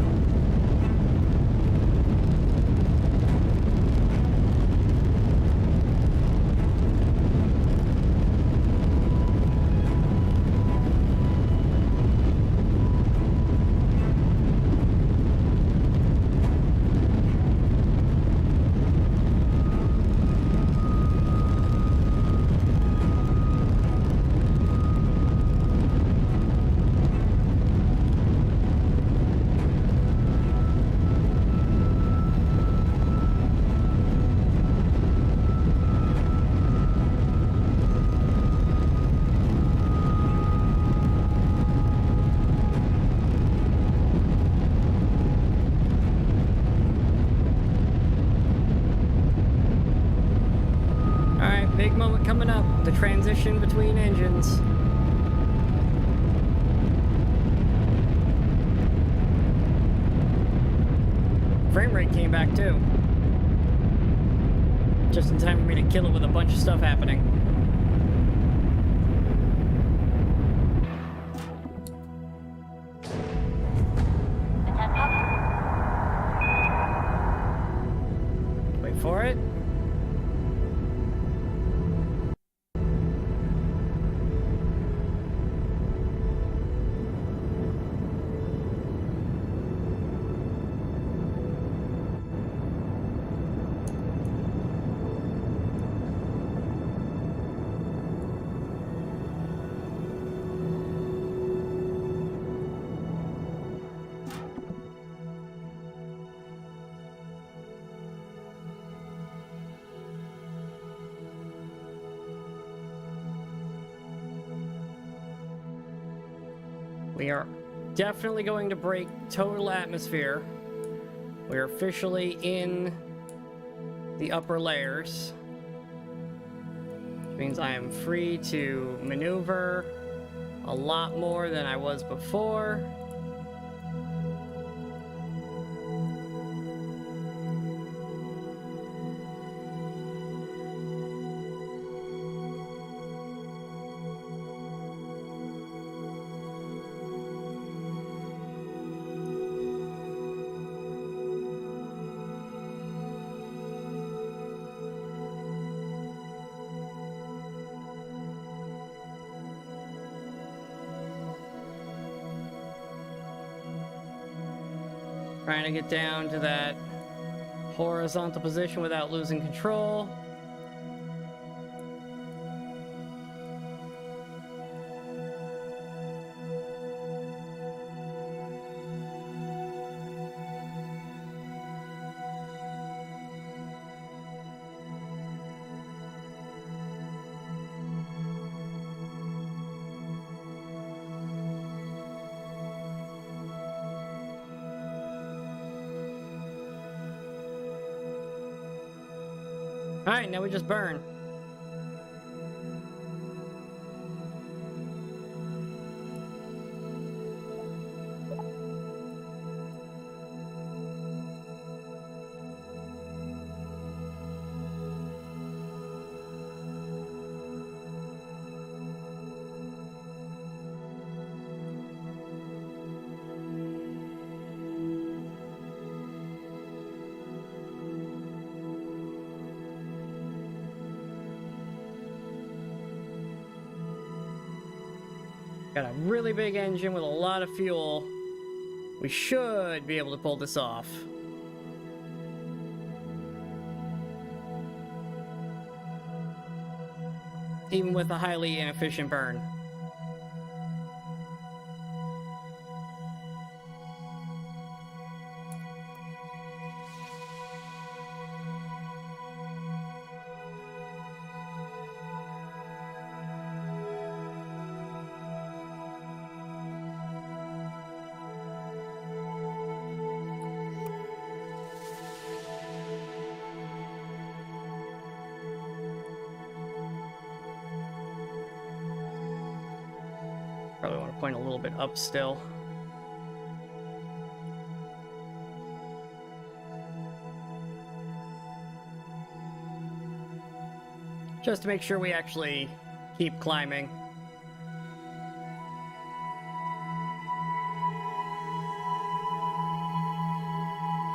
Big moment coming up, the transition between engines. Frame rate came back too. Just in time for me to kill it with a bunch of stuff happening. Wait for it. We are definitely going to break total atmosphere. We are officially in the upper layers, which means I am free to maneuver a lot more than I was before. Trying to get down to that horizontal position without losing control. Alright, now we just burn. Got a really big engine with a lot of fuel. We should be able to pull this off. Even with a highly inefficient burn. Probably want to point a little bit up still. Just to make sure we actually keep climbing.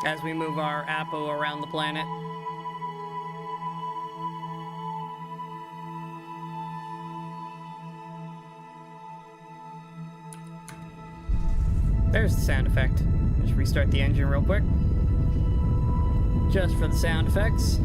As we move our Apo around the planet. There's the sound effect. Just restart the engine real quick. Just for the sound effects.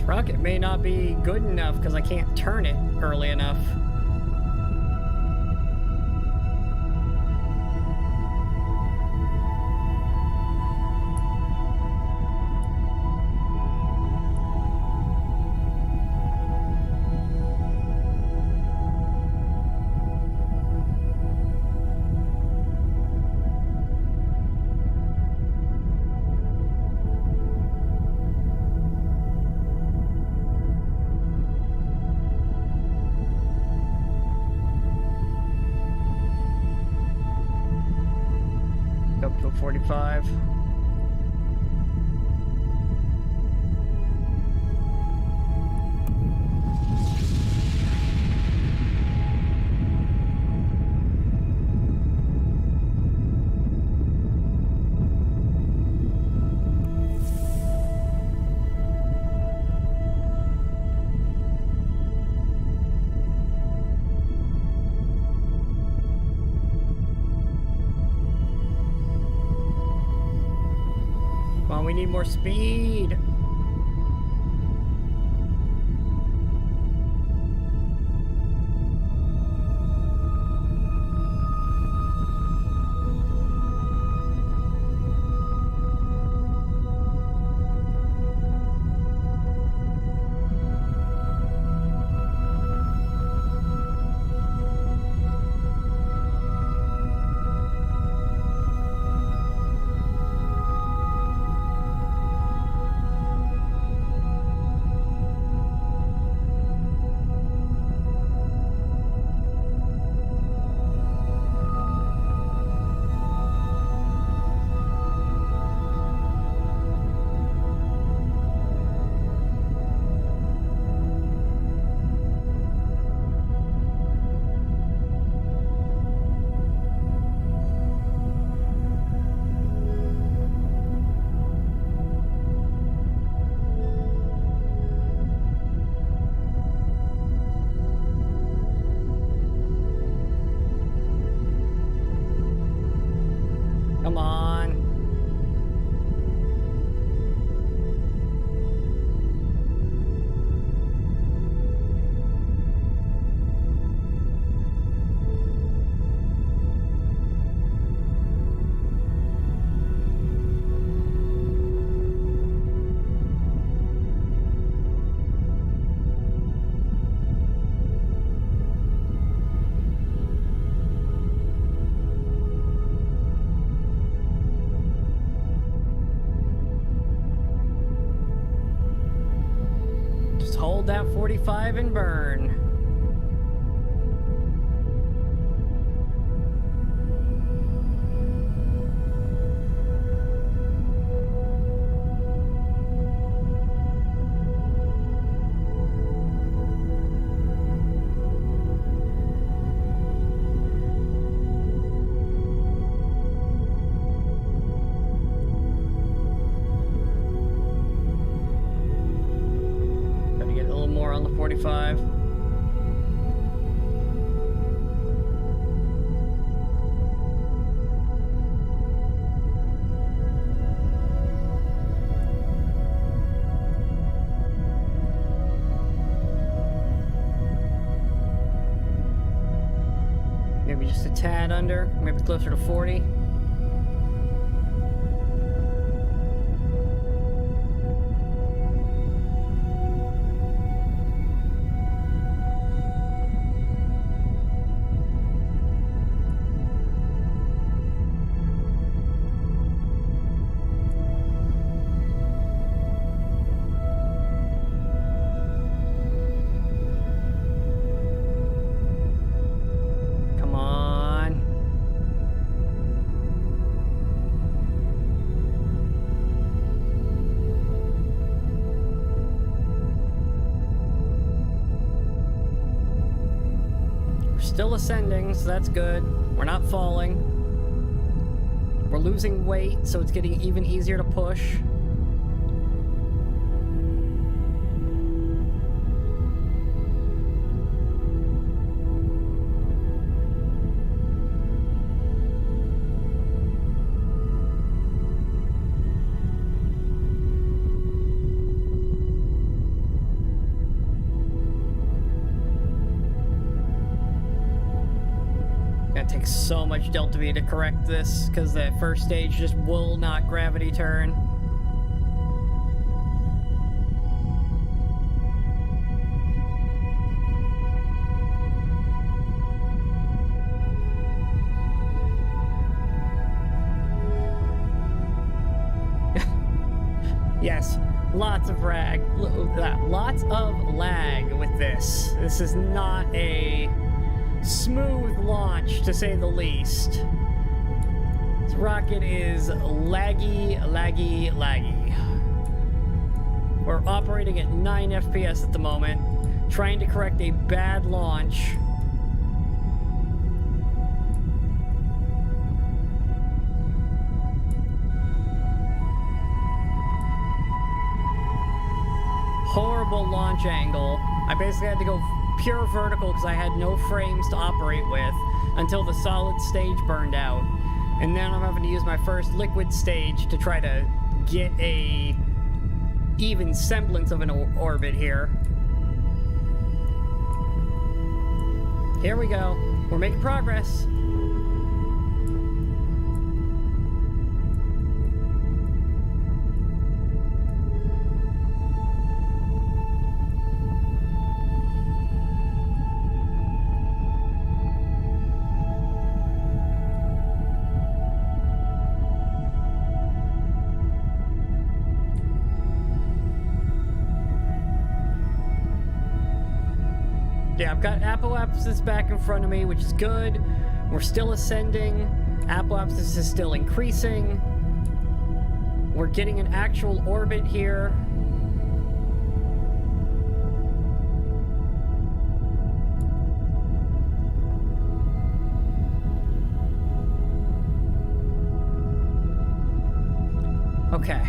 Rocket may not be good enough because I can't turn it early enough. Up to 45. We need more speed. that 45 and burn. Gotta get a little more on the 45. Maybe just a tad under, maybe closer to 40. Come on. We're still ascending, so that's good. We're not falling. We're losing weight, so it's getting even easier to push. Gonna take so much Delta V to correct this, because the first stage just will not gravity turn. Yes, lots of lots of lag with this. This is not a smooth launch, to say the least. This rocket is laggy. We're operating at 9 FPS at the moment, trying to correct a bad launch. Horrible launch angle. I basically had to go pure vertical because I had no frames to operate with until the solid stage burned out. And then I'm having to use my first liquid stage to try to get a even semblance of an orbit here. Here we go. We're making progress. Yeah, I've got apoapsis back in front of me, which is good. We're still ascending. Apoapsis is still increasing. We're getting an actual orbit here. Okay.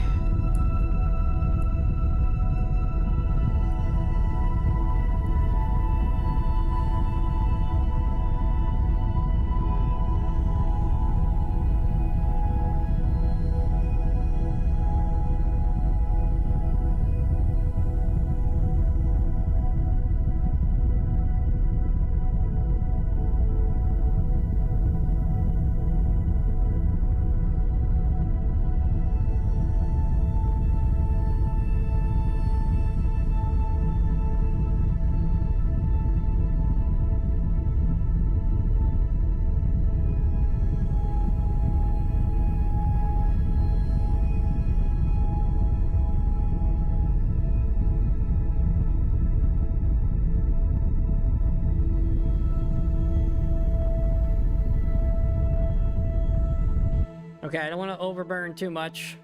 Okay, I don't want to overburn too much.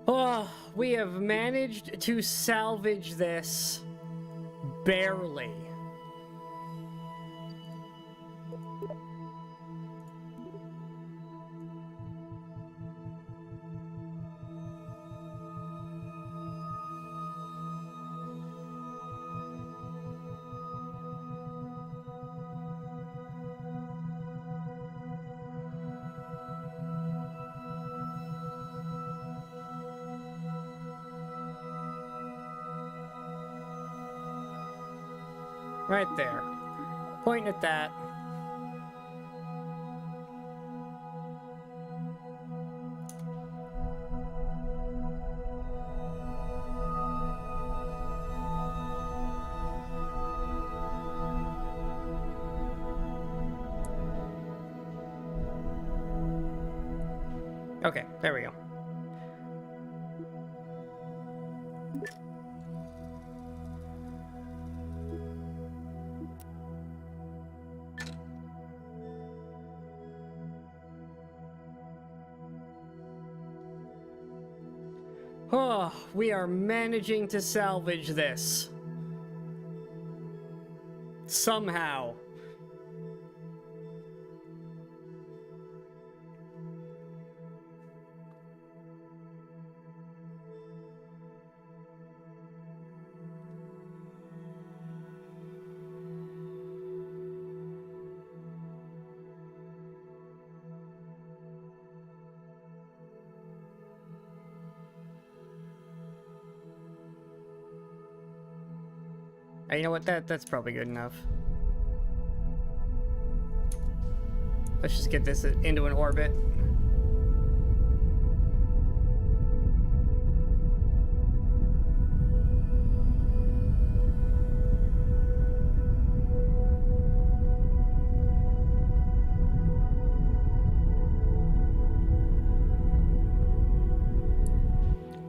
Oh, we have managed to salvage this. Barely. Right there. Pointing at that. Okay, there we go. Oh, we are managing to salvage this. Somehow. You know what? That's probably good enough. Let's just get this into an orbit.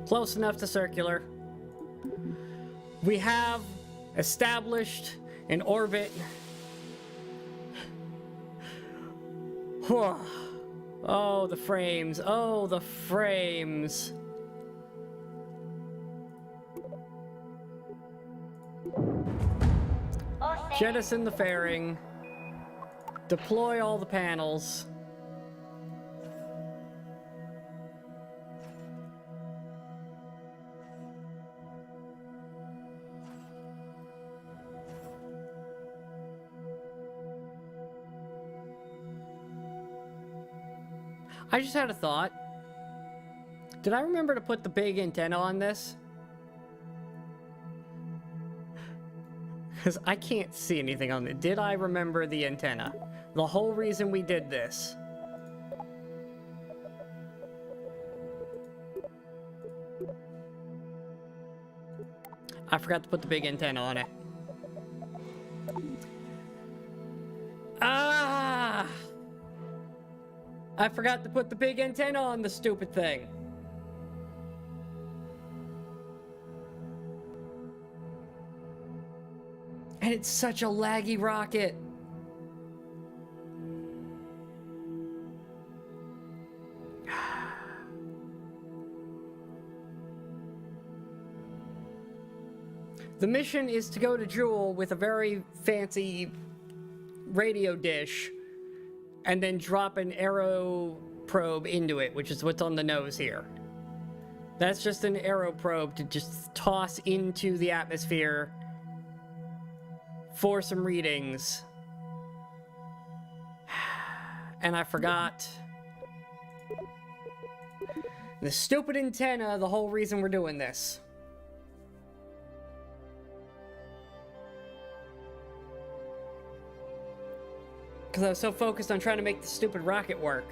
Close enough to circular. We have established an orbit. Oh, the frames. Oh, the frames. Jettison the fairing. Deploy all the panels. I just had a thought. Did I remember to put the big antenna on this? Because I can't see anything on it. Did I remember the antenna? The whole reason we did this. I forgot to put the big antenna on it. Ah! I forgot to put the big antenna on the stupid thing. And it's such a laggy rocket. The mission is to go to Jewel with a very fancy radio dish and then drop an aero probe into it, which is what's on the nose here. That's just an aero probe to just toss into the atmosphere for some readings. And I forgot the stupid antenna, the whole reason we're doing this. Because I was so focused on trying to make the stupid rocket work.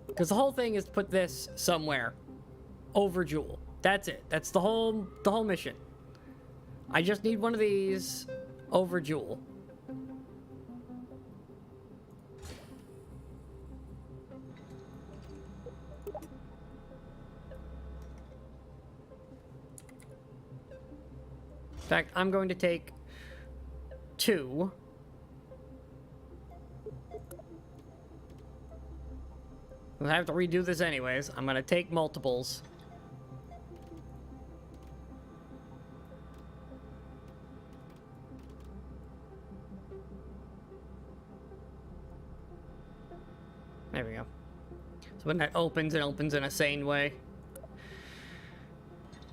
Because the whole thing is to put this somewhere over Jewel. That's it. That's the whole mission. I just need one of these over Jewel. In fact, I'm going to take 2. We'll have to redo this anyways. I'm gonna take multiples. There we go. So when that opens, it opens in a sane way.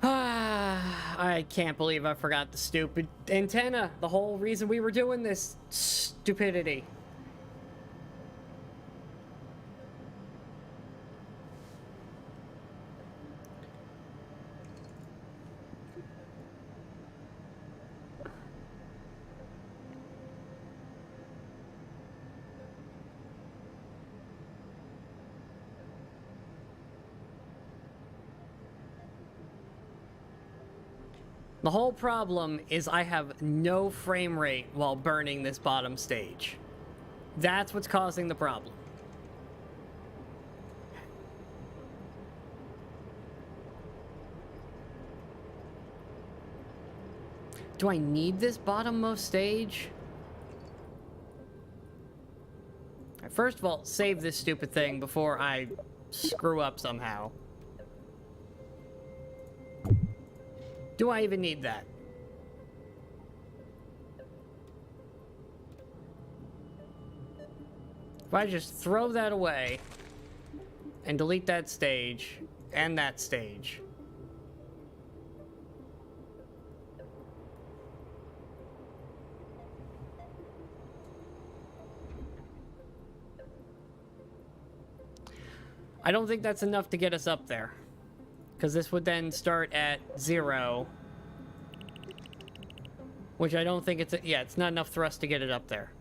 I can't believe I forgot the stupid antenna. The whole reason we were doing this stupidity. The whole problem is I have no frame rate while burning this bottom stage. That's what's causing the problem. Do I need this bottommost stage? First of all, save this stupid thing before I screw up somehow. Do I even need that? If I just throw that away and delete that stage and that stage. I don't think that's enough to get us up there. Because this would then start at 0. Which I don't think it's... yeah, it's not enough thrust to get it up there.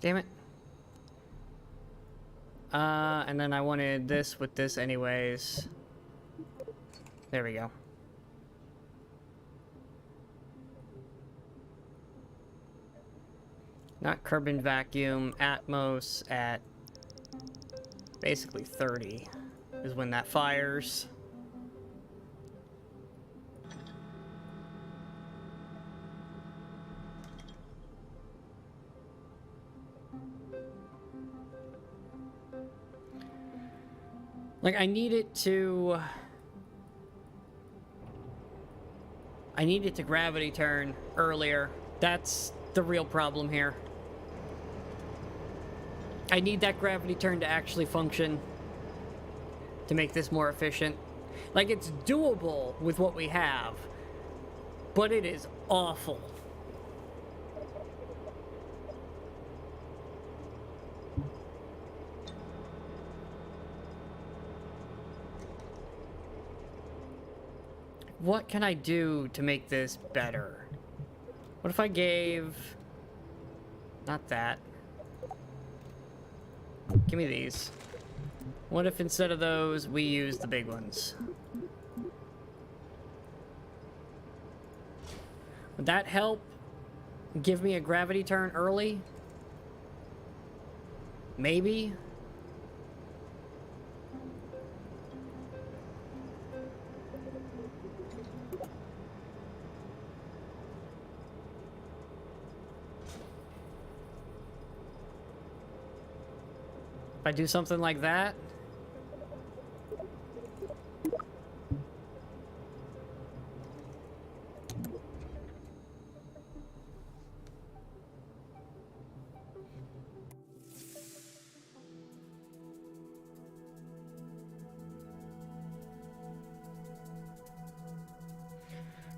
Damn it. And then I wanted this with this anyways. There we go. Not Kerbin Vacuum, Atmos at basically 30 is when that fires. Like, I need it to gravity turn earlier. That's the real problem here. I need that gravity turn to actually function to make this more efficient. Like, it's doable with what we have, but it is awful. What can I do to make this better? What if I gave... not that. Give me these. What if instead of those, we use the big ones? Would that help give me a gravity turn early? Maybe? If I do something like that.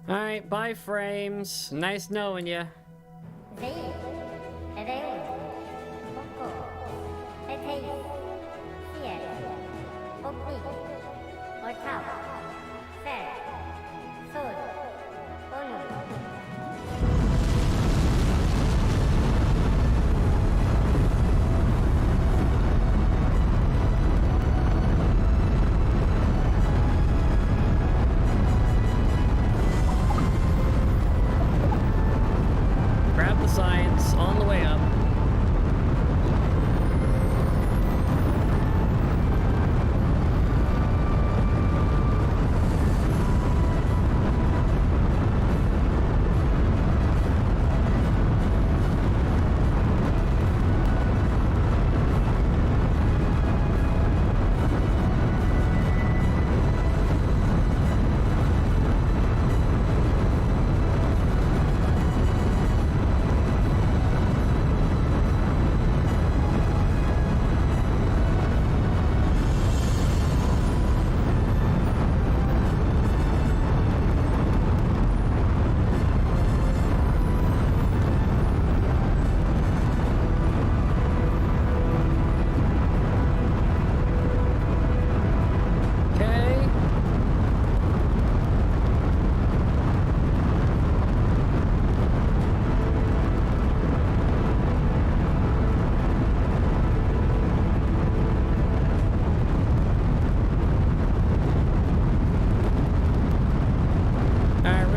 Alright, bye frames. Nice knowing ya.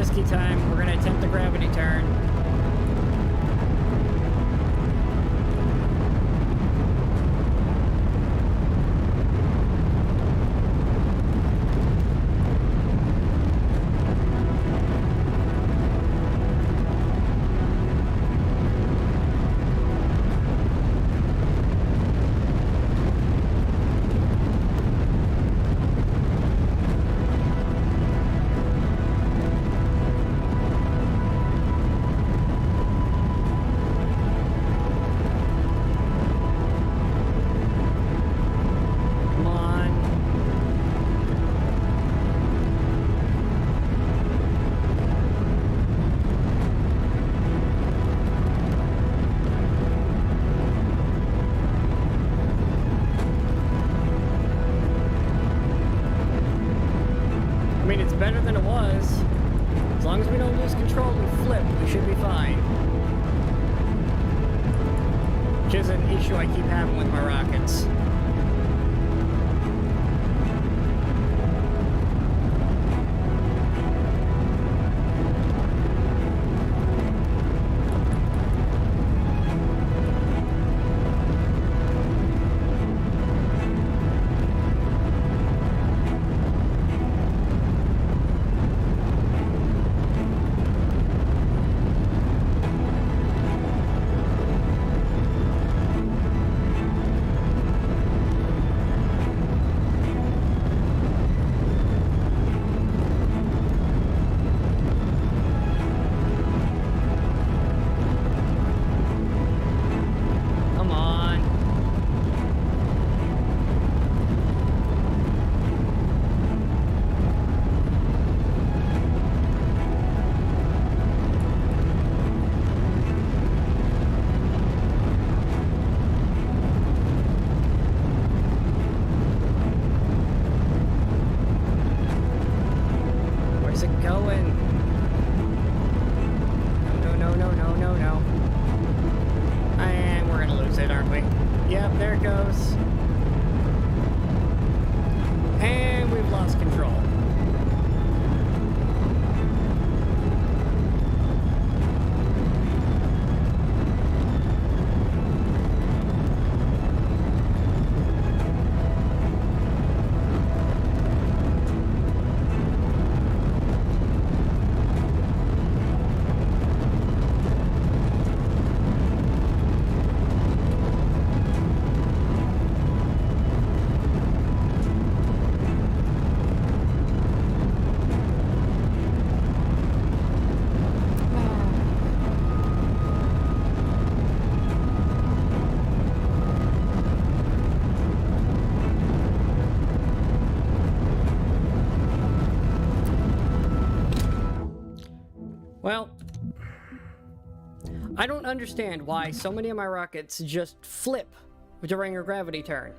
risky time. We're gonna attempt the gravity turn. Better than it was. As long as we don't lose control and flip, we should be fine. Which is an issue I keep having with my rockets. Well, I don't understand why so many of my rockets just flip during a gravity turn.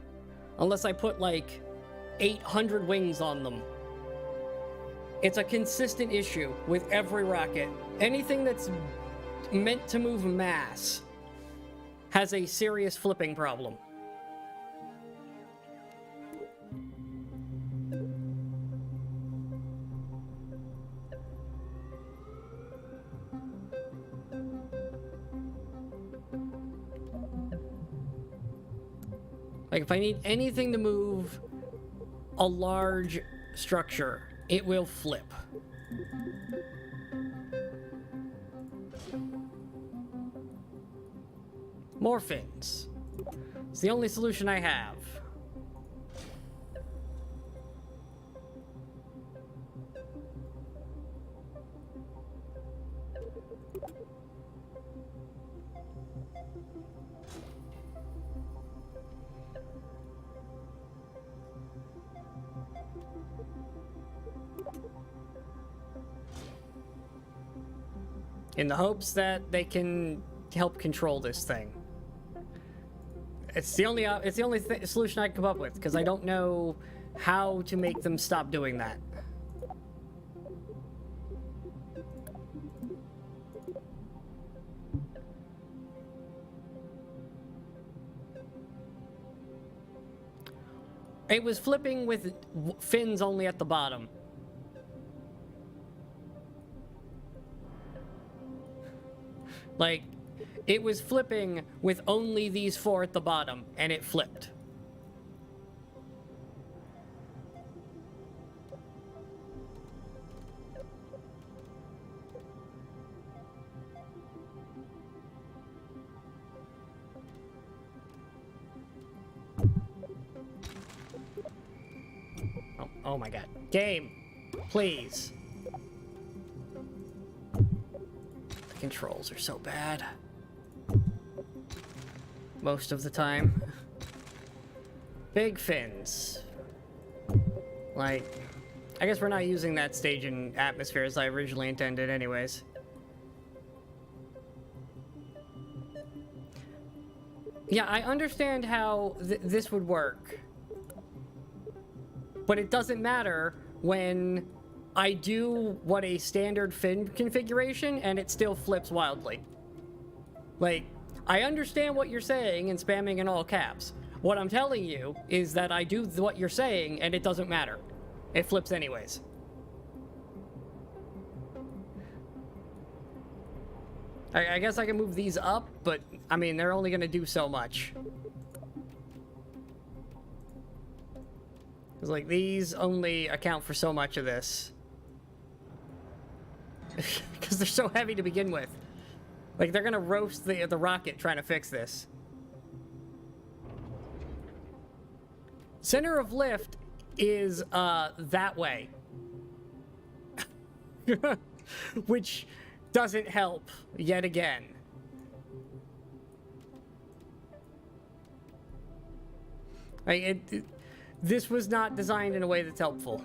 Unless I put like 800 wings on them. It's a consistent issue with every rocket. Anything that's meant to move mass has a serious flipping problem. Like, if I need anything to move a large structure, it will flip. More fins. It's the only solution I have. In the hopes that they can help control this thing. It's the only solution I can come up with, because I don't know how to make them stop doing that. It was flipping with fins only at the bottom. Like, it was flipping with only these 4 at the bottom, and it flipped. Oh my god. Game! Please. The controls are so bad. Most of the time. Big fins. Like, I guess we're not using that stage in atmosphere as I originally intended anyways. Yeah, I understand how this would work. But it doesn't matter when I do what a standard fin configuration and it still flips wildly. Like, I understand what you're saying and spamming in all caps. What I'm telling you is that I do what you're saying and it doesn't matter. It flips anyways. I guess I can move these up, but I mean, they're only gonna do so much. Because, like, these only account for so much of this. Because they're so heavy to begin with. Like, they're gonna roast the rocket trying to fix this. Center of lift is, that way. Which doesn't help, yet again. Like, this was not designed in a way that's helpful.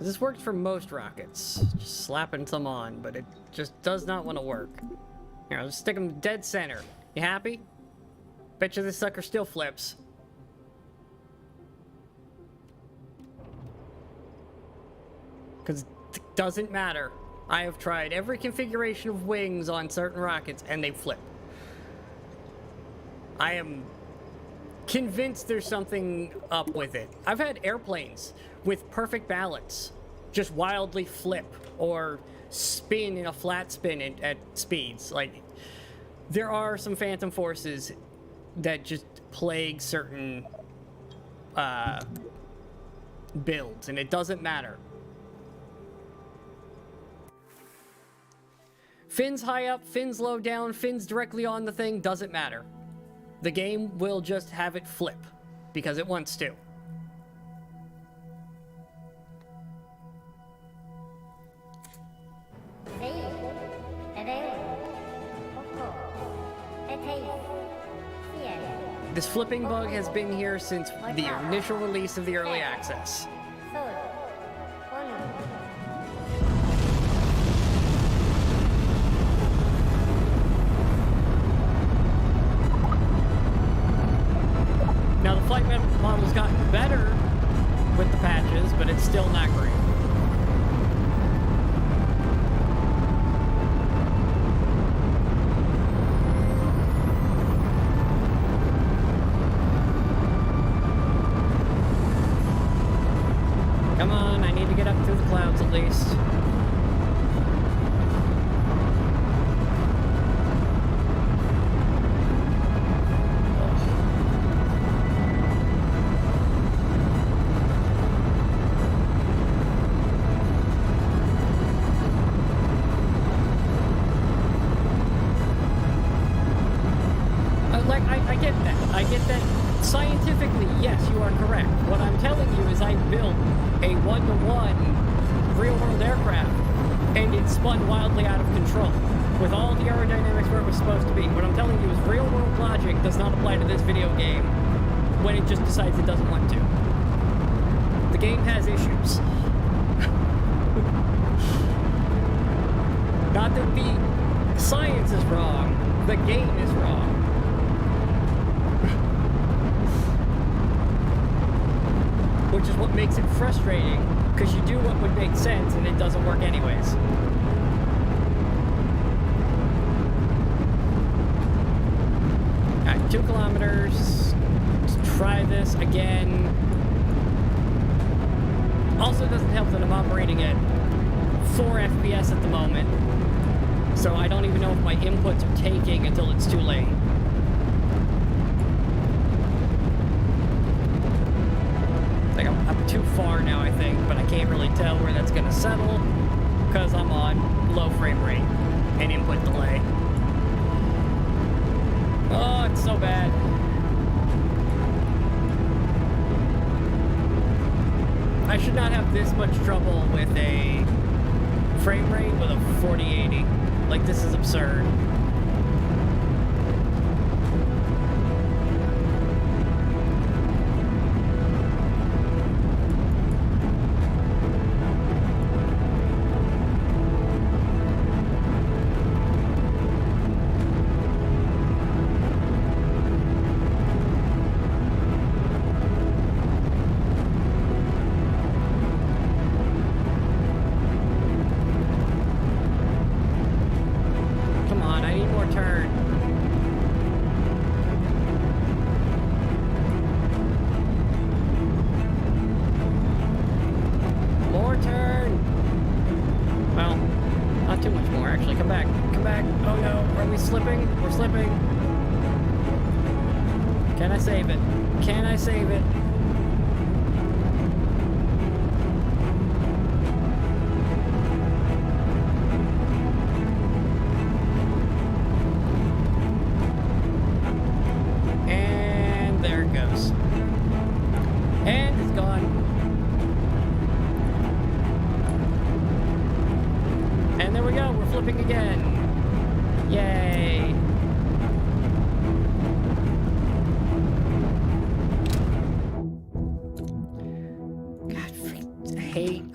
This works for most rockets. Just slapping some on, but it just does not want to work. Here, I'll just stick them dead center. You happy? Bet you this sucker still flips. Because it doesn't matter. I have tried every configuration of wings on certain rockets, and they flip. I am convinced there's something up with it. I've had airplanes with perfect balance just wildly flip or spin in a flat spin at speeds. Like, there are some phantom forces that just plague certain builds, and it doesn't matter. Fins high up, fins low down, fins directly on the thing, doesn't matter. The game will just have it flip, because it wants to. This flipping bug has been here since the initial release of the early access. Now, the flight model's gotten better with the patches, but it's still not great. Come on, I need to get up through the clouds at least. I get that scientifically, yes, you are correct. What I'm telling you is I built a one-to-one real-world aircraft, and it spun wildly out of control, with all the aerodynamics where it was supposed to be. What I'm telling you is real-world logic does not apply to this video game when it just decides it doesn't want to. The game has issues. Not that the science is wrong, the game is wrong. Which is what makes it frustrating, because you do what would make sense and it doesn't work anyways. Alright, 2 kilometers. Let's try this again. Also doesn't help that I'm operating at 4 FPS at the moment. So I don't even know if my inputs are taking until it's too late. Like I'm too far now, I think, but I can't really tell where that's gonna settle because I'm on low frame rate and input delay. Oh, it's so bad. I should not have this much trouble with a frame rate with a 4080. Like, this is absurd.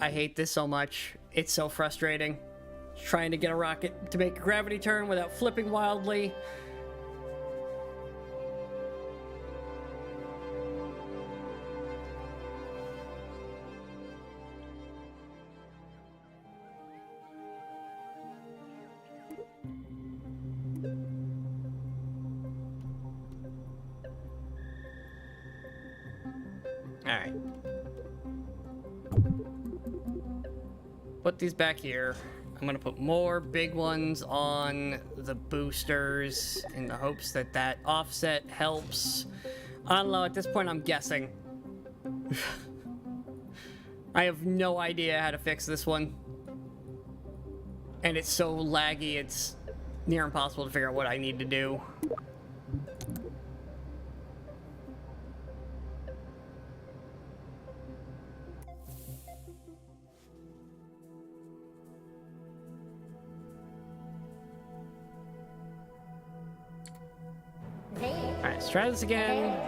I hate this so much. It's so frustrating. Trying to get a rocket to make a gravity turn without flipping wildly. Alright. Put these back here. I'm gonna put more big ones on the boosters in the hopes that that offset helps. I don't know, at this point I'm guessing. I have no idea how to fix this one. And it's so laggy, it's near impossible to figure out what I need to do. Alright, let's try this again.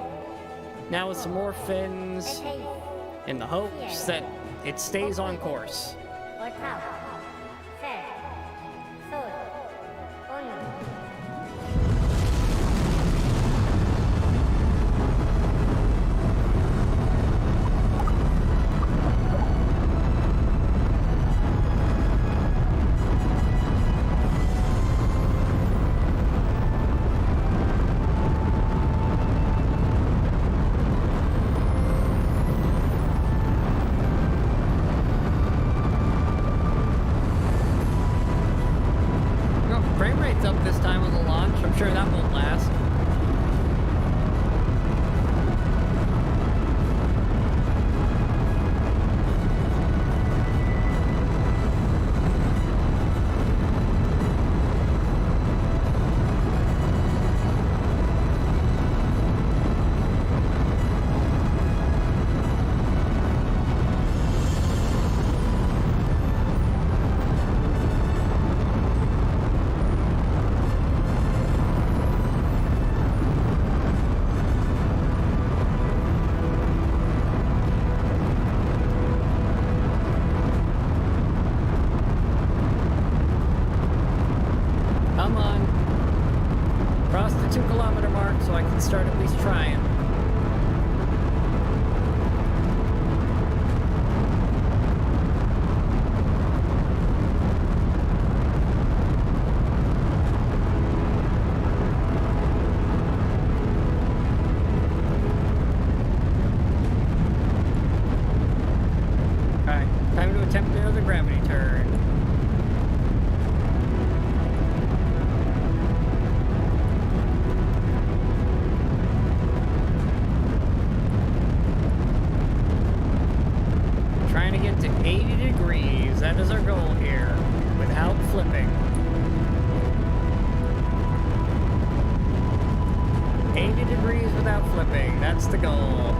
Now with some more fins, in the hopes that it stays on course. Start at least trying. Time to attempt another gravity turn. Trying to get to 80 degrees. That is our goal here, without flipping. 80 degrees without flipping. That's the goal.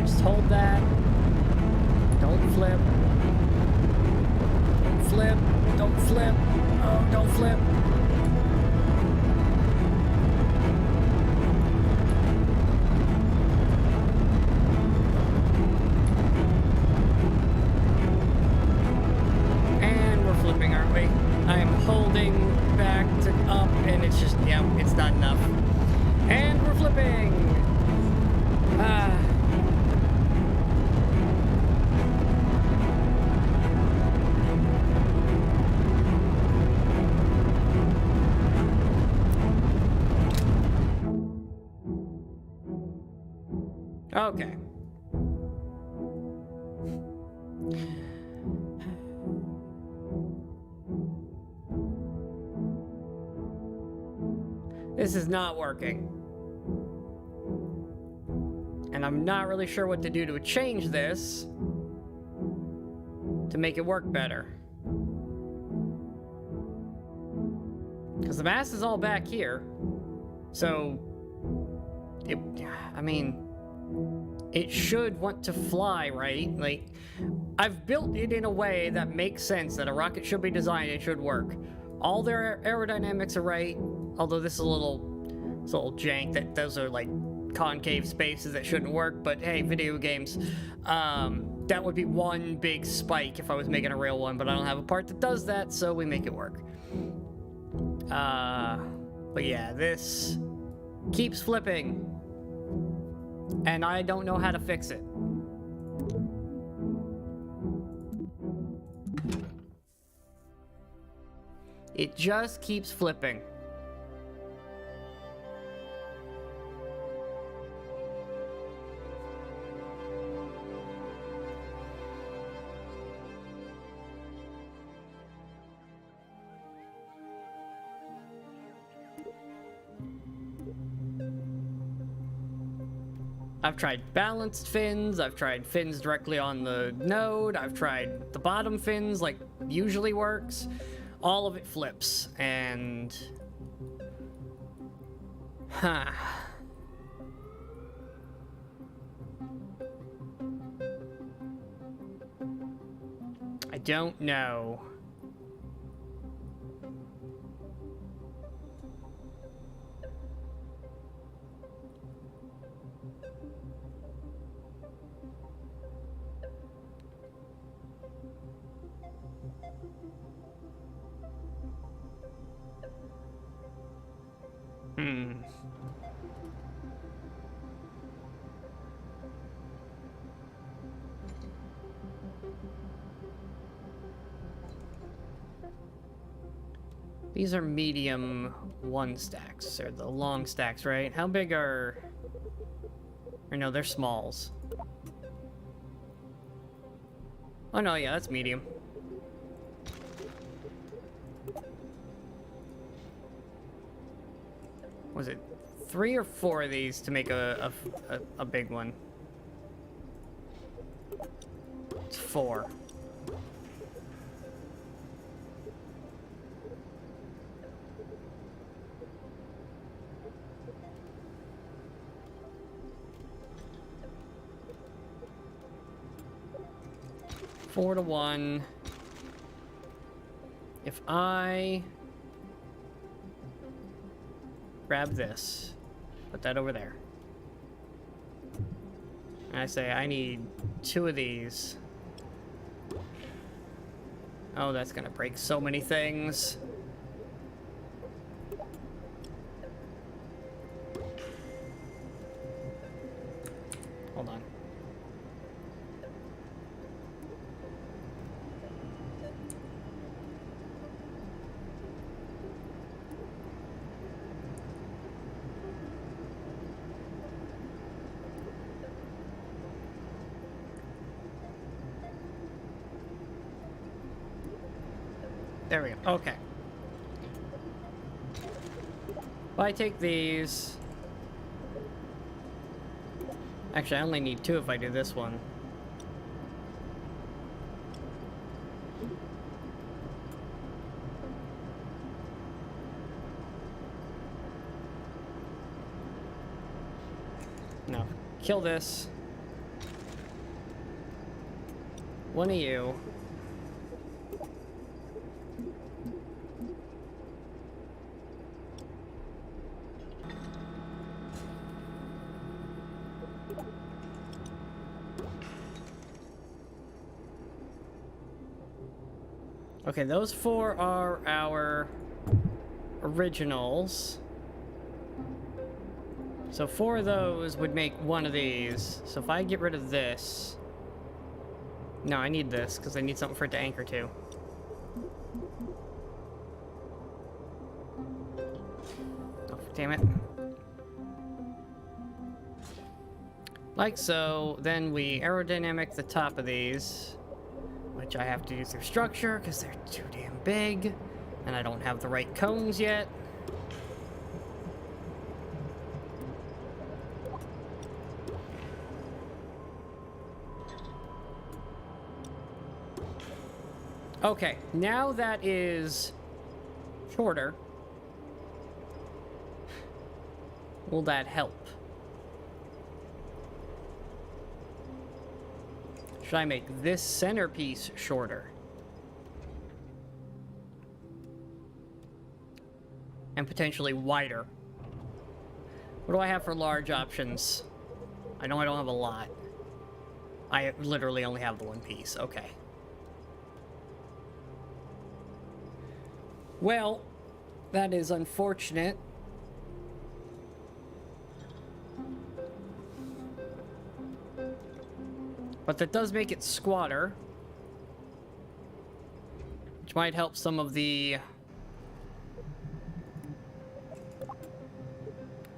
Just hold that. Don't flip. Don't flip. Don't flip. Oh, don't flip. And we're flipping, aren't we? I am holding back to up, and it's just, yeah, it's not enough. And we're flipping. Okay. This is not working. And I'm not really sure what to do to change this to make it work better. Because the mass is all back here. So, it should want to fly, right? Like, I've built it in a way that makes sense that a rocket should be designed and should work. All their aerodynamics are right, although this is a little jank, that those are like concave spaces that shouldn't work, but hey, video games. That would be one big spike if I was making a real one, but I don't have a part that does that, so we make it work. But yeah, this keeps flipping. And I don't know how to fix it. It just keeps flipping. I've tried balanced fins, I've tried fins directly on the node, I've tried the bottom fins, like usually works. All of it flips, and... Huh. I don't know. These are medium 1 stacks, or the long stacks, right? How big are... Or no, they're smalls. Oh no, yeah, that's medium. Was it 3 or 4 of these to make a big one? It's 4. 4-to-1. If I grab this, put that over there. And I say I need 2 of these. Oh, that's gonna break so many things. Hold on. There we go. Okay. If I take these... Actually, I only need 2 if I do this one. No. Kill this. 1 of you. Okay, those 4 are our originals. So 4 of those would make 1 of these. So if I get rid of this... No, I need this, because I need something for it to anchor to. Oh, damn it. Like so, then we aerodynamic the top of these. Which I have to do through structure, because they're too damn big. And I don't have the right cones yet. Okay, now that is shorter. Will that help? Should I make this centerpiece shorter? And potentially wider. What do I have for large options? I know I don't have a lot. I literally only have the 1 piece. Okay. Well, that is unfortunate. But that does make it squatter. Which might help some of the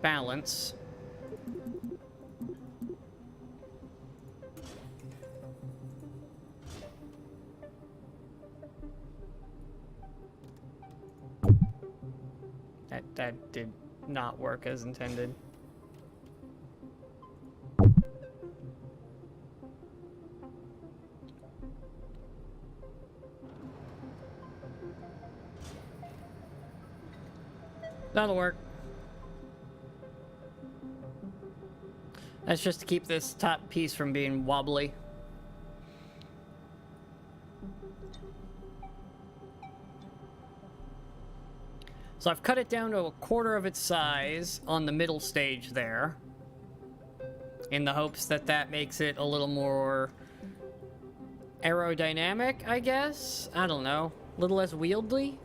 balance. That did not work as intended. That'll work. That's just to keep this top piece from being wobbly. So I've cut it down to 1/4 of its size on the middle stage there. In the hopes that that makes it a little more aerodynamic, I guess? I don't know. A little less wieldy?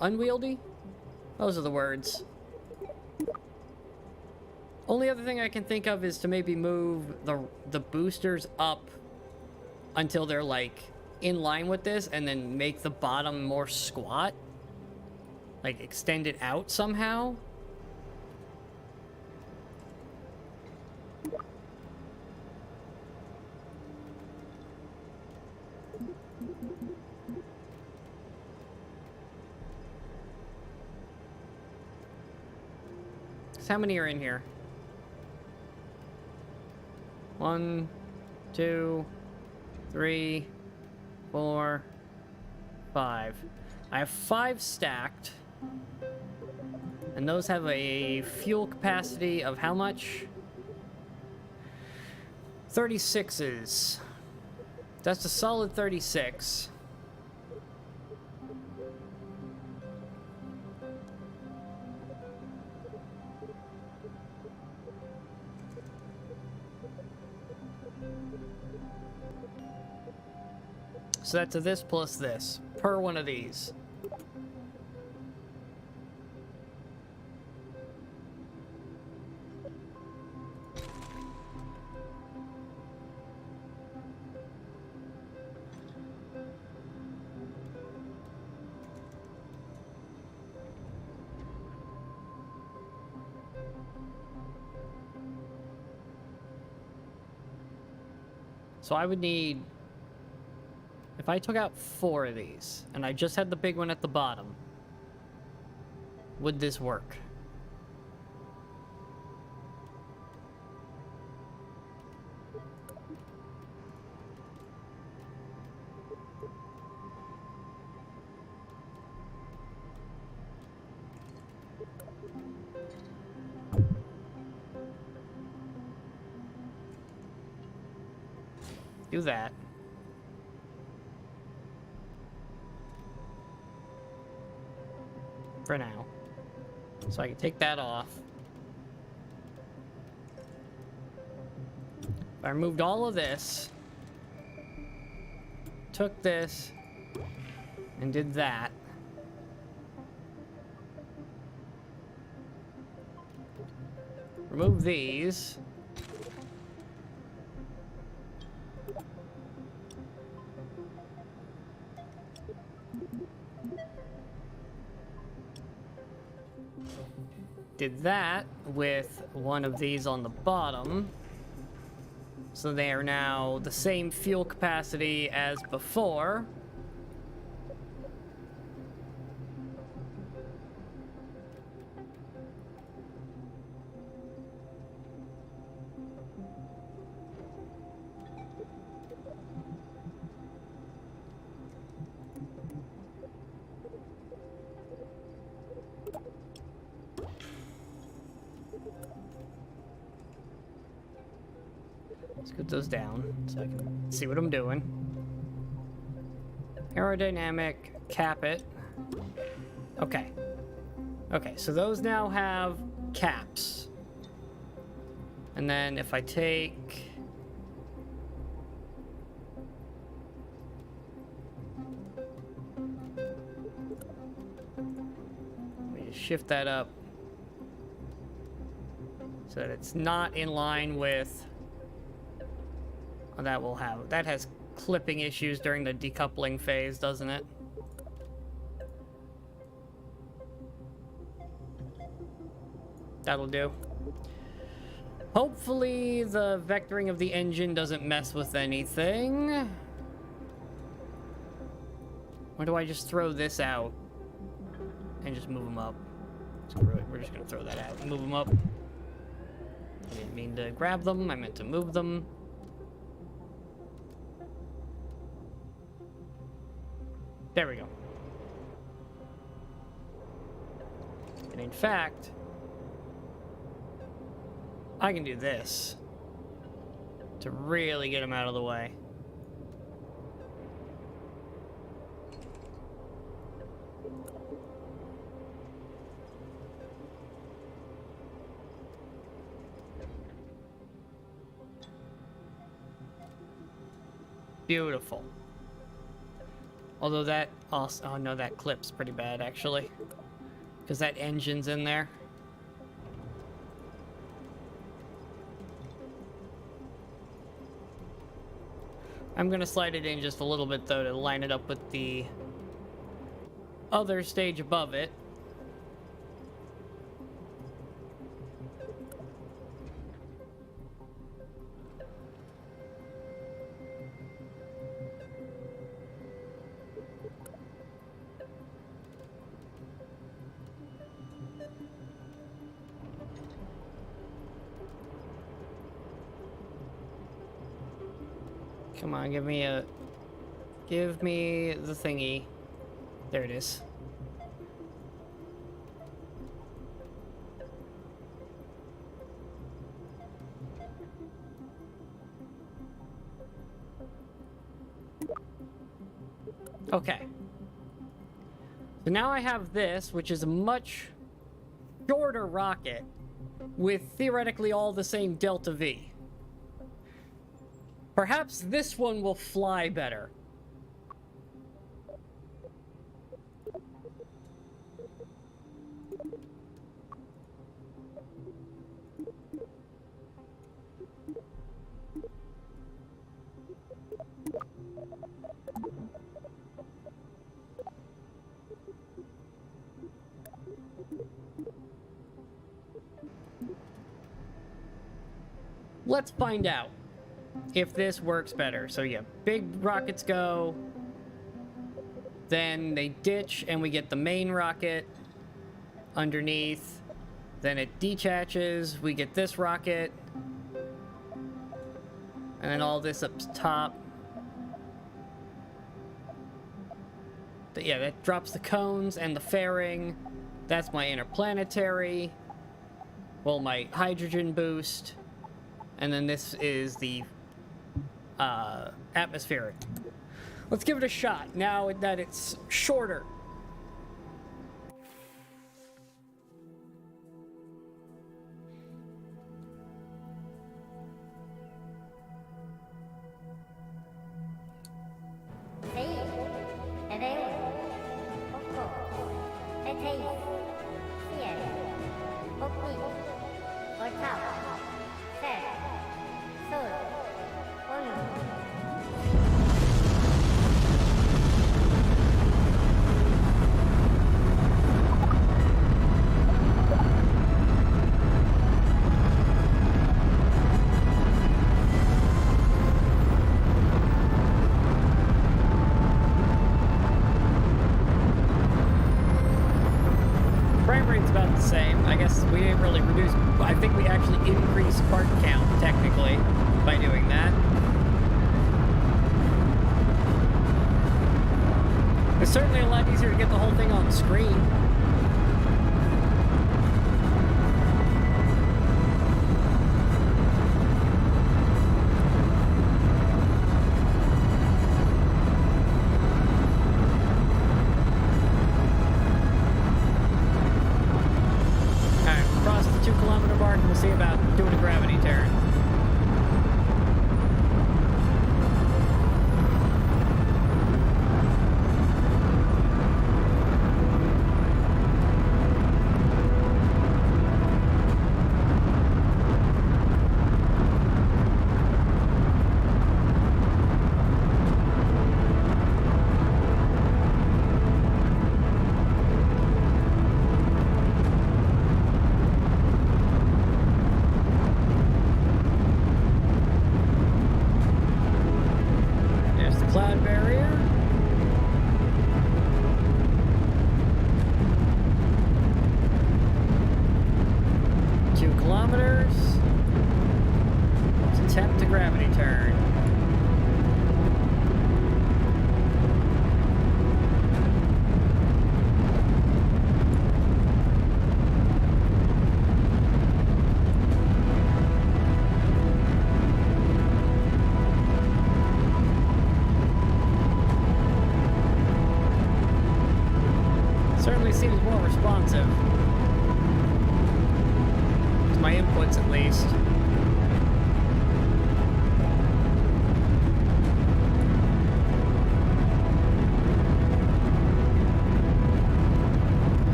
Unwieldy? Those are the words. Only other thing I can think of is to maybe move the boosters up until they're like in line with this and then make the bottom more squat. Like extend it out somehow. How many are in here? 1, 2, 3, 4, 5. I have 5 stacked. And those have a fuel capacity of how much? 36s. That's a solid 36. So that's a this plus this per one of these. So I would need, if I took out 4 of these, and I just had the big one at the bottom, would this work? Do that. For now. So I can take that off. If I removed all of this, took this, and did that. Remove these. Did that with one of these on the bottom. So they are now the same fuel capacity as before. Let's get those down so I can see what I'm doing. Aerodynamic, cap it. Okay. Okay, so those now have caps. And then if I take... Let me just shift that up so that it's not in line with... That will have... That has clipping issues during the decoupling phase, doesn't it? That'll do. Hopefully the vectoring of the engine doesn't mess with anything. Or do I just throw this out and just move them up? Screw it, we're just gonna throw that out and move them up. I didn't mean to grab them, I meant to move them. There we go. And in fact, I can do this to really get them out of the way. Beautiful. Although that also, oh no, that clip's pretty bad actually, because that engine's in there. I'm gonna slide it in just a little bit though to line it up with the other stage above it. Come on, give me the thingy. There it is. Okay. So now I have this, which is a much shorter rocket with theoretically all the same delta V. Perhaps this one will fly better. Let's find out if this works better. So yeah, big rockets go, then they ditch and we get the main rocket underneath, then it detaches, we get this rocket, and then all this up top. But yeah, that drops the cones and the fairing. That's my interplanetary. Well, my hydrogen boost. And then this is the atmospheric. Let's give it a shot now that it's shorter.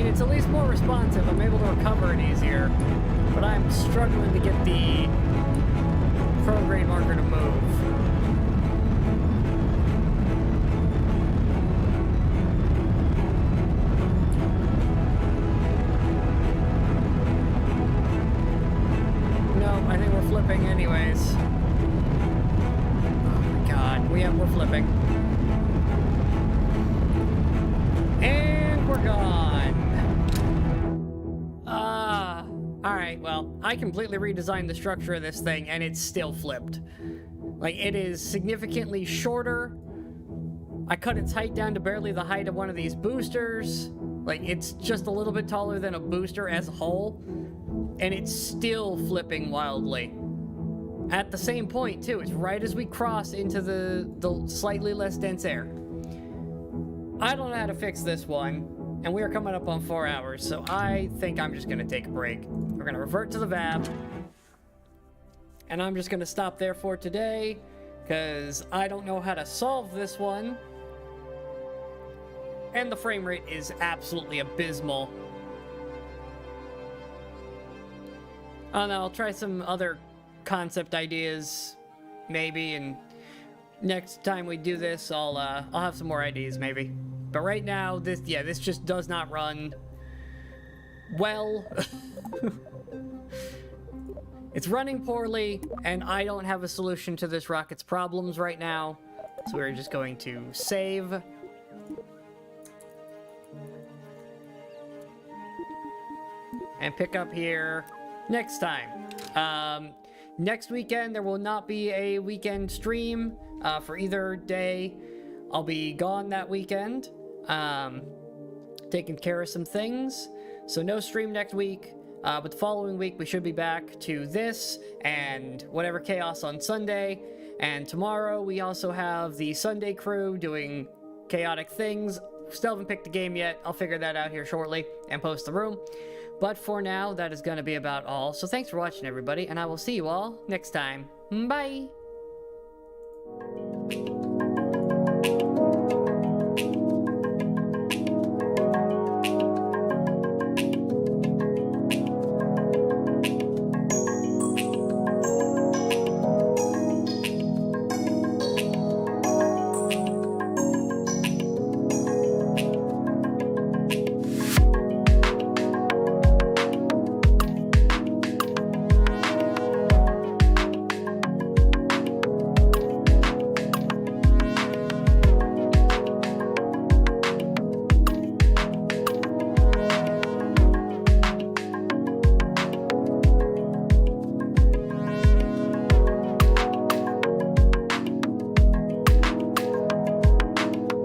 It's at least more responsive. I'm able to recover it easier, but I'm struggling to get the prograde marker to move. well, I completely redesigned the structure of this thing, and it's still flipped. Like, it is significantly shorter. I cut its height down to barely the height of one of these boosters. Like, it's just a little bit taller than a booster as a whole. And it's still flipping wildly. At the same point, too. It's right as we cross into the slightly less dense air. I don't know how to fix this one. And we are coming up on 4 hours, so I think I'm just going to take a break. We're going to revert to the VAB. And I'm just going to stop there for today, because I don't know how to solve this one. And the frame rate is absolutely abysmal. I don't know, I'll try some other concept ideas, maybe, and next time we do this, I'll have some more ideas, maybe. But right now, this just does not run well. It's running poorly, and I don't have a solution to this rocket's problems right now. So we're just going to save. And pick up here next time. Next weekend, there will not be a weekend stream for either day. I'll be gone that weekend, taking care of some things. So no stream next week. But the following week, we should be back to this and whatever chaos on Sunday. And tomorrow, we also have the Sunday crew doing chaotic things. Still haven't picked the game yet. I'll figure that out here shortly and post the room. But for now, that is going to be about all. So thanks for watching, everybody, and I will see you all next time. Bye!